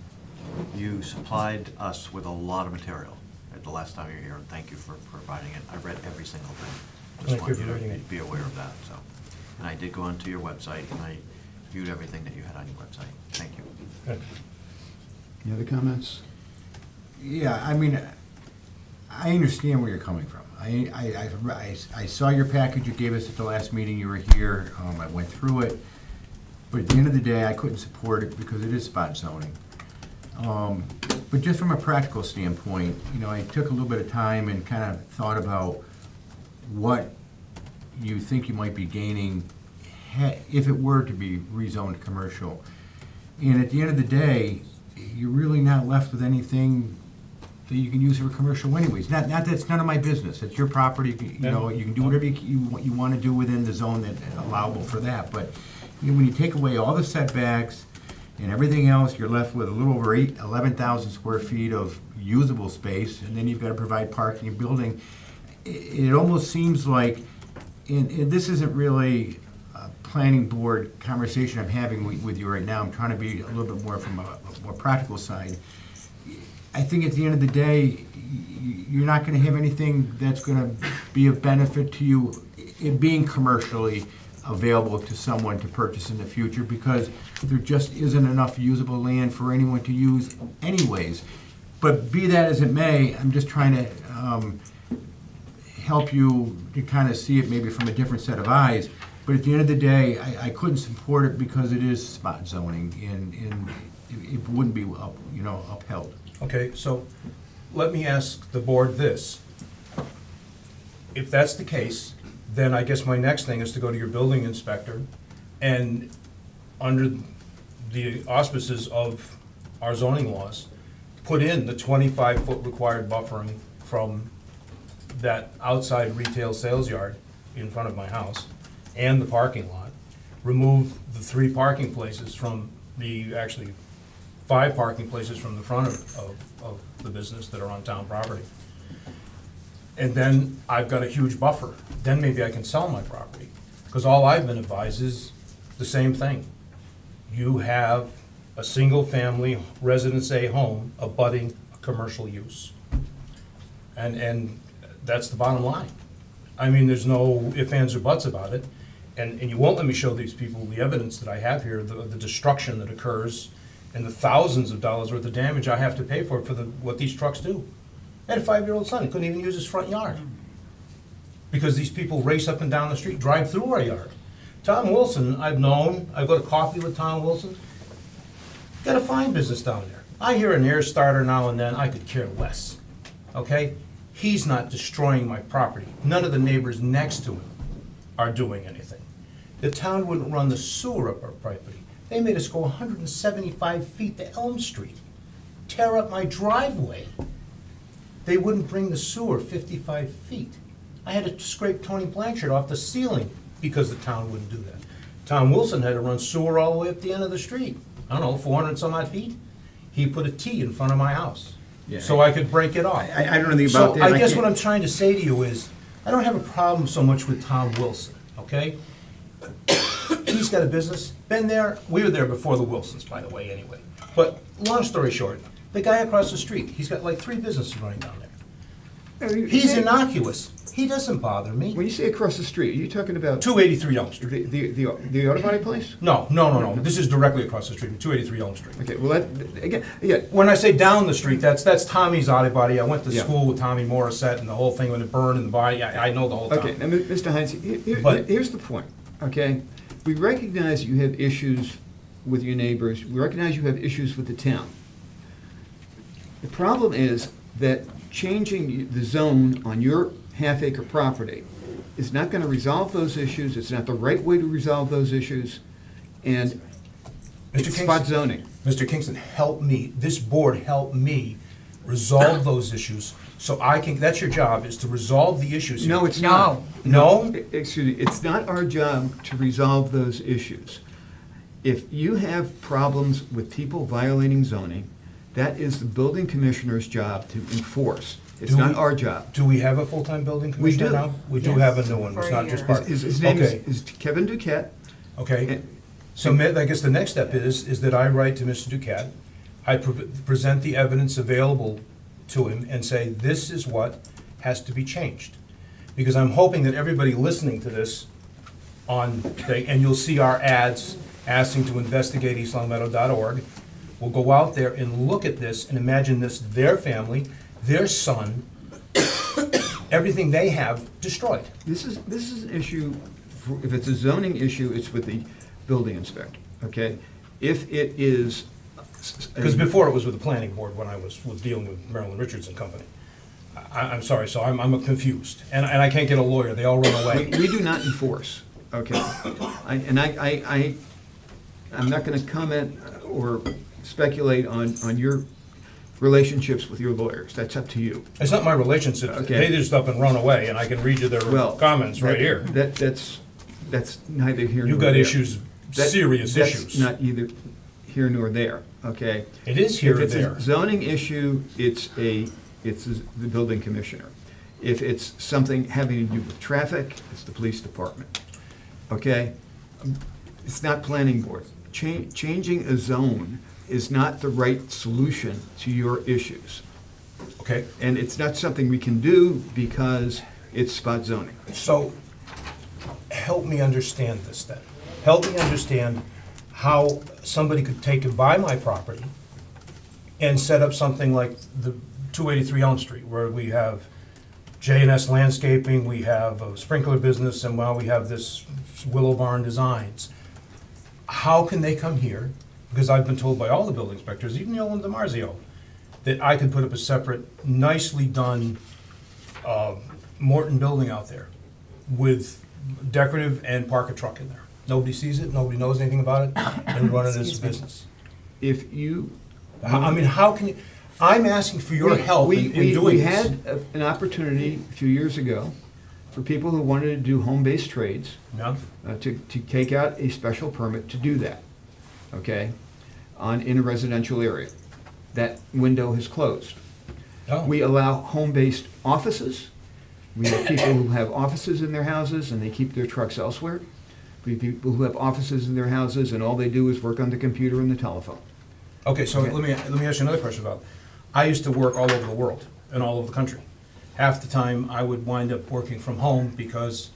Speaker 2: you supplied us with a lot of material at the last time you were here, and thank you for providing it. I read every single thing. Just
Speaker 10: Thank you
Speaker 2: wanted
Speaker 10: for
Speaker 2: you
Speaker 10: reading
Speaker 2: to
Speaker 10: it.
Speaker 2: be aware of that, so. And I did go onto your website, and I viewed everything that you had on your website. Thank you.
Speaker 10: Good.
Speaker 1: Any other comments?
Speaker 8: Yeah, I mean, I understand where you're coming from. I saw your package you gave us at the last meeting you were here. I went through it. But at the end of the day, I couldn't support it because it is spot zoning. But just from a practical standpoint, you know, I took a little bit of time and kind of thought about what you think you might be gaining if it were to be rezoned commercial. And at the end of the day, you're really not left with anything that you can use for commercial anyways. Not that it's none of my business. It's your property. You know, you can do whatever you want to do within the zone that's allowable for that. But you know, when you take away all the setbacks and everything else, you're left with a little over 11,000 square feet of usable space, and then you've got to provide parking and building. It almost seems like, and this isn't really a planning board conversation I'm having with you right now. I'm trying to be a little bit more from a more practical side. I think at the end of the day, you're not going to have anything that's going to be of benefit to you in being commercially available to someone to purchase in the future, because there just isn't enough usable land for anyone to use anyways. But be that as it may, I'm just trying to help you to kind of see it maybe from a different set of eyes. But at the end of the day, I couldn't support it because it is spot zoning, and it wouldn't be upheld.
Speaker 10: Okay, so let me ask the board this. If that's the case, then I guess my next thing is to go to your building inspector and, under the auspices of our zoning laws, put in the 25-foot required buffering from that outside retail sales yard in front of my house and the parking lot, remove the 3 parking places from the, actually, 5 parking places from the front of the business that are on town property. And then I've got a huge buffer. Then maybe I can sell my property. Because all I've been advised is the same thing. You have a single-family Residence A home abutting a commercial use. And that's the bottom line. I mean, there's no ifs, ands, or buts about it. And you won't let me show these people the evidence that I have here, the destruction that occurs and the thousands of dollars worth of damage I have to pay for what these trucks do. I had a 5-year-old son, he couldn't even use his front yard. Because these people race up and down the street, drive through our yard. Tom Wilson, I've known, I go to coffee with Tom Wilson. Got a fine business down there. I hear an air starter now and then, I could care less, okay? He's not destroying my property. None of the neighbors next to him are doing anything. The town wouldn't run the sewer up our property. They made us go 175 feet to Elm Street, tear up my driveway. They wouldn't bring the sewer 55 feet. I had to scrape Tony Blanchard off the ceiling because the town wouldn't do that. Tom Wilson had to run sewer all the way up the end of the street. I don't know, 400 and some odd feet. He put a T in front of my house,
Speaker 8: Yeah.
Speaker 10: so I could break it off.
Speaker 8: I don't know anything about that.
Speaker 10: So I
Speaker 8: I
Speaker 10: guess
Speaker 8: can't-
Speaker 10: what I'm trying to say to you is, I don't have a problem so much with Tom Wilson, okay?
Speaker 5: he's got a business, been there, we were there before the Wilsons, by the way, anyway. But, long story short, the guy across the street, he's got like 3 businesses running down there. He's innocuous. He doesn't bother me.
Speaker 1: When you say across the street, are you talking about
Speaker 5: 283 Elm Street.
Speaker 1: the auto body place?
Speaker 5: No. This is directly across the street, 283 Elm Street.
Speaker 1: Okay, well, that, again, yeah,
Speaker 5: When I say down the street, that's Tommy's auto body. I went to
Speaker 1: Yeah.
Speaker 5: school with Tommy Morissette and the whole thing when it burned in the body. I know the whole town.
Speaker 1: okay, now, Mr. Hines,
Speaker 5: But-
Speaker 1: here's the point, okay? We recognize you have issues with your neighbors, we recognize you have issues with the town. The problem is that changing the zone on your half-acre property is not gonna resolve those issues, it's not the right way to resolve those issues, and it's spot zoning.
Speaker 5: Mr. Kingston, help me, this board help me resolve those issues so I can, that's your job, is to resolve the issues here.
Speaker 1: No, it's not.
Speaker 5: No?
Speaker 1: Excuse me, it's not our job to resolve those issues. If you have problems with people violating zoning, that is the building commissioner's job to enforce. It's
Speaker 5: Do
Speaker 1: not
Speaker 5: we-
Speaker 1: our job.
Speaker 5: Do we have a full-time building
Speaker 1: We
Speaker 5: commissioner
Speaker 1: do.
Speaker 5: now? We do
Speaker 1: Yes.
Speaker 5: have a new one, it's
Speaker 7: For
Speaker 5: not
Speaker 7: a
Speaker 5: just
Speaker 7: year.
Speaker 5: part.
Speaker 1: His name
Speaker 5: Okay.
Speaker 1: is Kevin Duquette.
Speaker 5: Okay, so I guess the next step is that I write to Mr. Duquette, I present the evidence available to him and say, this is what has to be changed. Because I'm hoping that everybody listening to this and you'll see our ads asking to investigate eastlongmeadow.org, will go out there and look at this and imagine this, their family, their son, everything they have destroyed.
Speaker 1: This is an issue, if it's a zoning issue, it's with the building inspector, okay? If it is.
Speaker 5: Because before it was with the planning board when I was dealing with Marilyn Richards and Company. I'm sorry, so I'm confused. And I can't get a lawyer, they all run away.
Speaker 1: We do not enforce, okay? I'm not gonna comment or speculate on your relationships with your lawyers, that's up to you.
Speaker 5: It's not my relationship,
Speaker 1: Okay.
Speaker 5: they just up and run away, and I can read you their
Speaker 1: Well,
Speaker 5: comments right here.
Speaker 1: That's neither here nor there.
Speaker 5: You've got issues,
Speaker 1: That-
Speaker 5: serious issues.
Speaker 1: That's not either here nor there, okay?
Speaker 5: It is here or
Speaker 1: If
Speaker 5: there.
Speaker 1: it's a zoning issue, it's the building commissioner. If it's something having to do with traffic, it's the police department, okay? It's not planning board. Changing a zone is not the right solution to your issues.
Speaker 5: Okay.
Speaker 1: And it's not something we can do because it's spot zoning.
Speaker 5: So, help me understand this then. Help me understand how somebody could take and buy my property and set up something like the 283 Elm Street, where we have J&S Landscaping, we have a sprinkler business, and well, we have this Willow Barn Designs. How can they come here? Because I've been told by all the building inspectors, even the old one DiMarzio, that I could put up a separate, nicely done Morton building out there with decorative and park a truck in there. Nobody sees it, nobody knows anything about it, and run it as a
Speaker 1: Excuse me.
Speaker 5: business.
Speaker 1: If you.
Speaker 5: I mean, how can you, I'm asking for your help in doing
Speaker 1: We
Speaker 5: this.
Speaker 1: had an opportunity a few years ago for people who wanted to do home-based trades
Speaker 5: Yeah.
Speaker 1: to take out a special permit to do that, okay, in a residential area. That window has closed.
Speaker 5: Oh.
Speaker 1: We allow home-based offices. We have people who have offices in their houses and they keep their trucks elsewhere. We have people who have offices in their houses and all they do is work on the computer and the telephone.
Speaker 5: Okay, so
Speaker 1: Okay.
Speaker 5: let me ask you another question about, I used to work all over the world and all over the country. Half the time, I would wind up working from home because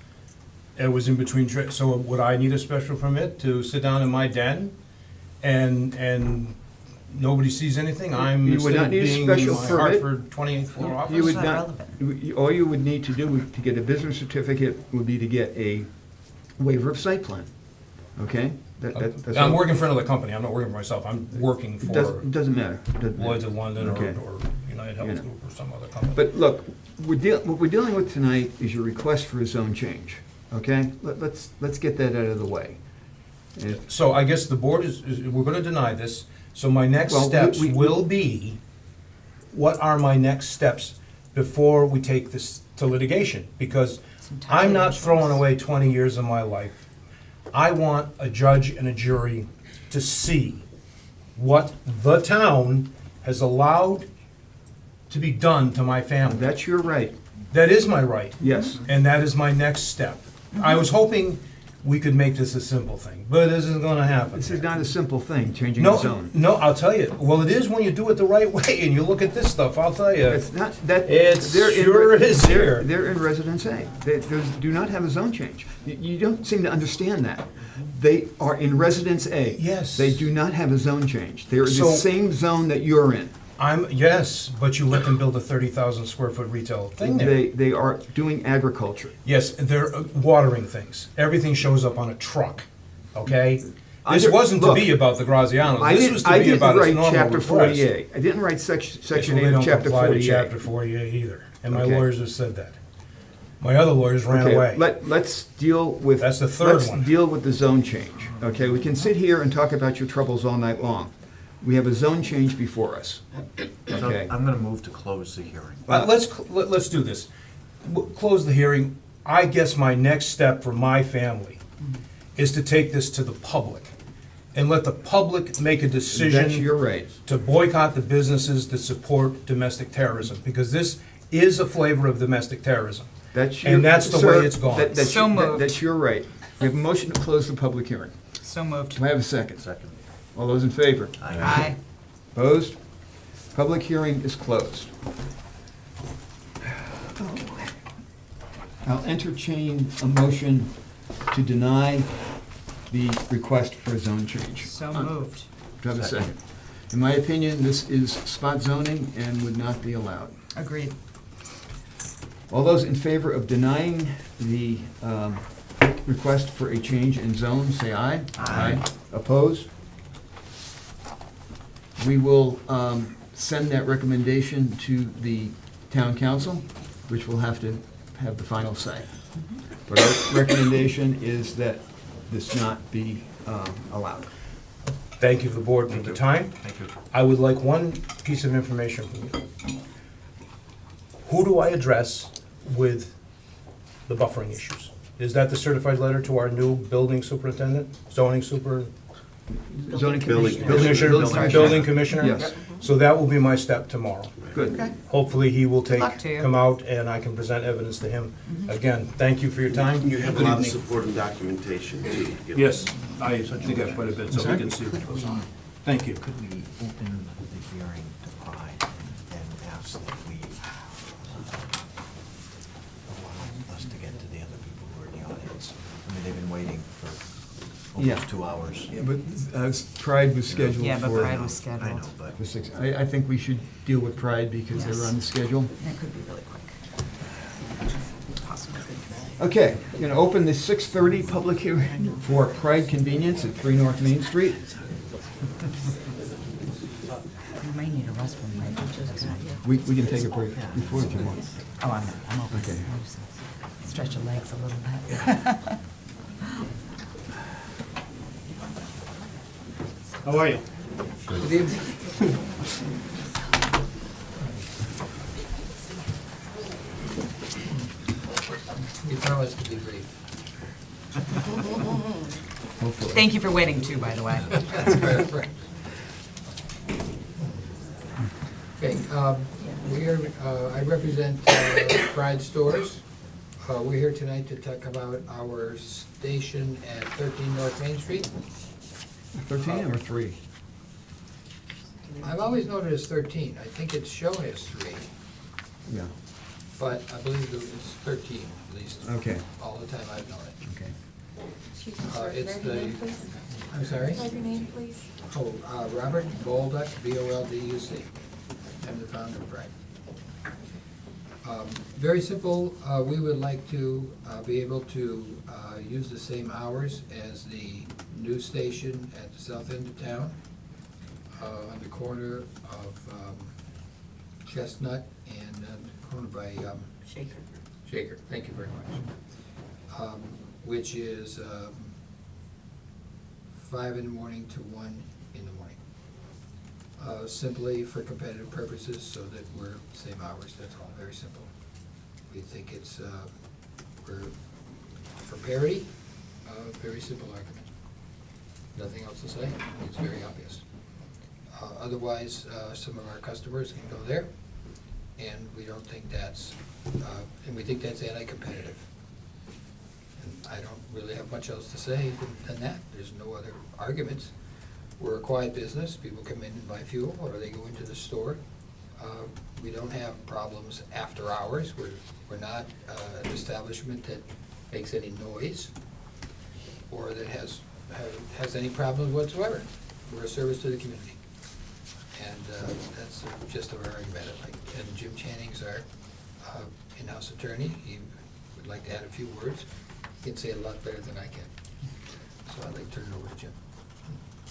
Speaker 5: it was in between trips. So would I need a special permit to sit down in my den and nobody sees anything? I'm,
Speaker 1: You would
Speaker 5: instead
Speaker 1: not
Speaker 5: of
Speaker 1: need a
Speaker 5: being in
Speaker 1: special
Speaker 5: my
Speaker 1: permit.
Speaker 5: Hartford 28th floor office?
Speaker 1: You would
Speaker 3: not
Speaker 1: not,
Speaker 3: relevant.
Speaker 1: all you would need to do to get a business certificate would be to get a waiver of site plan, okay? That's
Speaker 5: I'm
Speaker 1: all.
Speaker 5: working for another company, I'm not working for myself, I'm working
Speaker 1: It
Speaker 5: for
Speaker 1: doesn't matter. Doesn't matter.
Speaker 5: Lloyd's of London
Speaker 1: Okay.
Speaker 5: or United Health
Speaker 1: You know.
Speaker 5: Group or some other company.
Speaker 1: But look, what we're dealing with tonight is your request for a zone change, okay? Let's get that out of the way. And
Speaker 5: So I guess the board we're gonna deny this, so my next
Speaker 1: Well,
Speaker 5: steps
Speaker 1: we-
Speaker 5: will be, what are my next steps before we take this to litigation? Because I'm not throwing away 20 years of my life. I want a judge and a jury to see what the town has allowed to be done to my family.
Speaker 1: That's your right.
Speaker 5: That is my right.
Speaker 1: Yes.
Speaker 5: And that is my next step. I was hoping we could make this a simple thing, but this isn't gonna happen.
Speaker 1: This is not a simple thing, changing the
Speaker 5: No,
Speaker 1: zone.
Speaker 5: no, I'll tell you, well, it is when you do it the right way, and you look at this stuff, I'll tell you.
Speaker 1: It's not, that.
Speaker 5: It's
Speaker 1: they're in
Speaker 5: sure
Speaker 1: re-
Speaker 5: is
Speaker 1: they're-
Speaker 5: here.
Speaker 1: They're in Residence A. They do not have a zone change. You don't seem to understand that. They are in Residence A.
Speaker 5: Yes.
Speaker 1: They do not have a zone change. They're in the
Speaker 5: So-
Speaker 1: same zone that you're in.
Speaker 5: Yes, but you let them build a 30,000 square foot retail thing there.
Speaker 1: They are doing agriculture.
Speaker 5: Yes, they're watering things. Everything shows up on a truck, okay?
Speaker 1: I
Speaker 5: This
Speaker 1: did-
Speaker 5: wasn't to
Speaker 1: look,
Speaker 5: be about the Grazianos.
Speaker 1: I
Speaker 5: This
Speaker 1: didn't-
Speaker 5: was to
Speaker 1: I
Speaker 5: be
Speaker 1: didn't
Speaker 5: about its
Speaker 1: write
Speaker 5: normal
Speaker 1: chapter
Speaker 5: request.
Speaker 1: 48. I didn't write section
Speaker 5: Yes, well,
Speaker 1: 8
Speaker 5: they
Speaker 1: of
Speaker 5: don't
Speaker 1: chapter
Speaker 5: comply to
Speaker 1: 48.
Speaker 5: chapter 48 either, and my
Speaker 1: Okay.
Speaker 5: lawyers have said that. My other lawyers ran
Speaker 1: Okay,
Speaker 5: away.
Speaker 1: Let's deal with.
Speaker 5: That's the third one.
Speaker 1: Let's deal with the zone change, okay? We can sit here and talk about your troubles all night long. We have a zone change before us,
Speaker 2: So
Speaker 1: okay?
Speaker 2: I'm gonna move to close the hearing.
Speaker 5: Let's do this. Close the hearing. I guess my next step for my family is to take this to the public and let the public make a decision.
Speaker 1: That's your right.
Speaker 5: To boycott the businesses that support domestic terrorism, because this is a flavor of domestic terrorism.
Speaker 1: That's your.
Speaker 5: And that's the
Speaker 1: sir,
Speaker 5: way it's gone.
Speaker 1: that's
Speaker 3: So
Speaker 1: your-
Speaker 3: moved.
Speaker 1: That's your right. We have a motion to close the public hearing.
Speaker 3: So moved.
Speaker 1: Do I have a second?
Speaker 2: Second.
Speaker 1: All those in favor?
Speaker 3: Aye.
Speaker 1: Opposed? Public hearing is closed. I'll entertain a motion to deny the request for a zone change.
Speaker 3: So moved.
Speaker 1: Do I have a second? In my opinion, this is spot zoning and would not be allowed.
Speaker 3: Agreed.
Speaker 1: All those in favor of denying the request for a change in zone, say aye.
Speaker 3: Aye.
Speaker 1: Opposed? We will send that recommendation to the town council, which will have to have the final say. But our recommendation is that this not be allowed.
Speaker 5: Thank you to the board for the time.
Speaker 2: Thank you.
Speaker 5: I would like one piece of information from you. Who do I address with the buffering issues? Is that the certified letter to our new building superintendent, zoning super?
Speaker 1: Zoning
Speaker 20: Building
Speaker 1: commissioner.
Speaker 5: Commissioner, building commissioner?
Speaker 1: Yes.
Speaker 5: So that will be my step tomorrow.
Speaker 1: Good.
Speaker 3: Okay.
Speaker 5: Hopefully, he will
Speaker 3: luck to you.
Speaker 5: come out and I can present evidence to him. Again, thank you for your time.
Speaker 20: You have a lot of supporting documentation too.
Speaker 5: Yes, I think I have quite a bit, so we can see what goes on. Thank you.
Speaker 2: Could we open the hearing to Pride and ask that we allow us to get to the other people who are in the audience? I mean, they've been waiting for
Speaker 1: Yeah.
Speaker 2: almost 2 hours.
Speaker 1: Yeah, but Pride was scheduled
Speaker 3: Yeah, but
Speaker 1: for.
Speaker 3: Pride was
Speaker 2: I know,
Speaker 3: scheduled.
Speaker 2: but
Speaker 1: For 6. I think we should deal with Pride because they were on the schedule.
Speaker 3: That could be really quick. Possibly.
Speaker 1: Okay, going to open the 6:30 public hearing for Pride Convenience at 3 North Main Street.
Speaker 3: You might need a restroom, right?
Speaker 1: We can take a break before if you want.
Speaker 3: Oh, I'm open.
Speaker 1: Okay.
Speaker 3: Stretch your legs a little bit.
Speaker 12: How are you?
Speaker 11: Good evening. We promise to be brief.
Speaker 1: Hopefully.
Speaker 3: Thank you for waiting too, by the way.
Speaker 11: Okay, we're here, I represent Pride Stores. We're here tonight to talk about our station at 13 North Main Street.
Speaker 1: 13 or 3?
Speaker 11: I've always known it as 13. I think it's shown as 3,
Speaker 1: Yeah,
Speaker 11: but I believe it's 13 at least.
Speaker 1: okay,
Speaker 11: All the time I've known it.
Speaker 1: okay.
Speaker 21: Excuse me, sir,
Speaker 11: It's
Speaker 21: can I have your
Speaker 11: the-
Speaker 21: name, please?
Speaker 11: I'm sorry?
Speaker 21: Can I have your name, please?
Speaker 11: Oh, Robert Bolduc, B-O-L-D-U-C. I'm the founder of Pride. Very simple, we would like to be able to use the same hours as the news station at the south end of town, on the corner of Chestnut and corner by
Speaker 7: Shaker.
Speaker 11: Shaker, thank you very much. Which is 5 in the morning to 1 in the morning. Simply for competitive purposes, so that we're same hours, that's all, very simple. We think it's, we're, for parity, very simple argument. Nothing else to say, it's very obvious. Otherwise, some of our customers can go there, and we don't think that's, and we think that's anti-competitive.
Speaker 4: And I don't really have much else to say than that. There's no other arguments. We're a quiet business. People come in and buy fuel, or they go into the store. We don't have problems after hours. We're not an establishment that makes any noise or that has any problems whatsoever. We're a service to the community. And that's the gist of our argument. And Jim Channing's our in-house attorney. He would like to add a few words. He can say it a lot better than I can. So I'd like to turn it over to Jim.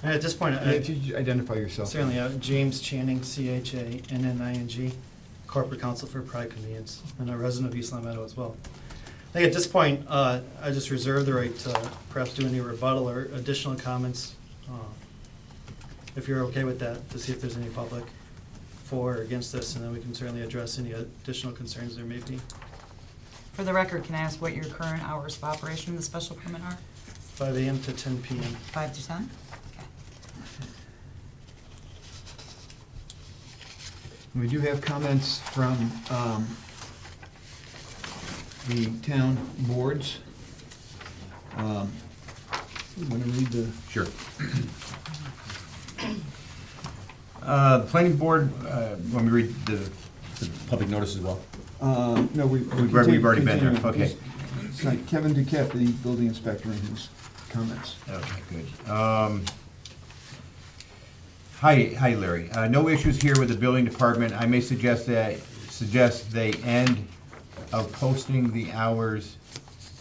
Speaker 22: And at this point,
Speaker 1: Yeah, if you identify yourself.
Speaker 22: certainly, James Channing, CHANNING, Corporate Counsel for Pride Convenience, and a resident of East Long Meadow as well. I think at this point, I just reserve the right to perhaps do any rebuttal or additional comments, if you're okay with that, to see if there's any public for or against this, and then we can certainly address any additional concerns there may be.
Speaker 3: For the record, can I ask what your current hours of operation of the special permit are?
Speaker 22: 5 a.m. to 10 p.m.
Speaker 3: 5 to 10?
Speaker 1: We do have comments from the town boards. You want to read the?
Speaker 8: Sure. The planning board, want me to read the public notice as well?
Speaker 1: No,
Speaker 8: We've already been there, okay.
Speaker 1: It's like Kevin Duquette, the building inspector, in his comments.
Speaker 8: Okay, good. Hi, Larry. No issues here with the building department. I may suggest they end of posting the hours.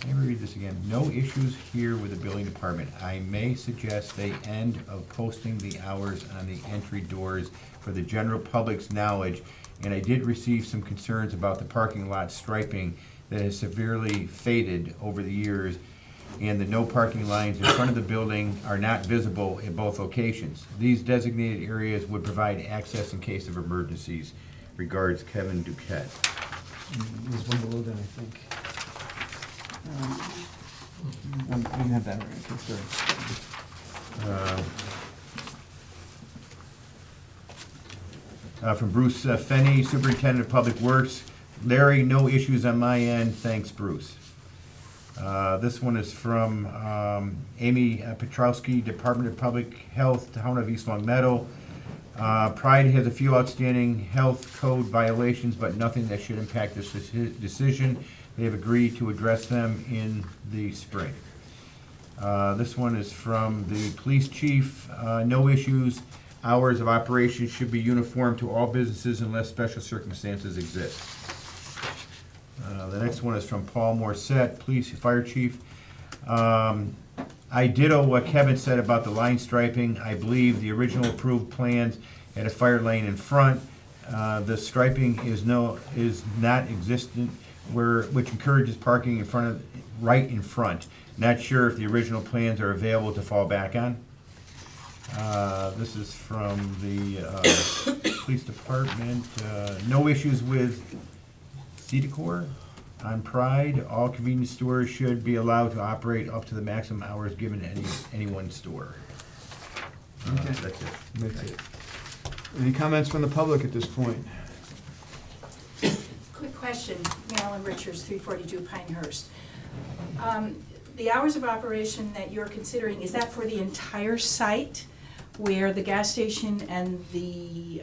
Speaker 8: Let me read this again. No issues here with the building department. I may suggest they end of posting the hours on the entry doors for the general public's knowledge. And I did receive some concerns about the parking lot striping that has severely faded over the years, and the no parking lines in front of the building are not visible at both locations. These designated areas would provide access in case of emergencies. Regards, Kevin Duquette.
Speaker 1: There's one below that, I think. You have that right, okay, sorry.
Speaker 8: From Bruce Fenney, Superintendent of Public Works. Larry, no issues on my end, thanks, Bruce. This one is from Amy Petrowski, Department of Public Health, Town of East Long Meadow. Pride has a few outstanding health code violations, but nothing that should impact this decision. They have agreed to address them in the spring. This one is from the police chief, no issues. Hours of operation should be uniform to all businesses unless special circumstances exist. The next one is from Paul Morissette, police fire chief. I ditto what Kevin said about the line striping. I believe the original approved plans had a fire lane in front. The striping is not existent, which encourages parking right in front. Not sure if the original plans are available to fall back on. This is from the police department. No issues with Cedicor on Pride. All convenience stores should be allowed to operate up to the maximum hours given to any one store.
Speaker 1: Okay.
Speaker 8: That's it.
Speaker 1: That's it. Any comments from the public at this point?
Speaker 13: Quick question, Marilyn Richards, 342 Pinehurst. The hours of operation that you're considering, is that for the entire site where the gas station and the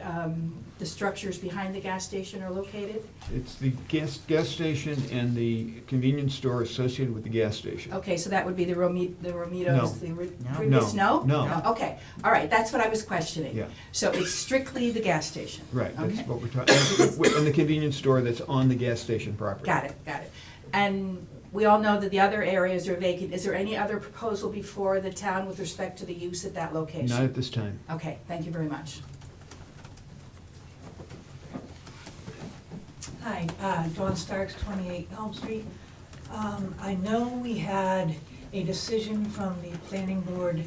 Speaker 13: structures behind the gas station are located?
Speaker 1: It's the gas station and the convenience store associated with the gas station.
Speaker 13: Okay, so that would be the Romitos,
Speaker 1: No.
Speaker 13: the
Speaker 1: No.
Speaker 13: Ribis, no?
Speaker 1: No.
Speaker 13: Okay, all right, that's what I was questioning.
Speaker 1: Yeah.
Speaker 13: So it's strictly the gas station?
Speaker 1: Right, that's
Speaker 13: Okay.
Speaker 1: what we're talking, and the convenience store that's on the gas station property.
Speaker 13: Got it. And we all know that the other areas are vacant. Is there any other proposal before the town with respect to the use at that location?
Speaker 1: Not at this time.
Speaker 13: Okay, thank you very much.
Speaker 23: Hi, Dawn Starks, 28 Elm Street. I know we had a decision from the planning board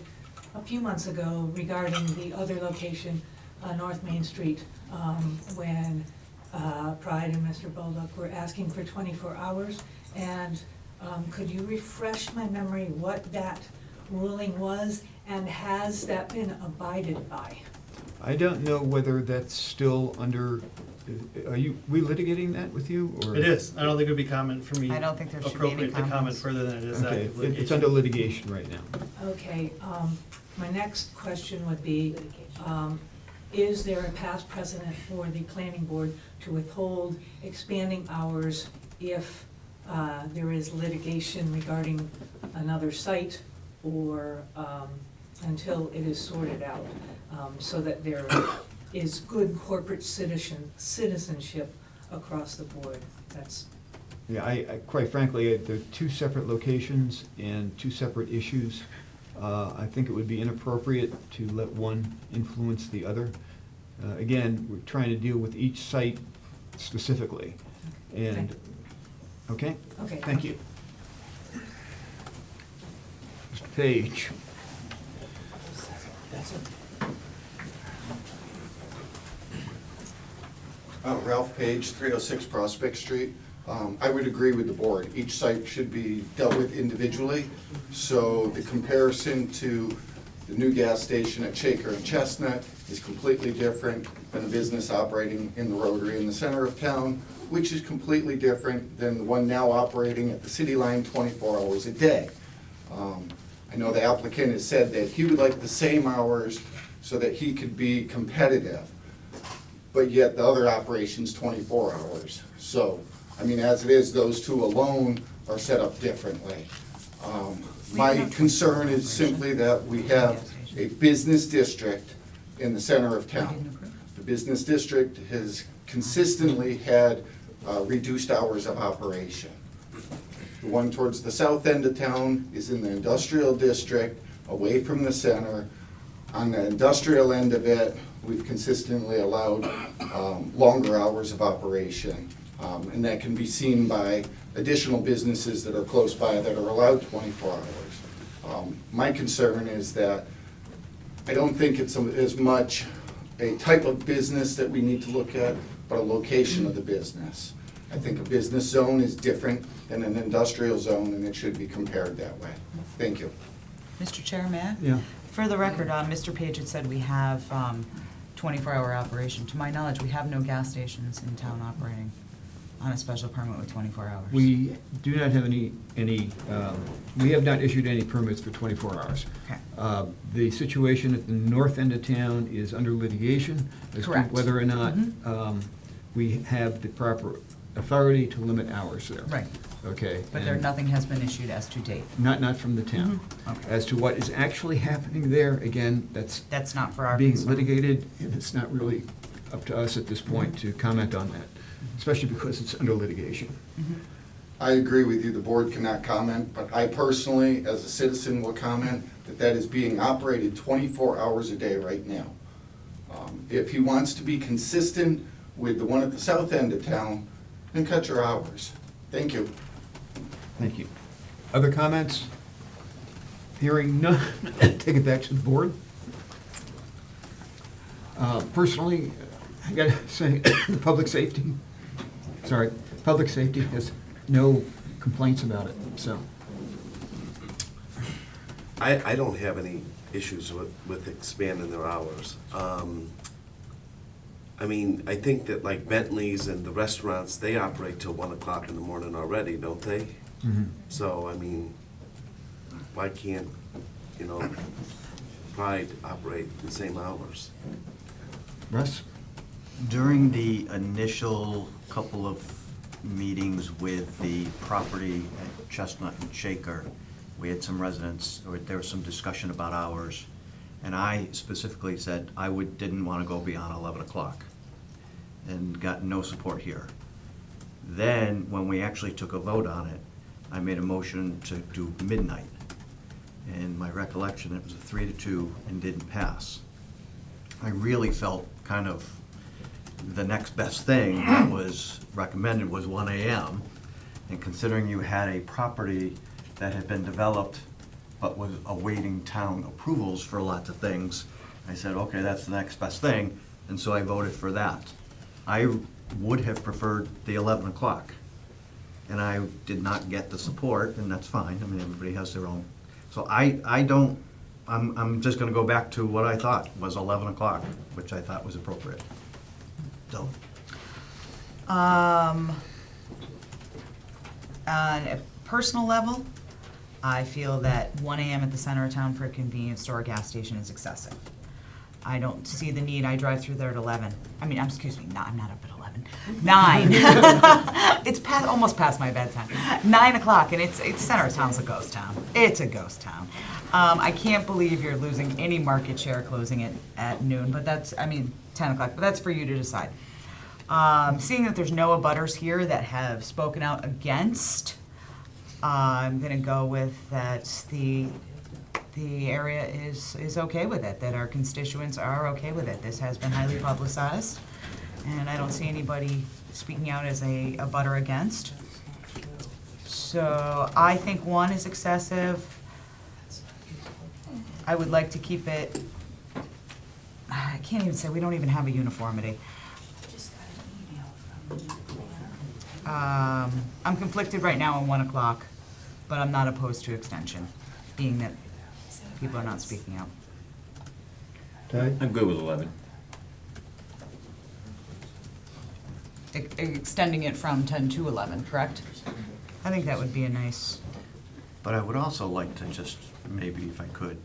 Speaker 23: a few months ago regarding the other location, North Main Street, when Pride and Mr. Bolduc were asking for 24 hours. And could you refresh my memory what that ruling was, and has that been abided by?
Speaker 1: I don't know whether that's still under we litigating that with you, or?
Speaker 22: It is. I don't think it would be comment for me.
Speaker 3: I don't think there should be any
Speaker 22: appropriate to comment
Speaker 3: comments.
Speaker 22: further than it is
Speaker 1: Okay,
Speaker 22: active litigation.
Speaker 1: it's under litigation right now.
Speaker 23: Okay, my next question would be, is there a past precedent for the planning board to withhold expanding hours if there is litigation regarding another site or until it is sorted out, so that there is good corporate citizenship across the board? That's,
Speaker 1: Yeah, I quite frankly, they're two separate locations and two separate issues. I think it would be inappropriate to let one influence the other. Again, we're trying to deal with each site specifically, and, okay?
Speaker 23: Okay.
Speaker 1: Thank you. Mr. Page.
Speaker 6: Ralph Page, 306 Prospect Street. I would agree with the board. Each site should be dealt with individually. So the comparison to the new gas station at Shaker and Chestnut is completely different than a business operating in the Rotary in the center of town, which is completely different than the one now operating at the city line 24 hours a day. I know the applicant has said that he would like the same hours so that he could be competitive, but yet the other operation's 24 hours. So, I mean, as it is, those two alone are set up differently. My concern is simply that we have a business district in the center of town. The business district has consistently had reduced hours of operation. The one towards the south end of town is in the industrial district, away from the center. On the industrial end of it, we've consistently allowed longer hours of operation. And that can be seen by additional businesses that are close by that are allowed 24 hours. My concern is that I don't think it's as much a type of business that we need to look at, but a location of the business. I think a business zone is different than an industrial zone, and it should be compared that way. Thank you.
Speaker 3: Mr. Chair, may I?
Speaker 1: Yeah.
Speaker 3: For the record, Mr. Page had said we have 24-hour operation. To my knowledge, we have no gas stations in town operating on a special permit with 24 hours.
Speaker 1: We do not have any, we have not issued any permits for 24 hours.
Speaker 3: Okay.
Speaker 1: The situation at the north end of town is under litigation as to
Speaker 3: Correct.
Speaker 1: whether or not we have the proper authority to limit hours there.
Speaker 3: Right.
Speaker 1: Okay?
Speaker 3: But there,
Speaker 1: and
Speaker 3: nothing has been issued as to date.
Speaker 1: Not from the town.
Speaker 3: Okay.
Speaker 1: As to what is actually happening there, again, that's
Speaker 3: not for our
Speaker 1: being
Speaker 3: concern.
Speaker 1: litigated, and it's not really up to us at this point to comment on that, especially because it's under litigation.
Speaker 6: I agree with you, the board cannot comment, but I personally, as a citizen, will comment that that is being operated 24 hours a day right now. If he wants to be consistent with the one at the south end of town, then cut your hours. Thank you.
Speaker 1: Thank you. Other comments? Hearing none, take it back to the board. Personally, I gotta say, public safety has no complaints about it, so.
Speaker 20: I don't have any issues with expanding their hours. I mean, I think that like Bentley's and the restaurants, they operate till 1 o'clock in the morning already, don't they? So, I mean, why can't, Pride operate the same hours?
Speaker 1: Russ?
Speaker 2: During the initial couple of meetings with the property at Chestnut and Shaker, we had some residents, or there was some discussion about hours, and I specifically said I didn't want to go beyond 11 o'clock, and got no support here. Then, when we actually took a vote on it, I made a motion to do midnight. And my recollection, it was a 3-2 and didn't pass. I really felt kind of the next best thing that was recommended was 1 AM. And considering you had a property that had been developed but was awaiting town approvals for lots of things, I said, okay, that's the next best thing, and so I voted for that. I would have preferred the 11 o'clock, and I did not get the support, and that's fine. I mean, everybody has their own. So I'm just gonna go back to what I thought was 11 o'clock, which I thought was appropriate. So,
Speaker 3: On a personal level, I feel that 1 AM at the center of town for a convenience store or gas station is excessive. I don't see the need. I drive through there at 11. I mean, excuse me, I'm not up at 11. 9. It's almost past my bedtime. 9 o'clock, and it's center of town's a ghost town. It's a ghost town. I can't believe you're losing any market share closing it at noon, but 10 o'clock, but that's for you to decide. Seeing that there's no abutters here that have spoken out against, I'm gonna go with that the area is okay with it, that our constituents are okay with it. This has been highly publicized, and I don't see anybody speaking out as a abutter against. So I think 1 is excessive. I would like to keep it, I can't even say, we don't even have a uniformity. I'm conflicted right now on 1 o'clock, but I'm not opposed to extension, being that people are not speaking out.
Speaker 8: I'm good with 11.
Speaker 3: Extending it from 10 to 11, correct? I think that would be a nice,
Speaker 2: But I would also like to just, maybe if I could,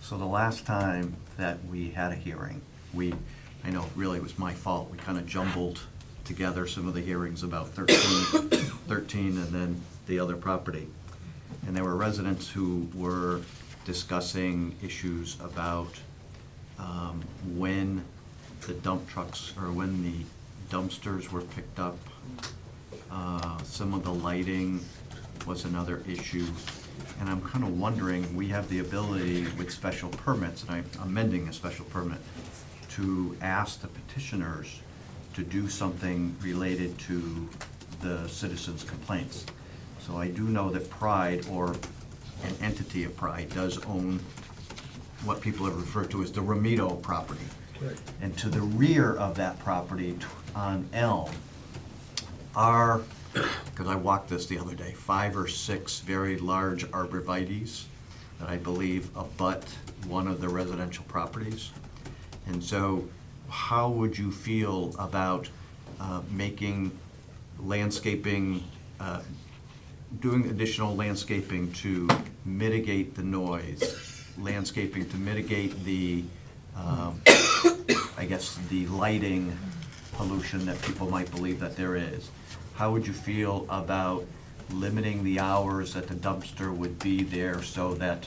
Speaker 2: so the last time that we had a hearing, I know really it was my fault, we kind of jumbled together some of the hearings about 13 and then the other property. And there were residents who were discussing issues about when the dump trucks, or when the dumpsters were picked up. Some of the lighting was another issue. And I'm kind of wondering, we have the ability with special permits, and I'm amending a special permit, to ask the petitioners to do something related to the citizens' complaints. So I do know that Pride, or an entity of Pride, does own what people have referred to as the Ramito property.
Speaker 4: Correct.
Speaker 2: And to the rear of that property on Elm are, because I walked this the other day, 5 or 6 very large arborvitaes that I believe abut one of the residential properties. And so how would you feel about making landscaping, doing additional landscaping to mitigate the noise, landscaping to mitigate the, I guess, the lighting pollution that people might believe that there is? How would you feel about limiting the hours that the dumpster would be there so that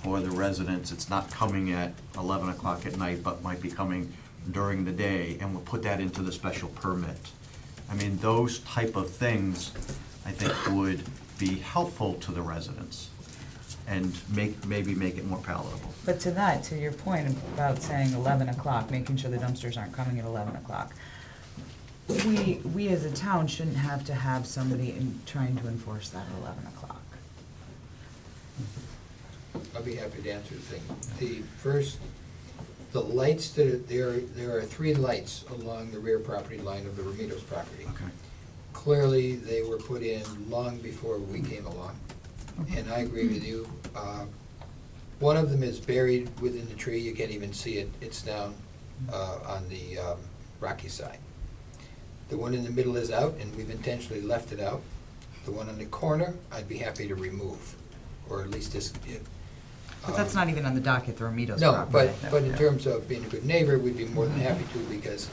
Speaker 2: for the residents, it's not coming at 11 o'clock at night, but might be coming during the day, and we'll put that into the special permit? I mean, those type of things, I think, would be helpful to the residents and maybe make it more palatable.
Speaker 3: but to your point about saying 11 o'clock, making sure the dumpsters aren't coming at 11 o'clock. We as a town shouldn't have to have somebody trying to enforce that at 11 o'clock.
Speaker 4: I'll be happy to answer the thing. The lights, there are 3 lights along the rear property line of the Ramito's property.
Speaker 2: Okay.
Speaker 4: Clearly, they were put in long before we came along, and I agree with you. One of them is buried within the tree, you can't even see it, it's down on the rocky side. The one in the middle is out, and we've intentionally left it out. The one on the corner, I'd be happy to remove, or at least just.
Speaker 3: But that's not even on the docket, the Ramito's
Speaker 4: No,
Speaker 3: property.
Speaker 4: but in terms of being a good neighbor, we'd be more than happy to, because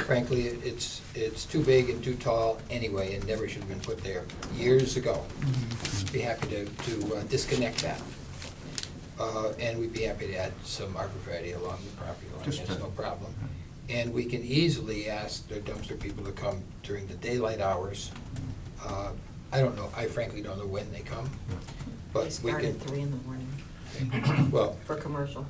Speaker 4: frankly, it's too big and too tall anyway, and never should have been put there years ago. Be happy to disconnect that. And we'd be happy to add some arborvitae along the property line,
Speaker 2: Just
Speaker 4: that's
Speaker 2: to-
Speaker 4: no problem. And we can easily ask the dumpster people to come during the daylight hours. I don't know, I frankly don't know when they come,
Speaker 7: They
Speaker 4: but we
Speaker 7: start
Speaker 4: can.
Speaker 7: at 3 in the morning
Speaker 4: Well,
Speaker 7: for commercial.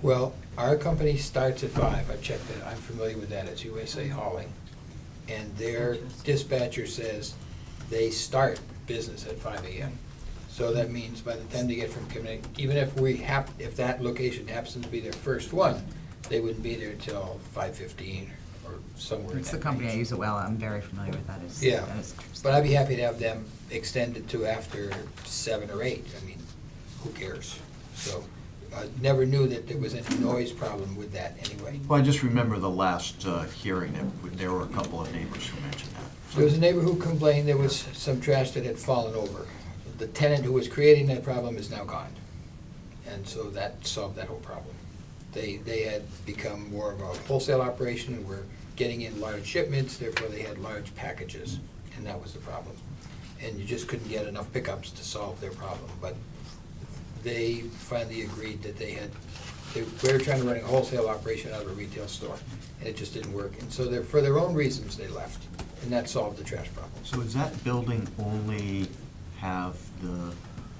Speaker 4: well, our company starts at 5, I checked that, I'm familiar with that, it's USA Hauling. And their dispatcher says they start business at 5 AM. So that means by the time they get from community, even if if that location happens to be their first one, they wouldn't be there till 5:15 or somewhere in
Speaker 3: It's
Speaker 4: that
Speaker 3: the company I
Speaker 4: range.
Speaker 3: use it well, I'm very familiar with that.
Speaker 4: Yeah,
Speaker 3: That is
Speaker 4: but I'd be happy to have them extended to after 7 or 8, I mean, who cares? So, never knew that there was any noise problem with that anyway.
Speaker 2: Well, I just remember the last hearing, there were a couple of neighbors who mentioned that.
Speaker 4: There was a neighbor who complained there was some trash that had fallen over. The tenant who was creating that problem is now gone. And so that solved that whole problem. They had become more of a wholesale operation and were getting in large shipments, therefore they had large packages, and that was the problem. And you just couldn't get enough pickups to solve their problem. But they finally agreed that they were trying to run a wholesale operation out of a retail store, and it just didn't work. And so for their own reasons, they left, and that solved the trash problem.
Speaker 2: So does that building only have the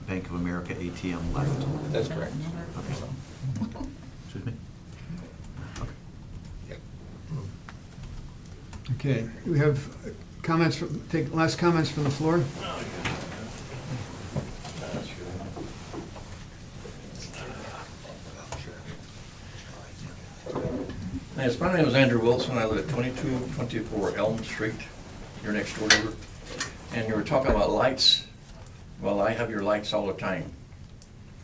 Speaker 2: Bank of America ATM left?
Speaker 4: That's correct.
Speaker 2: Okay. Excuse me?
Speaker 1: Okay, we have comments, take last comments from the floor?
Speaker 15: Yes, my name is Andrew Wilson. I live at 2224 Elm Street, your next door neighbor. And you were talking about lights. Well, I have your lights all the time.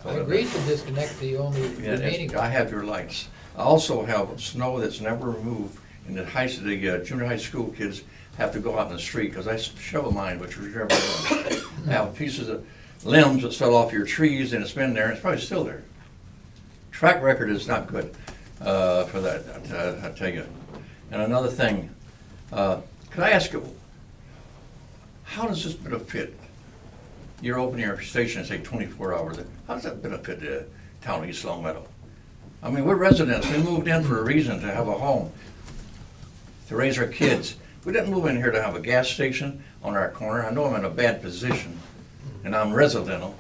Speaker 4: I agreed to disconnect the only remaining one.
Speaker 15: I have your lights. I also have snow that's never removed, and the junior high school kids have to go out in the street, because I shovel mine, which was never done. I have pieces of limbs that fell off your trees, and it's been there, and it's probably still there. Track record is not good for that, I tell you. And another thing, could I ask you, how does this benefit? You're opening your station, say 24 hours. How does that benefit the town of East Long Meadow? I mean, we're residents. We moved in for a reason, to have a home, to raise our kids. We didn't move in here to have a gas station on our corner. I know I'm in a bad position, and I'm residential.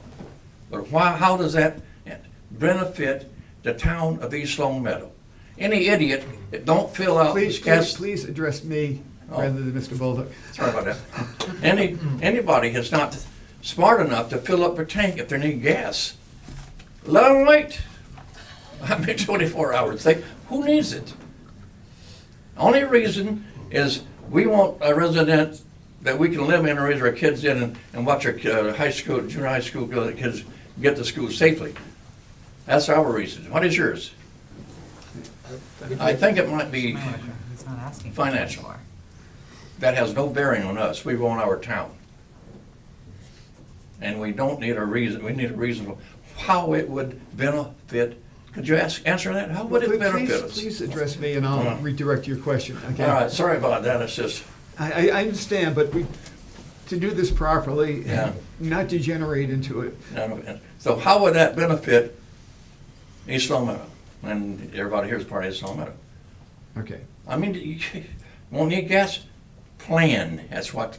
Speaker 15: But how does that benefit the town of East Long Meadow? Any idiot that don't fill out this gas...
Speaker 1: Please address me rather than Mr. Bolduc.
Speaker 15: Sorry about that. Anybody that's not smart enough to fill up their tank if they need gas, let them wait. I mean, 24 hours. Who needs it? Only reason is we want a resident that we can live in and raise our kids in and watch our junior high school kids get to school safely. That's our reason. What is yours? I think it might be financial. That has no bearing on us. We own our town. And we don't need a reason. We need a reason for how it would benefit. Could you answer that? How would it benefit us?
Speaker 1: Please address me and I'll redirect your question. Okay?
Speaker 15: All right, sorry about that. It's just...
Speaker 1: I understand, but to do this properly, not degenerate into it.
Speaker 15: So how would that benefit East Long Meadow? And everybody here is part of East Long Meadow.
Speaker 1: Okay.
Speaker 15: I mean, you won't need gas? Plan. That's what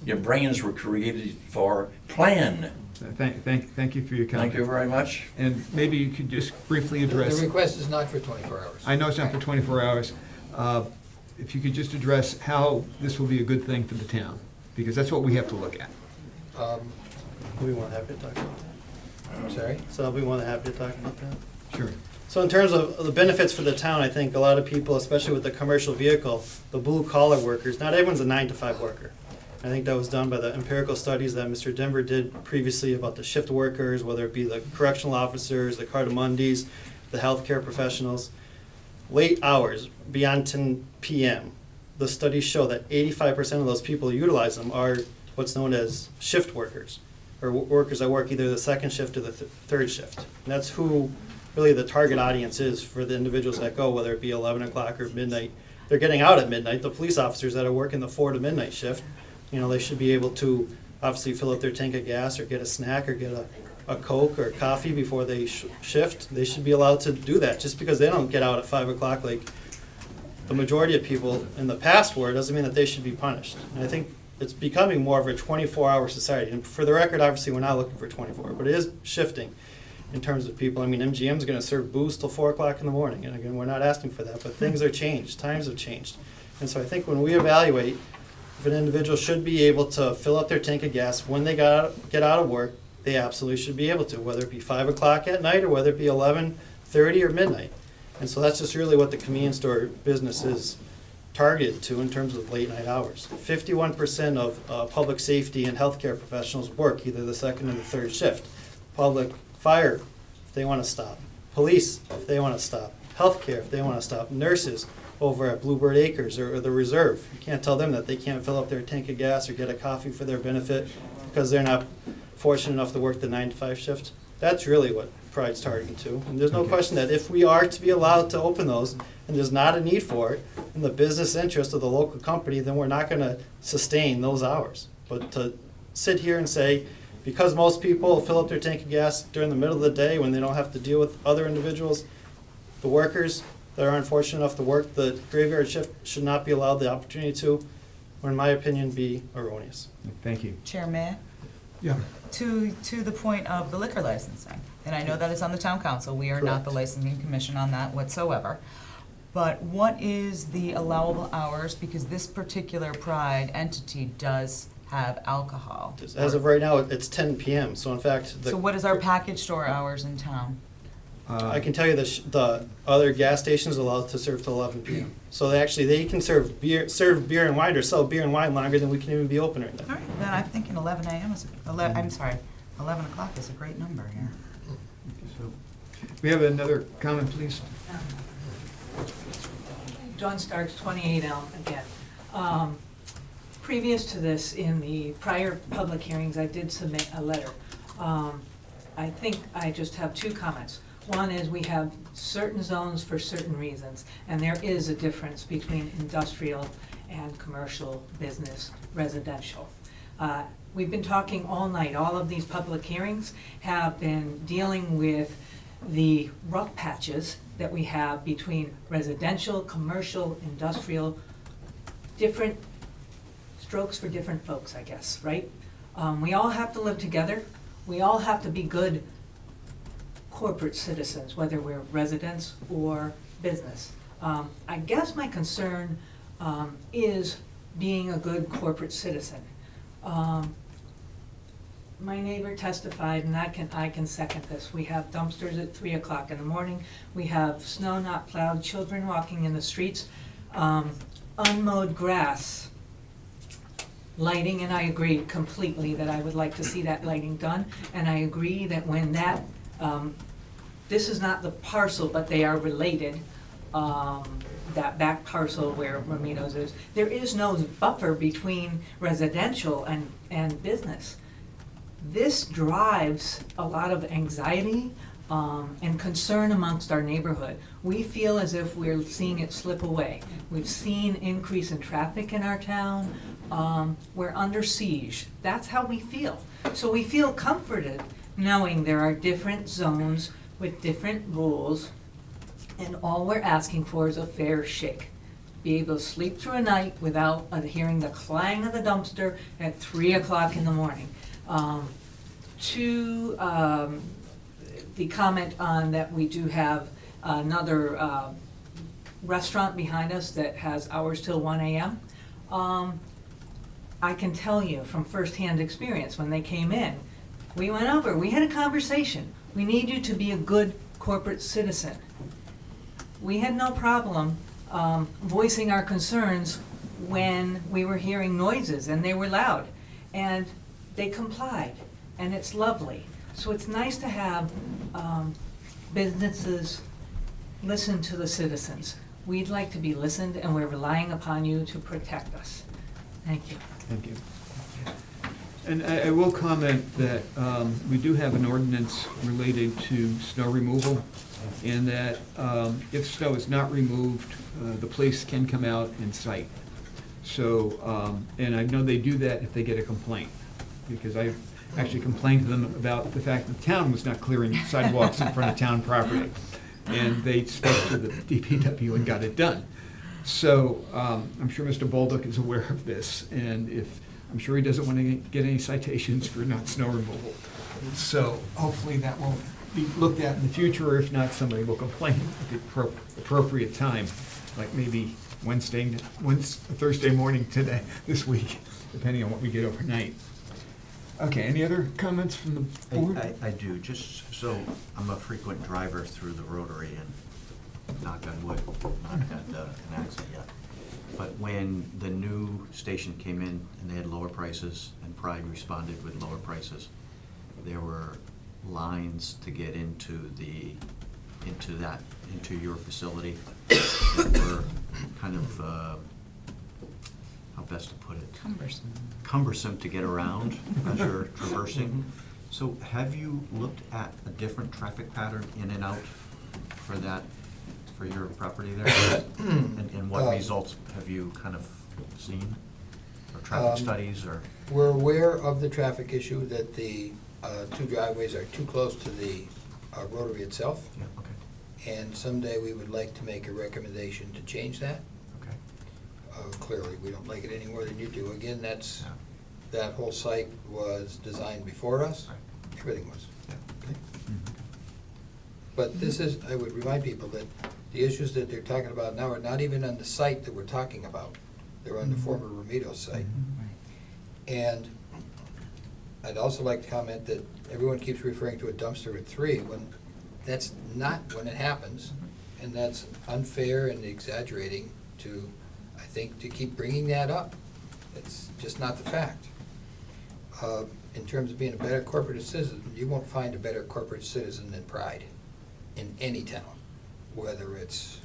Speaker 15: your brains were created for. Plan.
Speaker 1: Thank you for your comment.
Speaker 15: Thank you very much.
Speaker 1: And maybe you could just briefly address...
Speaker 4: The request is not for 24 hours.
Speaker 1: I know it's not for 24 hours. If you could just address how this will be a good thing for the town, because that's what we have to look at.
Speaker 22: We want to happy to talk about that.
Speaker 4: I'm sorry?
Speaker 22: So we want to happy to talk about that.
Speaker 1: Sure.
Speaker 22: So in terms of the benefits for the town, I think a lot of people, especially with the commercial vehicle, the blue collar workers, not everyone's a 9-to-5 worker. I think that was done by the empirical studies that Mr. Denver did previously about the shift workers, whether it be the correctional officers, the Cardamondis, the healthcare professionals. Late hours, beyond 10 p.m., the studies show that 85% of those people who utilize them are what's known as shift workers, or workers that work either the second shift or the third shift. And that's who really the target audience is for the individuals that go, whether it be 11 o'clock or midnight. They're getting out at midnight. The police officers that are working the 4 to midnight shift, they should be able to obviously fill up their tank of gas or get a snack or get a Coke or coffee before they shift. They should be allowed to do that. Just because they don't get out at 5 o'clock like the majority of people in the past were, doesn't mean that they should be punished. And I think it's becoming more of a 24-hour society. And for the record, obviously, we're not looking for 24, but it is shifting in terms of people. I mean, MGM's going to serve booze till 4 o'clock in the morning. And again, we're not asking for that, but things are changed. Times have changed. And so I think when we evaluate if an individual should be able to fill up their tank of gas when they get out of work, they absolutely should be able to, whether it be 5 o'clock at night or whether it be 11:30 or midnight. And so that's just really what the convenience store business is targeted to in terms of late night hours. 51% of public safety and healthcare professionals work either the second or the third shift. Public fire, if they want to stop. police, if they want to stop, healthcare, if they want to stop, nurses over at Bluebird Acres or the Reserve. You can't tell them that they can't fill up their tank of gas or get a coffee for their benefit because they're not fortunate enough to work the 9 to 5 shift. That's really what Pride's targeting to. And there's no
Speaker 1: Okay.
Speaker 22: question that if we are to be allowed to open those, and there's not a need for it, in the business interest of the local company, then we're not gonna sustain those hours. But to sit here and say, because most people fill up their tank of gas during the middle of the day when they don't have to deal with other individuals, the workers that are unfortunate enough to work the graveyard shift should not be allowed the opportunity to, or in my opinion, be erroneous.
Speaker 1: Thank you.
Speaker 3: Chair, may I?
Speaker 10: Yeah.
Speaker 3: To the point of the liquor licensing, and I know that is on the town council, we are not the licensing commission on that whatsoever. But what is the allowable hours, because this particular Pride entity does have alcohol?
Speaker 22: As of right now, it's 10 PM, so in fact.
Speaker 3: So what is our package store hours in town?
Speaker 22: I can tell you the other gas stations are allowed to serve till 11 PM. So they can serve beer and wine or sell beer and wine longer than we can even be open right now.
Speaker 3: All right, then I'm thinking 11 a.m. is, I'm sorry, 11 o'clock is a great number here.
Speaker 1: So, we have another comment, please?
Speaker 23: John Starks, 28 Elm again. Previous to this, in the prior public hearings, I did submit a letter. I think I just have 2 comments. One is we have certain zones for certain reasons, and there is a difference between industrial and commercial business residential. We've been talking all night. All of these public hearings have been dealing with the rough patches that we have between residential, commercial, industrial, different strokes for different folks, I guess, right? We all have to live together. We all have to be good corporate citizens, whether we're residents or business. I guess my concern is being a good corporate citizen. My neighbor testified, and I can second this. We have dumpsters at 3 o'clock in the morning. We have snow not plowed, children walking in the streets, unmowed grass, lighting, and I agree completely that I would like to see that lighting done. And I agree that when that, this is not the parcel, but they are related, that back parcel where Romito's is, there is no buffer between residential and business. This drives a lot of anxiety and concern amongst our neighborhood. We feel as if we're seeing it slip away. We've seen increase in traffic in our town. We're under siege. That's how we feel. So we feel comforted knowing there are different zones with different rules, and all we're asking for is a fair shake. Be able to sleep through a night without hearing the clang of the dumpster at 3 o'clock in the morning. To the comment on that we do have another restaurant behind us that has hours till 1 a.m. I can tell you from firsthand experience, when they came in, we went over, we had a conversation. We need you to be a good corporate citizen. We had no problem voicing our concerns when we were hearing noises and they were loud. And they complied, and it's lovely. So it's nice to have businesses listen to the citizens. We'd like to be listened, and we're relying upon you to protect us. Thank you.
Speaker 1: Thank you. And I will comment that we do have an ordinance related to snow removal, and that if snow is not removed, the police can come out and cite. So, and I know they do that if they get a complaint, because I actually complained to them about the fact that the town was not clearing sidewalks in front of town property. And they spoke to the DPW and got it done. So I'm sure Mr. Bolduc is aware of this, and I'm sure he doesn't want to get any citations for not snow removal. So hopefully that will be looked at in the future, or if not, somebody will complain at the appropriate time, like maybe Thursday morning this week, depending on what we get overnight. Okay, any other comments from the board?
Speaker 2: I do, just so, I'm a frequent driver through the Rotary, and knock on wood, not had an accident yet. But when the new station came in and they had lower prices, and Pride responded with lower prices, there were lines to get into the into your facility. And we're kind of, how best to put it? Cumbersome to get around as you're traversing. So have you looked at a different traffic pattern in and out for that, for your property there? And what results have you kind of seen? Or traffic studies, or?
Speaker 4: We're aware of the traffic issue, that the two driveways are too close to the rotary itself.
Speaker 2: Yeah, okay.
Speaker 4: And someday we would like to make a recommendation to change that.
Speaker 2: Okay.
Speaker 4: Clearly, we don't like it any more than you do. Again, that whole site was designed before us.
Speaker 2: Right.
Speaker 4: Everything was.
Speaker 2: Yeah.
Speaker 4: Okay. But this is, I would remind people that the issues that they're talking about now are not even on the site that we're talking about. They're on the former Romito site. And I'd also like to comment that everyone keeps referring to a dumpster at 3, when that's not when it happens. And that's unfair and exaggerating to, I think, to keep bringing that up. It's just not the fact. In terms of being a better corporate citizen, you won't find a better corporate citizen than Pride in any town, whether it's,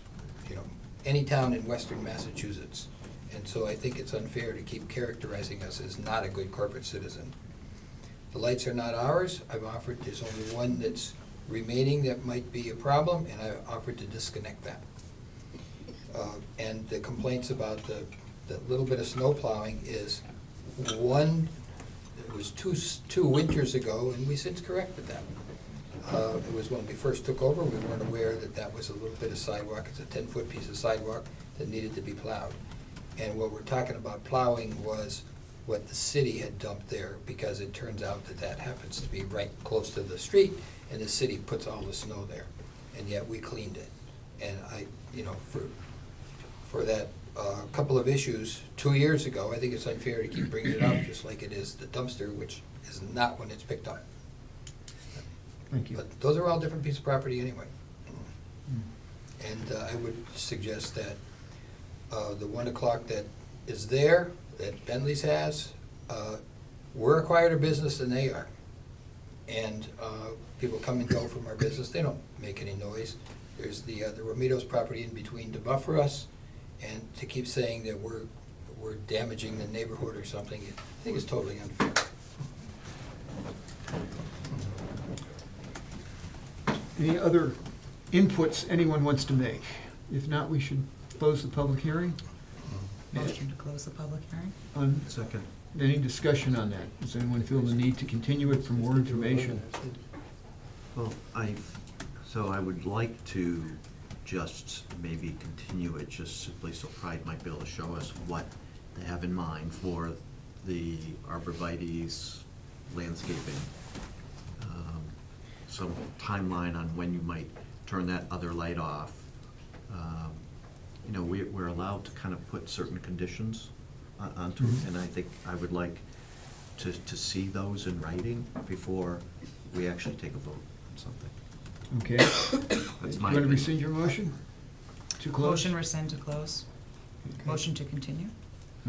Speaker 4: any town in western Massachusetts. And so I think it's unfair to keep characterizing us as not a good corporate citizen. The lights are not ours. I've offered, there's only one that's remaining that might be a problem, and I've offered to disconnect that. And the complaints about the little bit of snow plowing is one, it was two winters ago, and we since corrected that. It was when we first took over, we weren't aware that that was a little bit of sidewalk. It's a 10-foot piece of sidewalk that needed to be plowed. And what we're talking about plowing was what the city had dumped there, because it turns out that that happens to be right close to the street, and the city puts all the snow there, and yet we cleaned it. And for that couple of issues 2 years ago, I think it's unfair to keep bringing it up, just like it is the dumpster, which is not when it's picked up.
Speaker 1: Thank you.
Speaker 4: But those are all different pieces of property anyway. And I would suggest that the 1 o'clock that is there, that Bentley's has, we're a quieter business than they are. And people come and go from our business, they don't make any noise. There's the Romito's property in between to buffer us, and to keep saying that we're damaging the neighborhood or something, I think is totally unfair.
Speaker 1: Any other inputs anyone wants to make? If not, we should close the public hearing.
Speaker 3: Motion to close the public hearing?
Speaker 2: Second.
Speaker 1: Any discussion on that? Does anyone feel the need to continue it for more information?
Speaker 2: Well, I would like to just maybe continue it, just simply so Pride might be able to show us what they have in mind for the arborvitae's landscaping. Some timeline on when you might turn that other light off. We're allowed to kind of put certain conditions onto it, and I think I would like to see those in writing before we actually take a vote on something.
Speaker 1: Okay.
Speaker 2: That's
Speaker 1: You
Speaker 2: my
Speaker 1: want to
Speaker 2: opinion.
Speaker 1: rescind your motion? To close?
Speaker 3: Motion rescind to close. Motion to continue.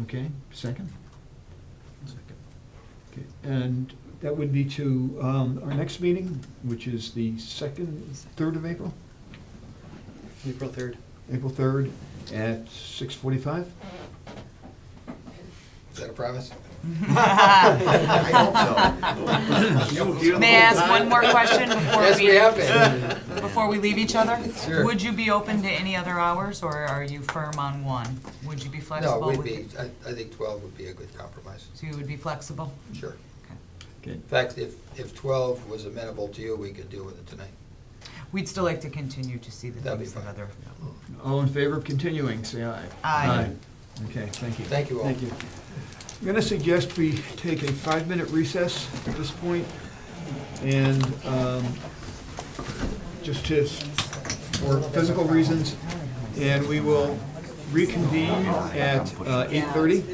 Speaker 1: Okay, second?
Speaker 2: Second.
Speaker 1: Okay, and that would be to our next meeting, which is the 3rd of April?
Speaker 22: April 3rd.
Speaker 1: April 3rd at 6:45?
Speaker 4: Is that a promise?
Speaker 2: I hope so.
Speaker 3: May I ask one more question before
Speaker 4: Yes, we have been.
Speaker 3: before we leave each other?
Speaker 4: Sure.
Speaker 3: Would you be open to any other hours, or are you firm on 1? Would you be
Speaker 4: No,
Speaker 3: flexible?
Speaker 4: we'd
Speaker 3: with
Speaker 4: be,
Speaker 3: it?
Speaker 4: I think 12 would be a good compromise.
Speaker 3: So you would be flexible?
Speaker 4: Sure.
Speaker 1: Okay.
Speaker 4: In fact, if 12 was amenable to you, we could deal with it tonight.
Speaker 3: We'd still like to continue to see the
Speaker 4: That'd be
Speaker 3: things that
Speaker 4: fine.
Speaker 3: other.
Speaker 1: All in favor of continuing, say aye.
Speaker 3: Aye.
Speaker 1: Okay, thank you.
Speaker 4: Thank you all.
Speaker 22: Thank you.
Speaker 1: I'm going to suggest we take a 5-minute recess at this point, and just for physical reasons, and we will reconvene at 8:30.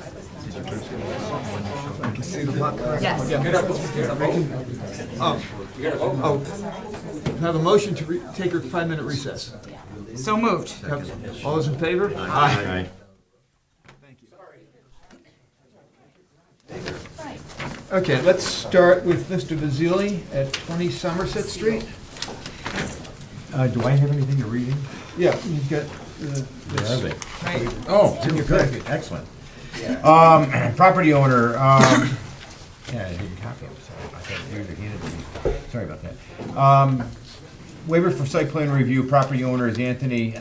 Speaker 1: I can see the block.
Speaker 3: Yes.
Speaker 1: Have a motion to take a 5-minute recess.
Speaker 3: So moved.
Speaker 1: All those in favor?
Speaker 8: Aye.
Speaker 1: Okay, let's start with Mr. Vasili at 20 Somerset Street.
Speaker 8: Do I have anything to read in?
Speaker 1: Yeah, you've got,
Speaker 8: Where are they?
Speaker 3: Right.
Speaker 8: Oh, it's in your packet, excellent. Property owner, yeah, I didn't copy it, sorry about that. Here's it, handed to me. Sorry about that. Waiver for site plan review, property owner is Anthony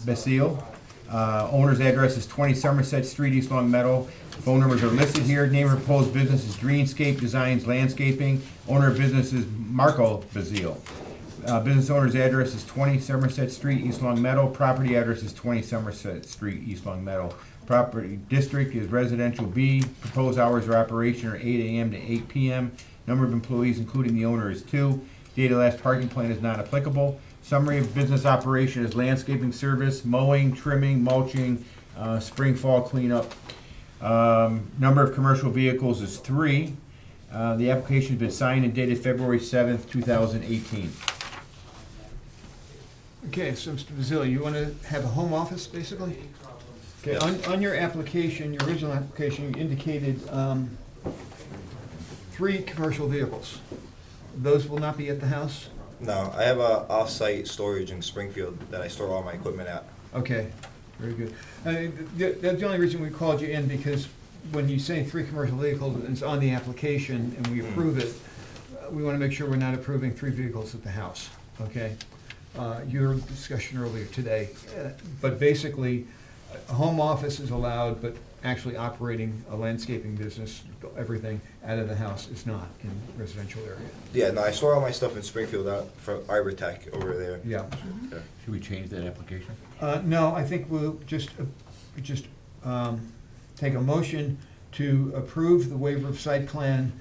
Speaker 8: Basile. Owner's address is 20 Somerset Street, East Long Meadow. Phone numbers are listed here. Name of proposed business is Greenscape Designs Landscaping. Owner of business is Marco Basile. Business owner's address is 20 Somerset Street, East Long Meadow. Property address is 20 Somerset Street, East Long Meadow. Property district is residential B. Proposed hours of operation are 8 a.m. to 8 p.m. Number of employees, including the owner, is 2. Date of last parking plan is not applicable. Summary of business operation is landscaping service, mowing, trimming, mulching, spring, fall cleanup. Number of commercial vehicles is 3. The application's been signed and dated February 7th, 2018.
Speaker 1: okay, so Mr. Basile, you want to have a home office, basically? Okay, on your application, your original application, you indicated 3 commercial vehicles. Those will not be at the house?
Speaker 9: No, I have a off-site storage in Springfield that I store all my equipment at.
Speaker 1: Okay, very good. That's the only reason we called you in, because when you say 3 commercial vehicles, and it's on the application, and we approve it, we want to make sure we're not approving 3 vehicles at the house, okay? Your discussion earlier today, but basically, a home office is allowed, but actually operating a landscaping business, everything out of the house is not in residential area.
Speaker 9: Yeah, no, I store all my stuff in Springfield out for Arbortech over there.
Speaker 1: Yeah.
Speaker 8: Should we change that application?
Speaker 1: No, I think we'll just take a motion to approve the waiver of site plan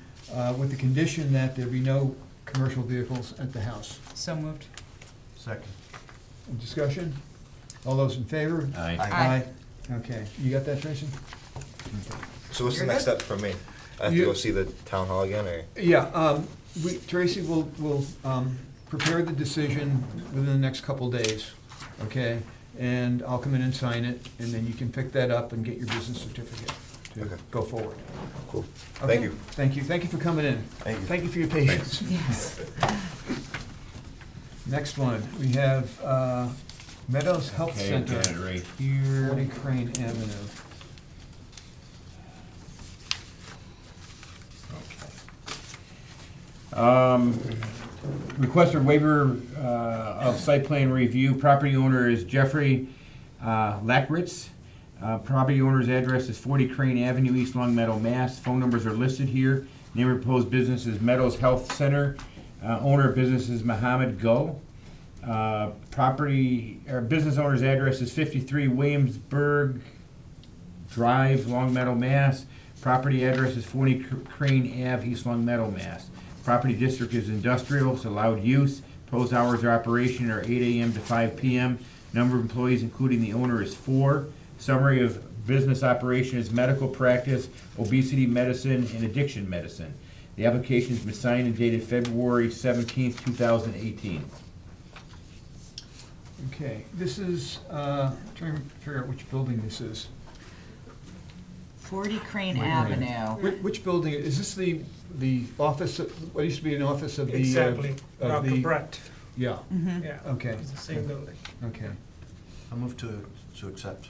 Speaker 1: with the condition that there be no commercial vehicles at the house.
Speaker 3: So moved.
Speaker 2: Second.
Speaker 1: Discussion? All those in favor?
Speaker 8: Aye.
Speaker 3: Aye.
Speaker 1: Okay, you got that, Tracy?
Speaker 9: So what's
Speaker 3: You're
Speaker 9: the next
Speaker 3: good.
Speaker 9: step for me? I have to
Speaker 1: You-
Speaker 9: go see the town hall again, or?
Speaker 1: Yeah, Tracy will prepare the decision within the next couple days, okay? And I'll come in and sign it, and then you can pick that up and get your business certificate to
Speaker 9: Okay.
Speaker 1: go forward.
Speaker 9: Cool.
Speaker 1: Okay?
Speaker 9: Thank you.
Speaker 1: Thank you, thank you for coming in.
Speaker 9: Thank you.
Speaker 1: Thank you for your patience.
Speaker 3: Yes.
Speaker 1: Next one, we have Meadows Health
Speaker 8: Okay, I've
Speaker 1: Center,
Speaker 8: got it right here.
Speaker 1: 40 Crane Avenue.
Speaker 8: Request for waiver of site plan review. Property owner is Jeffrey Lackritz. Property owner's address is 40 Crane Avenue, East Long Meadow, Mass. Phone numbers are listed here. Name of proposed business is Meadows Health Center. Owner of business is Mohammed Go. Business owner's address is 53 Williamsburg Drive, Long Meadow, Mass. Property address is 40 Crane Ave, East Long Meadow, Mass. Property district is industrial, it's allowed use. Proposed hours of operation are 8 a.m. to 5 p.m. Number of employees, including the owner, is 4. Summary of business operation is medical practice, obesity medicine, and addiction medicine. The application has been signed and dated February 17th, 2018.
Speaker 1: Okay, this is, trying to figure out which building this is.
Speaker 3: 40 Crane
Speaker 8: Wait, wait.
Speaker 3: Avenue.
Speaker 1: Which building, is this the office, what used to be an office of the?
Speaker 10: Exactly,
Speaker 1: of
Speaker 10: Dr.
Speaker 1: the-
Speaker 10: Brett,
Speaker 1: Yeah,
Speaker 3: Mhm.
Speaker 10: yeah.
Speaker 1: okay.
Speaker 10: It's the same building.
Speaker 1: Okay.
Speaker 2: I'll move to accept.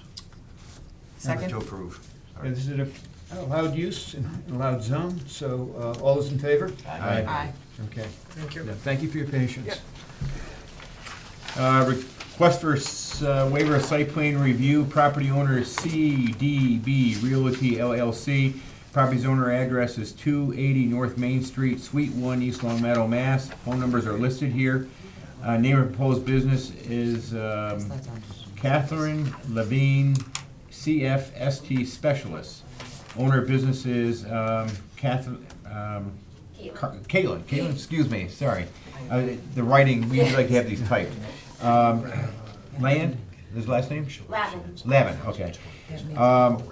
Speaker 3: Second?
Speaker 2: To approve. Sorry.
Speaker 1: And this is an allowed use and allowed zone, so all those in favor?
Speaker 8: Aye.
Speaker 3: Aye.
Speaker 1: Okay.
Speaker 10: Thank you.
Speaker 1: Yeah, thank you for your patience.
Speaker 8: Request for waiver of site plan review. Property owner is CDB Realty LLC. Property's owner address is 280 North Main Street, Suite 1, East Long Meadow, Mass. Phone numbers are listed here. Name of proposed business is Catherine Levine, CFST Specialist. Owner of business is Caitlin, excuse me, sorry. The writing, we usually like to have these typed. Land, his last name? Lavin, okay.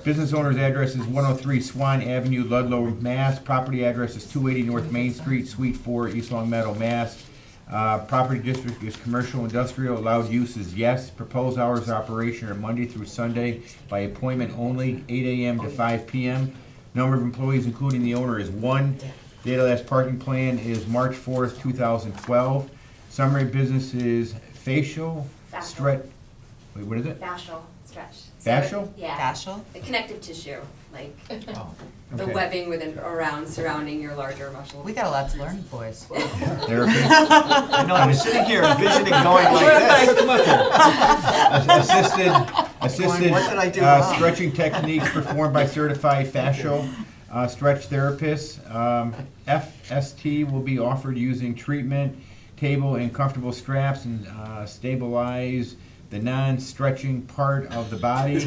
Speaker 8: Business owner's address is 103 Swan Avenue, Ludlow, Mass. Property address is 280 North Main Street, Suite 4, East Long Meadow, Mass. Property district is commercial, industrial, allowed use is yes. Proposed hours of operation are Monday through Sunday by appointment only, 8 a.m. to 5 p.m. Number of employees, including the owner, is 1. Date of last parking plan is March 4th, 2012. Summary of business is facial,
Speaker 16: Fascial.
Speaker 8: Wait, what is it?
Speaker 16: Fascial stretch.
Speaker 8: Fascial?
Speaker 16: Yeah.
Speaker 3: Fascial?
Speaker 16: The connective tissue, like the
Speaker 8: Okay.
Speaker 16: webbing around surrounding your larger muscles.
Speaker 3: We got a lot to learn, boys.
Speaker 8: Therapy?
Speaker 2: I know, I was sitting here envisioning going like this.
Speaker 8: Assisted
Speaker 2: What did I do wrong?
Speaker 8: stretching techniques performed by certified fascial stretch therapists. FST will be offered using treatment table and comfortable straps and stabilize the non-stretching part of the body.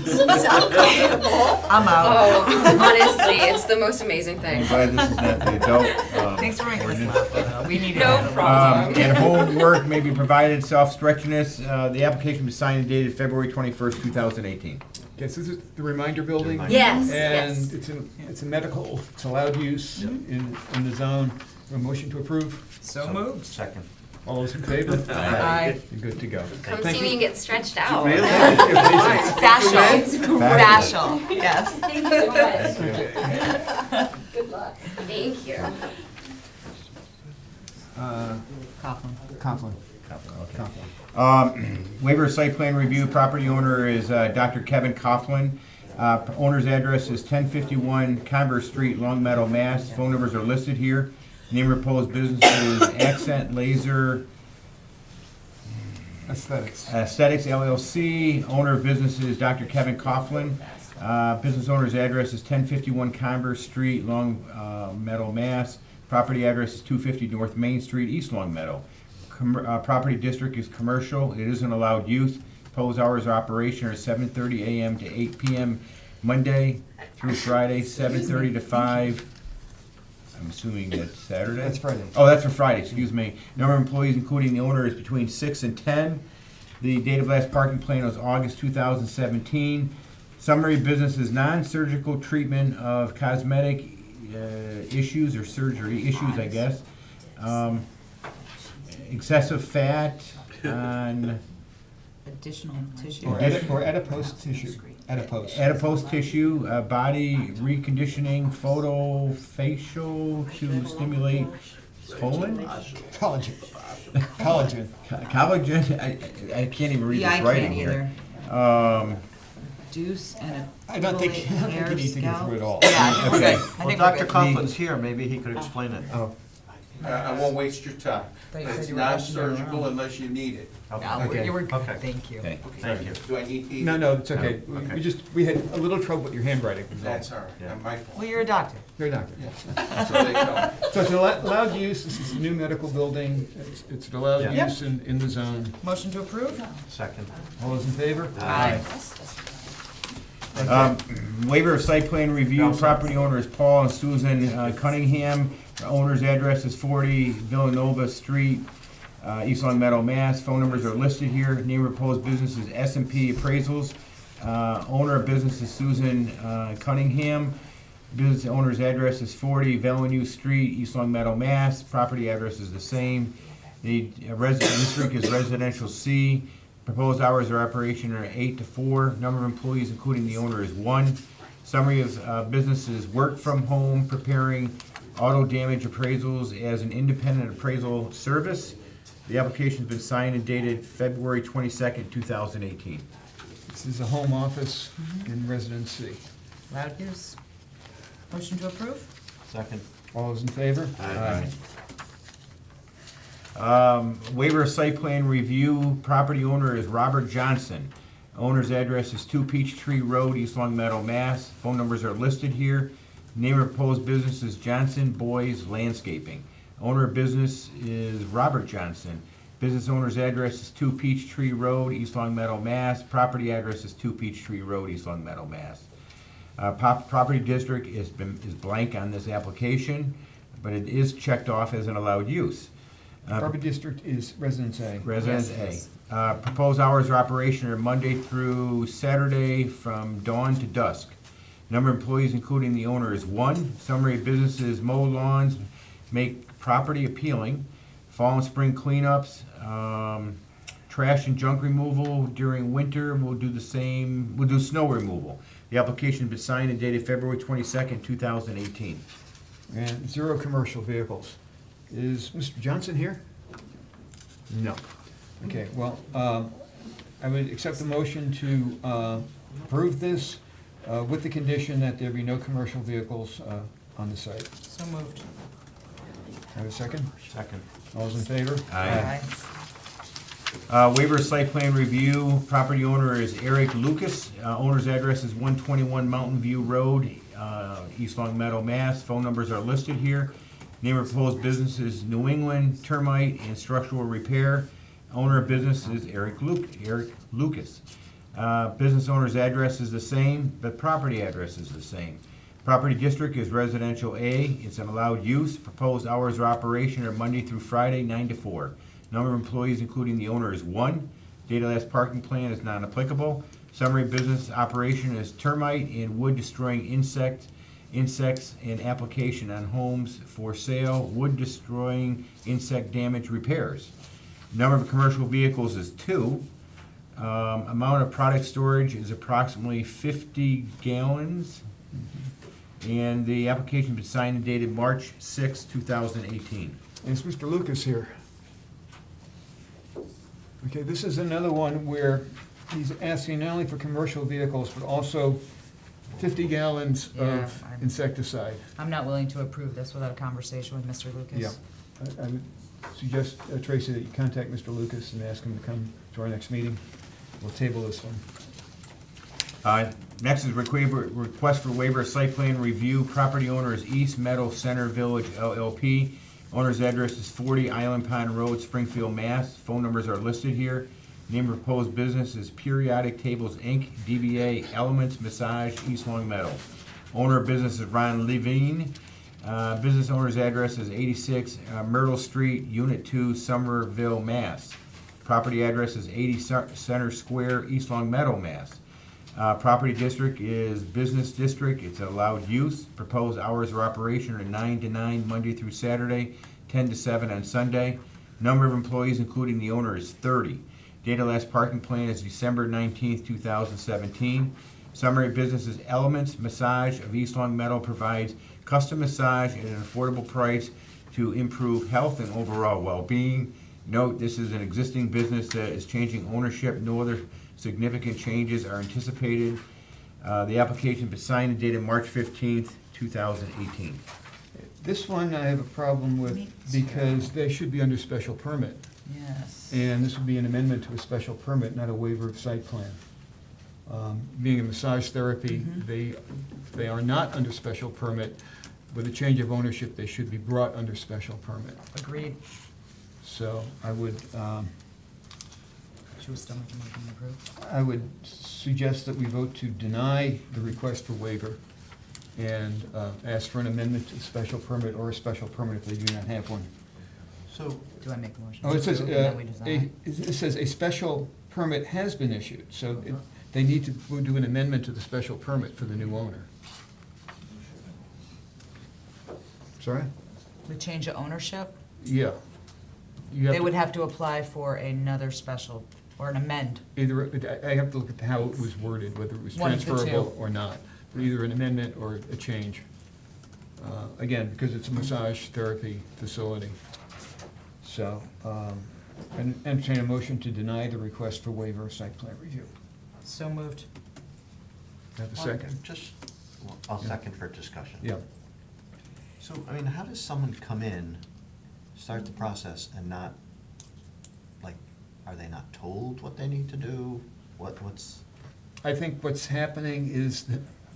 Speaker 3: I'm out.
Speaker 16: Oh, honestly, it's the most amazing thing.
Speaker 8: I'm glad this is not the adult.
Speaker 3: Thanks for making us laugh, though. We needed
Speaker 16: No
Speaker 3: that.
Speaker 16: problem.
Speaker 8: And homework may be provided, self-stretchiness. The application was signed and dated February 21st, 2018.
Speaker 1: Okay, so this is the Reminder Building?
Speaker 16: Yes,
Speaker 1: And
Speaker 16: yes.
Speaker 1: it's a medical, it's allowed use in the zone. A motion to approve?
Speaker 3: So moved.
Speaker 2: Second.
Speaker 1: All those in favor?
Speaker 3: Aye.
Speaker 1: You're good to go.
Speaker 16: Come
Speaker 1: Thank
Speaker 16: see
Speaker 1: you.
Speaker 16: me and get stretched out.
Speaker 3: Fascial. Fascial, yes.
Speaker 16: Thank you so much. Good luck. Thank you.
Speaker 1: Coughlin.
Speaker 8: Waiver of site plan review, property owner is Dr. Kevin Coughlin. Owner's address is 1051 Converse Street, Long Meadow, Mass. Phone numbers are listed here. Name of proposed business is Accent Laser
Speaker 1: Aesthetics.
Speaker 8: Aesthetics LLC. Owner of business is Dr. Kevin Coughlin. Business owner's address is 1051 Converse Street, Long Meadow, Mass. Property address is 250 North Main Street, East Long Meadow. Property district is commercial. It isn't allowed use. Proposed hours of operation are 7:30 a.m. to 8 p.m. Monday through Friday, 7:30 to 5. I'm assuming that's Saturday?
Speaker 1: That's Friday.
Speaker 8: Oh, that's for Friday, excuse me. Number of employees, including the owner, is between 6 and 10. The date of last parking plan was August 2017. Summary of business is non-surgical treatment of cosmetic issues or surgery issues, I guess. Excessive fat on
Speaker 3: Additional tissue.
Speaker 1: Or adipose tissue.
Speaker 8: adipose tissue, body reconditioning, facial to stimulate colon?
Speaker 1: Collagen. Collagen.
Speaker 8: Collagen, I can't even read
Speaker 3: Yeah,
Speaker 8: this
Speaker 3: I
Speaker 8: writing
Speaker 3: can't
Speaker 8: here.
Speaker 3: either. Deuce and a.
Speaker 1: I don't think you need to go through it all.
Speaker 3: Yeah, I think we're
Speaker 8: Okay.
Speaker 3: good. I
Speaker 2: Well,
Speaker 3: think we're
Speaker 2: Dr.
Speaker 3: good.
Speaker 2: Coughlin's here, maybe he could explain it.
Speaker 1: Oh,
Speaker 17: I won't waste your time.
Speaker 3: Thought you said
Speaker 17: It's
Speaker 3: you were asking around.
Speaker 17: non-surgical unless you need it.
Speaker 3: No,
Speaker 1: Okay.
Speaker 3: you were good.
Speaker 2: Okay.
Speaker 3: Thank you.
Speaker 8: Okay.
Speaker 2: Thank you.
Speaker 17: Do I need to eat?
Speaker 1: no, no, it's okay.
Speaker 2: Okay.
Speaker 1: We had a little trouble with your handwriting.
Speaker 17: That's all right,
Speaker 2: Yeah.
Speaker 17: not my fault.
Speaker 3: Well, you're a doctor.
Speaker 1: You're a doctor.
Speaker 17: Yeah. So they come.
Speaker 1: So it's an allowed use, this is a new medical building, it's an allowed
Speaker 2: Yeah.
Speaker 1: use in the zone.
Speaker 3: Motion to approve?
Speaker 2: Second.
Speaker 1: All those in favor?
Speaker 3: Aye.
Speaker 8: Waiver of site plan review, property owner is Paul and Susan Cunningham. The owner's address is 40 Villanova Street, East Long Meadow, Mass. Phone numbers are listed here. Name of proposed business is S&P Appraisals. Owner of business is Susan Cunningham. Business owner's address is 40 Villanova Street, East Long Meadow, Mass. Property address is the same. The district is residential C. Proposed hours of operation are 8 to 4. Number of employees, including the owner, is 1. Summary of businesses: work from home, preparing auto damage appraisals as an independent appraisal service. The application's been signed and dated February 22nd, 2018.
Speaker 1: This is a home office in Residence C.
Speaker 3: Loud use. Motion to approve?
Speaker 2: Second.
Speaker 1: All those in favor?
Speaker 8: Waiver of site plan review, property owner is Robert Johnson. Owner's address is 2 Peachtree Road, East Long Meadow, Mass. Phone numbers are listed here. Name of proposed business is Johnson Boys Landscaping. Owner of business is Robert Johnson. Business owner's address is 2 Peachtree Road, East Long Meadow, Mass. Property address is 2 Peachtree Road, East Long Meadow, Mass. Property district is blank on this application, but it is checked off as an allowed use.
Speaker 1: Property district is Residence A.
Speaker 8: Residence
Speaker 3: Yes,
Speaker 8: A. Proposed hours of operation are Monday through Saturday from dawn to dusk. Number of employees, including the owner, is 1. Summary of businesses: mow lawns, make property appealing, fall and spring cleanups, trash and junk removal. During winter, we'll do the same, we'll do snow removal. The application has been signed and dated February 22nd, 2018.
Speaker 1: And 0 commercial vehicles. Is Mr. Johnson here? No. Okay, well, I would accept the motion to approve this with the condition that there be no commercial vehicles on the site.
Speaker 3: So moved.
Speaker 1: Have a second?
Speaker 2: Second.
Speaker 1: All those in favor?
Speaker 8: Aye. Waiver of site plan review, property owner is Eric Lucas. Owner's address is 121 Mountain View Road, East Long Meadow, Mass. Phone numbers are listed here. Name of proposed business is New England Termite and Structural Repair. Owner of business is Eric Lucas. Business owner's address is the same, but property address is the same. Property district is residential A. It's an allowed use. Proposed hours of operation are Monday through Friday, 9 to 4. Number of employees, including the owner, is 1. Data last parking plan is non-applicable. Summary business operation is termite and wood destroying insects and application on homes for sale, wood destroying insect damage repairs. Number of commercial vehicles is 2. Amount of product storage is approximately 50 gallons. And the application was signed and dated March 6, 2018.
Speaker 1: Is Mr. Lucas here? Okay, this is another one where he's asking not only for commercial vehicles, but also 50 gallons
Speaker 3: Yeah,
Speaker 1: of
Speaker 3: I'm-
Speaker 1: insecticide.
Speaker 3: I'm not willing to approve this without a conversation with Mr. Lucas.
Speaker 1: Yeah. I would suggest, Tracy, that you contact Mr. Lucas and ask him to come to our next meeting. We'll table this one.
Speaker 8: Next is request for waiver of site plan review. Property owner is East Meadow Center Village LLP. Owner's address is 40 Island Pond Road, Springfield, Mass. Phone numbers are listed here. Name of proposed business is Periodic Tables, Inc., DBA Elements Massage, East Long Meadow. Owner of business is Ron Levine. Business owner's address is 86 Myrtle Street, Unit 2, Somerville, Mass. Property address is 80 Center Square, East Long Meadow, Mass. Property district is business district. It's allowed use. Proposed hours of operation are 9 to 9, Monday through Saturday, 10 to 7 on Sunday. Number of employees, including the owner, is 30. Data last parking plan is December 19th, 2017. Summary business is Elements Massage of East Long Meadow provides custom massage at an affordable price to improve health and overall well-being. Note, this is an existing business that is changing ownership. No other significant changes are anticipated. The application was signed and dated March 15th, 2018.
Speaker 1: This one I have a problem with because they should be under special permit.
Speaker 3: Yes.
Speaker 1: And this would be an amendment to a special permit, not a waiver of site plan. Being a massage therapy, they are not under special permit. With a change of ownership, they should be brought under special permit.
Speaker 3: Agreed.
Speaker 1: So I would,
Speaker 3: Should we still make a motion to approve?
Speaker 1: I would suggest that we vote to deny the request for waiver and ask for an amendment to the special permit or a special permit if they do not have one.
Speaker 2: So,
Speaker 3: Do I make the motion?
Speaker 1: Oh, it says,
Speaker 3: And then we decide?
Speaker 1: it says a special permit has been issued, so they need to do an amendment to the special permit for the new owner. Sorry?
Speaker 3: The change of ownership?
Speaker 1: Yeah. You have
Speaker 3: They
Speaker 1: to-
Speaker 3: would have to apply for another special, or an amend.
Speaker 1: Either, I have to look at how it was worded, whether it was
Speaker 3: One of the
Speaker 1: transferable
Speaker 3: two.
Speaker 1: or not. But either an amendment or a change. Again, because it's a massage therapy facility. So, and entertain a motion to deny the request for waiver of site plan review.
Speaker 3: So moved.
Speaker 1: Have a second?
Speaker 2: I'll second for discussion.
Speaker 1: Yeah.
Speaker 2: So, I mean, how does someone come in, start the process, and not, like, are they not told what they need to do? What's,
Speaker 1: I think what's happening is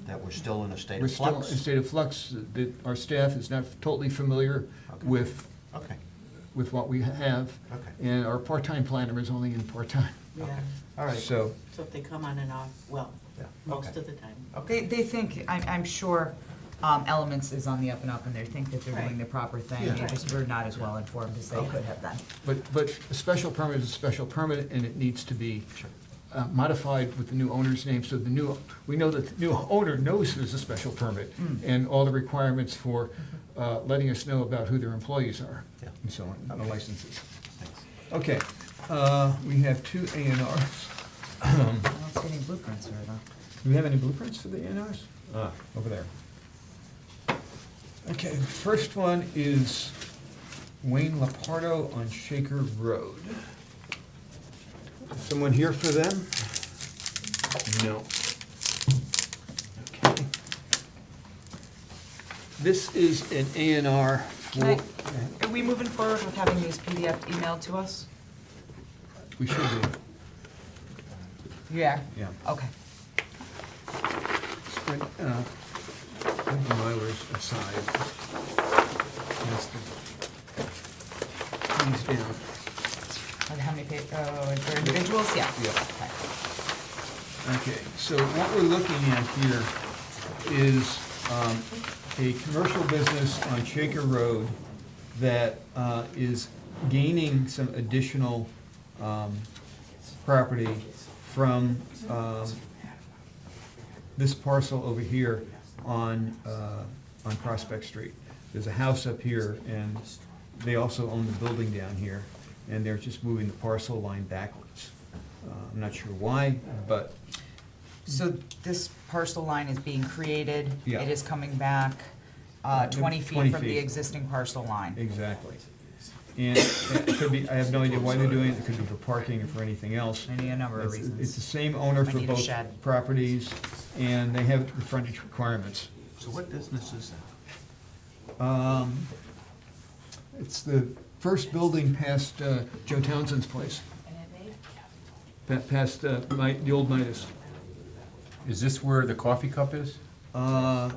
Speaker 2: that we're still in a state
Speaker 1: we're
Speaker 2: of
Speaker 1: still in
Speaker 2: flux?
Speaker 1: a state of flux, that our staff is not totally familiar
Speaker 2: Okay.
Speaker 1: with,
Speaker 2: Okay,
Speaker 1: with what we have.
Speaker 2: okay.
Speaker 1: And our part-time planner is only in part-time.
Speaker 7: Yeah,
Speaker 2: All right.
Speaker 1: So,
Speaker 7: so if they come on and off, well,
Speaker 2: Yeah,
Speaker 7: most
Speaker 2: okay.
Speaker 7: of the time.
Speaker 3: They think, I'm sure, Elements is on the up and up, and they think that they're doing
Speaker 7: Right.
Speaker 3: the proper thing.
Speaker 1: Yeah.
Speaker 3: They just were not as well informed as they could have been.
Speaker 1: but a special permit is a special permit, and it needs to be
Speaker 2: Sure.
Speaker 1: modified with the new owner's name, so we know that the new owner knows there's a special permit, and all the requirements for letting us know about who their employees are,
Speaker 2: Yeah.
Speaker 1: and so on, and the licenses.
Speaker 2: Thanks.
Speaker 1: Okay, we have 2 A&Rs.
Speaker 3: I don't see any blueprints here, though.
Speaker 1: Do we have any blueprints for the A&Rs? Over there. Okay, the first one is Wayne Lapardo on Shaker Road. Someone here for them? No. Okay. This is an A and R
Speaker 3: Can
Speaker 1: for,
Speaker 3: Are we moving forward with having these PDF emailed to us?
Speaker 1: we should be,
Speaker 3: Yeah.
Speaker 1: yeah.
Speaker 3: Okay.
Speaker 1: Put Myers aside. Yes, these down.
Speaker 3: And how many for individuals? Yeah.
Speaker 1: Yeah.
Speaker 3: Okay.
Speaker 1: Okay, so what we're looking at here is a commercial business on Shaker Road that is gaining some additional property from this parcel over here on Prospect Street. There's a house up here, and they also own the building down here, and they're just moving the parcel line backwards. I'm not sure why, but
Speaker 3: So this parcel line is being created.
Speaker 1: Yeah.
Speaker 3: It is coming back 20 feet
Speaker 1: 20
Speaker 3: from the
Speaker 1: feet.
Speaker 3: existing parcel line.
Speaker 1: exactly. And it could be, I have no idea why they're doing it, it could be for parking or for anything else.
Speaker 3: Any number of
Speaker 1: It's-
Speaker 3: reasons.
Speaker 1: It's the same owner
Speaker 3: Might
Speaker 1: for
Speaker 3: need a
Speaker 1: both
Speaker 3: shed.
Speaker 1: properties, and they have the frontage requirements.
Speaker 2: So what business is that?
Speaker 1: It's the first building past Joe Townsend's place. Past the old Midas.
Speaker 8: Is this where the coffee cup is?
Speaker 1: Yeah,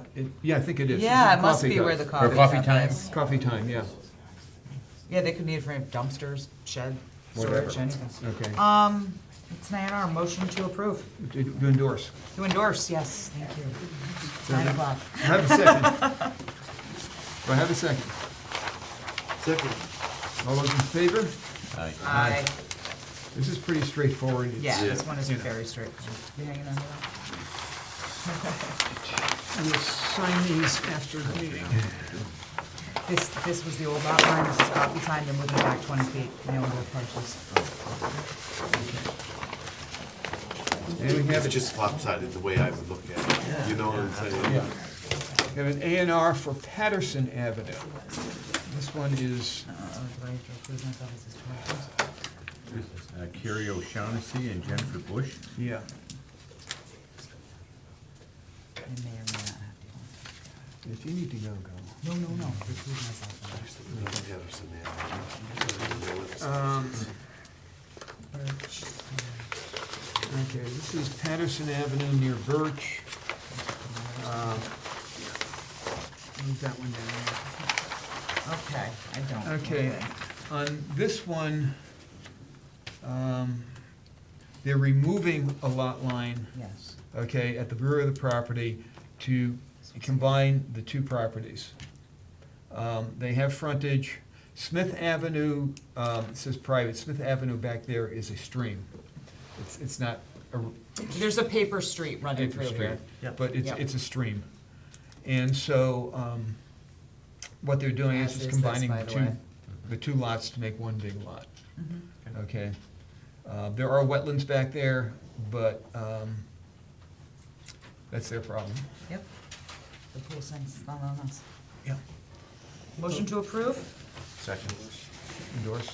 Speaker 1: I think it is.
Speaker 3: Yeah,
Speaker 1: It's
Speaker 3: it must
Speaker 1: coffee
Speaker 3: be
Speaker 1: cup.
Speaker 3: where the coffee
Speaker 8: coffee
Speaker 3: cup
Speaker 8: time?
Speaker 3: is.
Speaker 1: Coffee time, yeah.
Speaker 3: Yeah, they could need it for dumpsters, shed,
Speaker 1: Whatever.
Speaker 3: storage, anything.
Speaker 1: Okay.
Speaker 3: It's an A&R, motion to approve.
Speaker 1: To endorse.
Speaker 3: To endorse, yes, thank you. 9 o'clock.
Speaker 1: Have a second. Do I have a second?
Speaker 20: Second.
Speaker 1: All those in favor?
Speaker 3: Aye.
Speaker 1: This is pretty straightforward. It's,
Speaker 3: Yeah, this one is
Speaker 1: you know,
Speaker 3: very straightforward. You hanging on to
Speaker 1: We'll sign these after the meeting.
Speaker 3: that? This was the old lot line, this is copy time, they're moving back 20 feet, they own both parcels.
Speaker 1: And we have
Speaker 20: It's just lopsided the way I would look at it. You know what I'm saying?
Speaker 1: Yeah. We have an A and R for Patterson Avenue. This one is,
Speaker 8: Kerry O'Shaughnessy and Jennifer Bush.
Speaker 1: yeah,
Speaker 3: They may or may not have to.
Speaker 1: if you need to go, go.
Speaker 3: No, no, no, recuse myself.
Speaker 20: Patterson Avenue.
Speaker 1: Okay, this is Patterson Avenue near Birch. Move that one down.
Speaker 3: Okay, I don't.
Speaker 1: Okay, on this one, they're removing a lot line,
Speaker 3: Yes.
Speaker 1: okay, at the rear of the property to combine the two properties. They have frontage. Smith Avenue, it says private, Smith Avenue back there is a stream. It's not a
Speaker 3: There's a paper street running
Speaker 1: paper
Speaker 3: through here.
Speaker 1: stream, but
Speaker 3: Yep.
Speaker 1: it's a stream. And so, what they're doing is
Speaker 3: As
Speaker 1: just
Speaker 3: is this,
Speaker 1: combining
Speaker 3: by the way.
Speaker 1: the two lots to make one big lot.
Speaker 3: Mhm.
Speaker 1: Okay. There are wetlands back there, but that's their problem.
Speaker 3: Yep. The pool signs, it's not on us.
Speaker 1: Yeah.
Speaker 3: Motion to approve?
Speaker 2: Second.
Speaker 1: Endorse.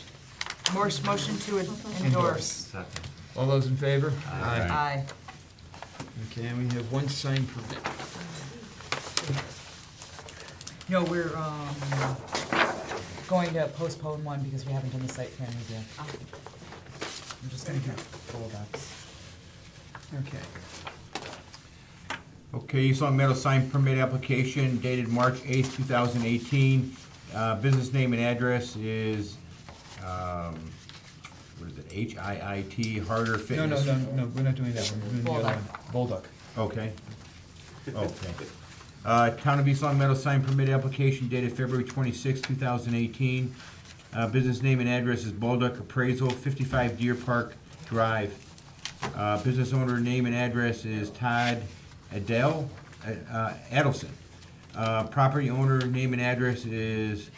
Speaker 3: Motion to endorse.
Speaker 2: Second.
Speaker 1: All those in favor?
Speaker 3: Aye.
Speaker 1: Okay, and we have one sign permit.
Speaker 3: No, we're going to postpone one because we haven't done the site plan review. I'm just gonna do Bulldogs.
Speaker 1: Okay.
Speaker 8: Okay, East Long Meadow sign permit application dated March 8th, 2018. Business name and address is, what is it, HIIT Harder
Speaker 1: No,
Speaker 8: Fitness?
Speaker 1: no, we're not doing that one, we're doing the other
Speaker 3: Bulldog.
Speaker 1: one. Bulldog.
Speaker 8: Okay. Okay. Town of East Long Meadow sign permit application dated February 26, 2018. Business name and address is Balduck Appraisal, 55 Deer Park Drive. Business owner name and address is Todd Adelson. Property owner name and address is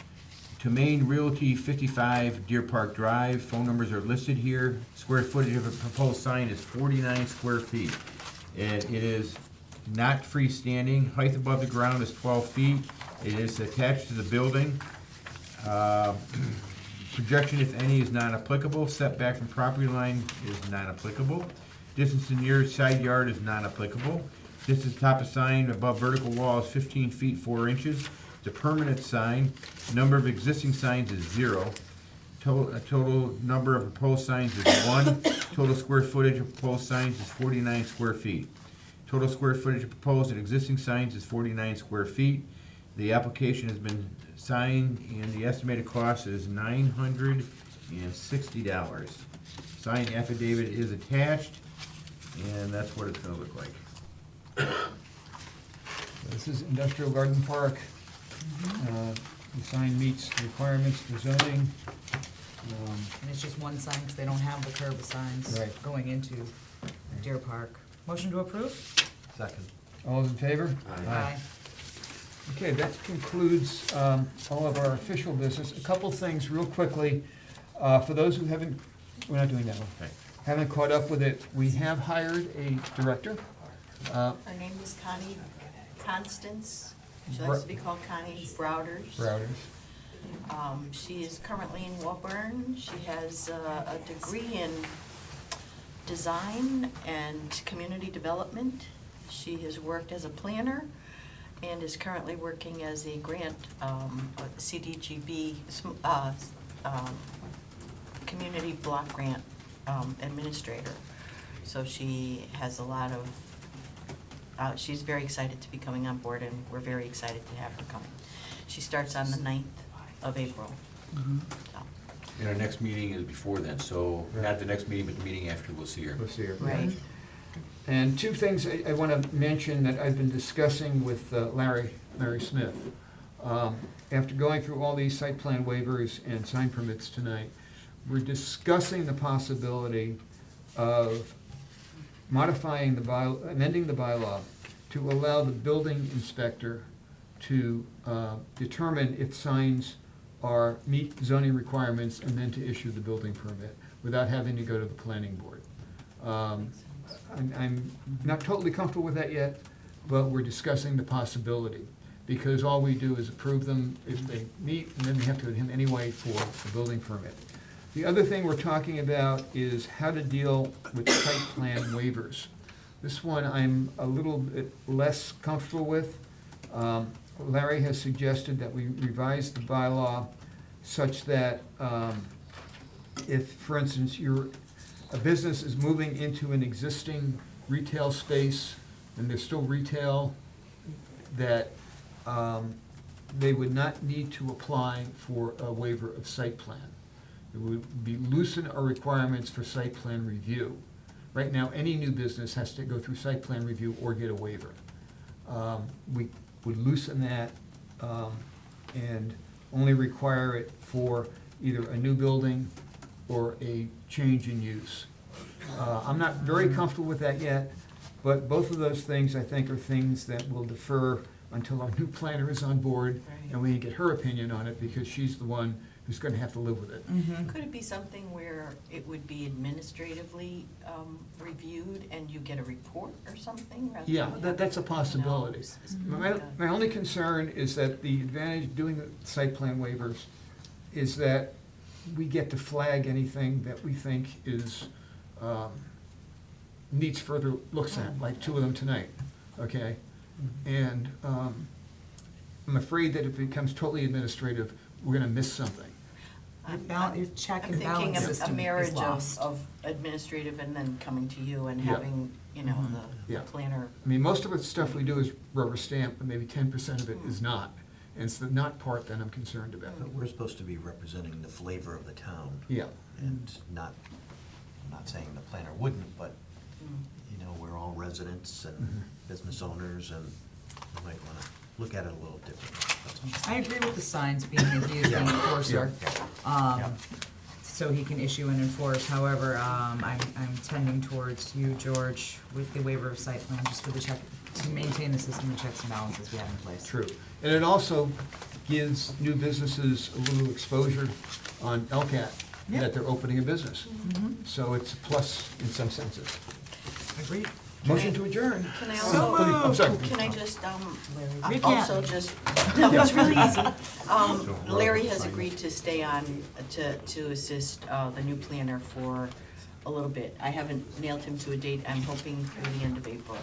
Speaker 8: Tomaine Realty, 55 Deer Park Drive. Phone numbers are listed here. Square footage of a proposed sign is 49 square feet. It is not freestanding. Height above the ground is 12 feet. It is attached to the building. Projection, if any, is not applicable. Setback from property line is not applicable. Distance to nearest side yard is not applicable. Distance to top of sign above vertical wall is 15 feet 4 inches. It's a permanent sign. Number of existing signs is 0. Total number of proposed signs is 1. Total square footage of proposed signs is 49 square feet. Total square footage of proposed and existing signs is 49 square feet. The application has been signed and the estimated cost is $960. Signed affidavit is attached, and that's what it's gonna look like.
Speaker 1: This is Industrial Garden Park. The sign meets the requirements for zoning.
Speaker 3: And it's just one sign, because they don't have the curb of signs
Speaker 1: Right.
Speaker 3: going into Deer Park. Motion to approve?
Speaker 2: Second.
Speaker 1: All those in favor?
Speaker 3: Aye.
Speaker 1: Okay, that concludes all of our official business. A couple things real quickly. For those who haven't, we're not doing that one.
Speaker 8: Okay.
Speaker 1: Haven't caught up with it, we have hired a director.
Speaker 7: Her name is Connie Constance. She likes to be called Connie Browders. She is currently in Woburn. She has a degree in design and community development. She has worked as a planner and is currently working as a grant, CDGB, community block grant administrator. So she has a lot of, she's very excited to be coming on board, and we're very excited to have her coming. She starts on the 9th of April. So,
Speaker 17: And our next meeting is before then, so not the next meeting, but the meeting after, we'll see her.
Speaker 1: We'll see her.
Speaker 3: Right.
Speaker 1: And two things I want to mention that I've been discussing with Larry Smith. After going through all these site plan waivers and sign permits tonight, we're discussing the possibility of modifying amending the bylaw to allow the building inspector to determine if signs meet zoning requirements and then to issue the building permit without having to go to the planning board. I'm not totally comfortable with that yet, but we're discussing the possibility, because all we do is approve them if they meet, and then we have to go to him anyway for the building permit. The other thing we're talking about is how to deal with site plan waivers. This one I'm a little bit less comfortable with. Larry has suggested that we revise the bylaw such that if, for instance, a business is moving into an existing retail space and there's still retail, that they would not need to apply for a waiver of site plan. It would be loosen our requirements for site plan review. Right now, any new business has to go through site plan review or get a waiver. We would loosen that and only require it for either a new building or a change in use. I'm not very comfortable with that yet, but both of those things, I think, are things that will defer until our new planner is on board and we can get her opinion on it, because she's the one who's gonna have to live with it.
Speaker 7: could it be something where it would be administratively reviewed and you get a report or something? rather
Speaker 1: Yeah,
Speaker 7: than
Speaker 1: that's a
Speaker 7: having,
Speaker 1: possibility. My only concern is that the advantage of doing the site plan waivers is that we get to flag anything that we think is, needs further looks at, like two of them tonight, okay? And I'm afraid that if it becomes totally administrative, we're gonna miss something.
Speaker 3: Your check
Speaker 7: I'm
Speaker 3: and balance
Speaker 7: thinking of a
Speaker 3: system is
Speaker 7: marriage
Speaker 3: lost.
Speaker 7: of administrative and then coming to you and
Speaker 1: Yeah.
Speaker 7: having, you know, the
Speaker 1: Yeah.
Speaker 7: planner.
Speaker 1: I mean, most of the stuff we do is rubber stamp, but maybe 10% of it is not. And it's the not part that I'm concerned about.
Speaker 2: But we're supposed to be representing the flavor of the town.
Speaker 1: Yeah.
Speaker 2: And not, I'm not saying the planner wouldn't, but, you know, we're all residents and business owners, and we might want to look at it a little differently. That's all.
Speaker 3: I agree with the signs being that he is the enforcer, so he can issue and enforce. However, I'm tending towards you, George, with the waiver of site plan, just for the check, to maintain the system of checks and balances we have in place.
Speaker 1: True. And it also gives new businesses a little exposure on LCAT, that they're opening a business. So it's a plus in some senses.
Speaker 3: Agreed.
Speaker 1: Motion to adjourn.
Speaker 7: Can I
Speaker 1: So
Speaker 7: also,
Speaker 1: moved. I'm sorry.
Speaker 7: can I just,
Speaker 3: You
Speaker 7: also
Speaker 3: can't.
Speaker 7: just, no, it's really easy. Larry has agreed to stay on to assist the new planner for a little bit. I haven't nailed him to a date. I'm hoping through the end of April.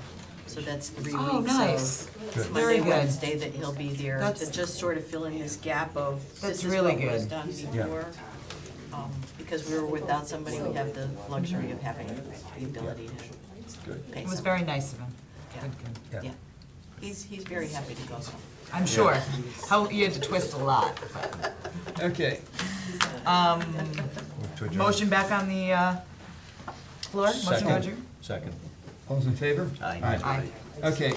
Speaker 7: So that's 3 weeks.
Speaker 3: Oh, nice.
Speaker 7: Of
Speaker 3: Very
Speaker 7: Monday,
Speaker 3: good.
Speaker 7: Wednesday that he'll be there to
Speaker 3: That's-
Speaker 7: just sort of fill in this gap of
Speaker 3: That's
Speaker 7: this is
Speaker 3: really
Speaker 7: what was
Speaker 3: good.
Speaker 7: done
Speaker 1: Yeah.
Speaker 7: before. Because we were without somebody, we have the luxury of having the ability to pay
Speaker 3: It was
Speaker 7: somebody.
Speaker 3: very nice of him.
Speaker 7: Yeah.
Speaker 3: Good, good.
Speaker 7: Yeah. He's very happy to go.
Speaker 3: I'm sure. How, you had to twist a lot.
Speaker 1: Okay.
Speaker 3: Motion back on the floor? Motion to
Speaker 2: Second.
Speaker 3: adjourn?
Speaker 2: Second.
Speaker 1: All's in favor?
Speaker 2: Aye.
Speaker 3: Aye.
Speaker 1: Okay,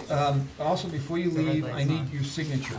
Speaker 1: also, before you
Speaker 3: The red
Speaker 1: leave,
Speaker 3: light's
Speaker 1: I need
Speaker 3: on.
Speaker 1: your signature.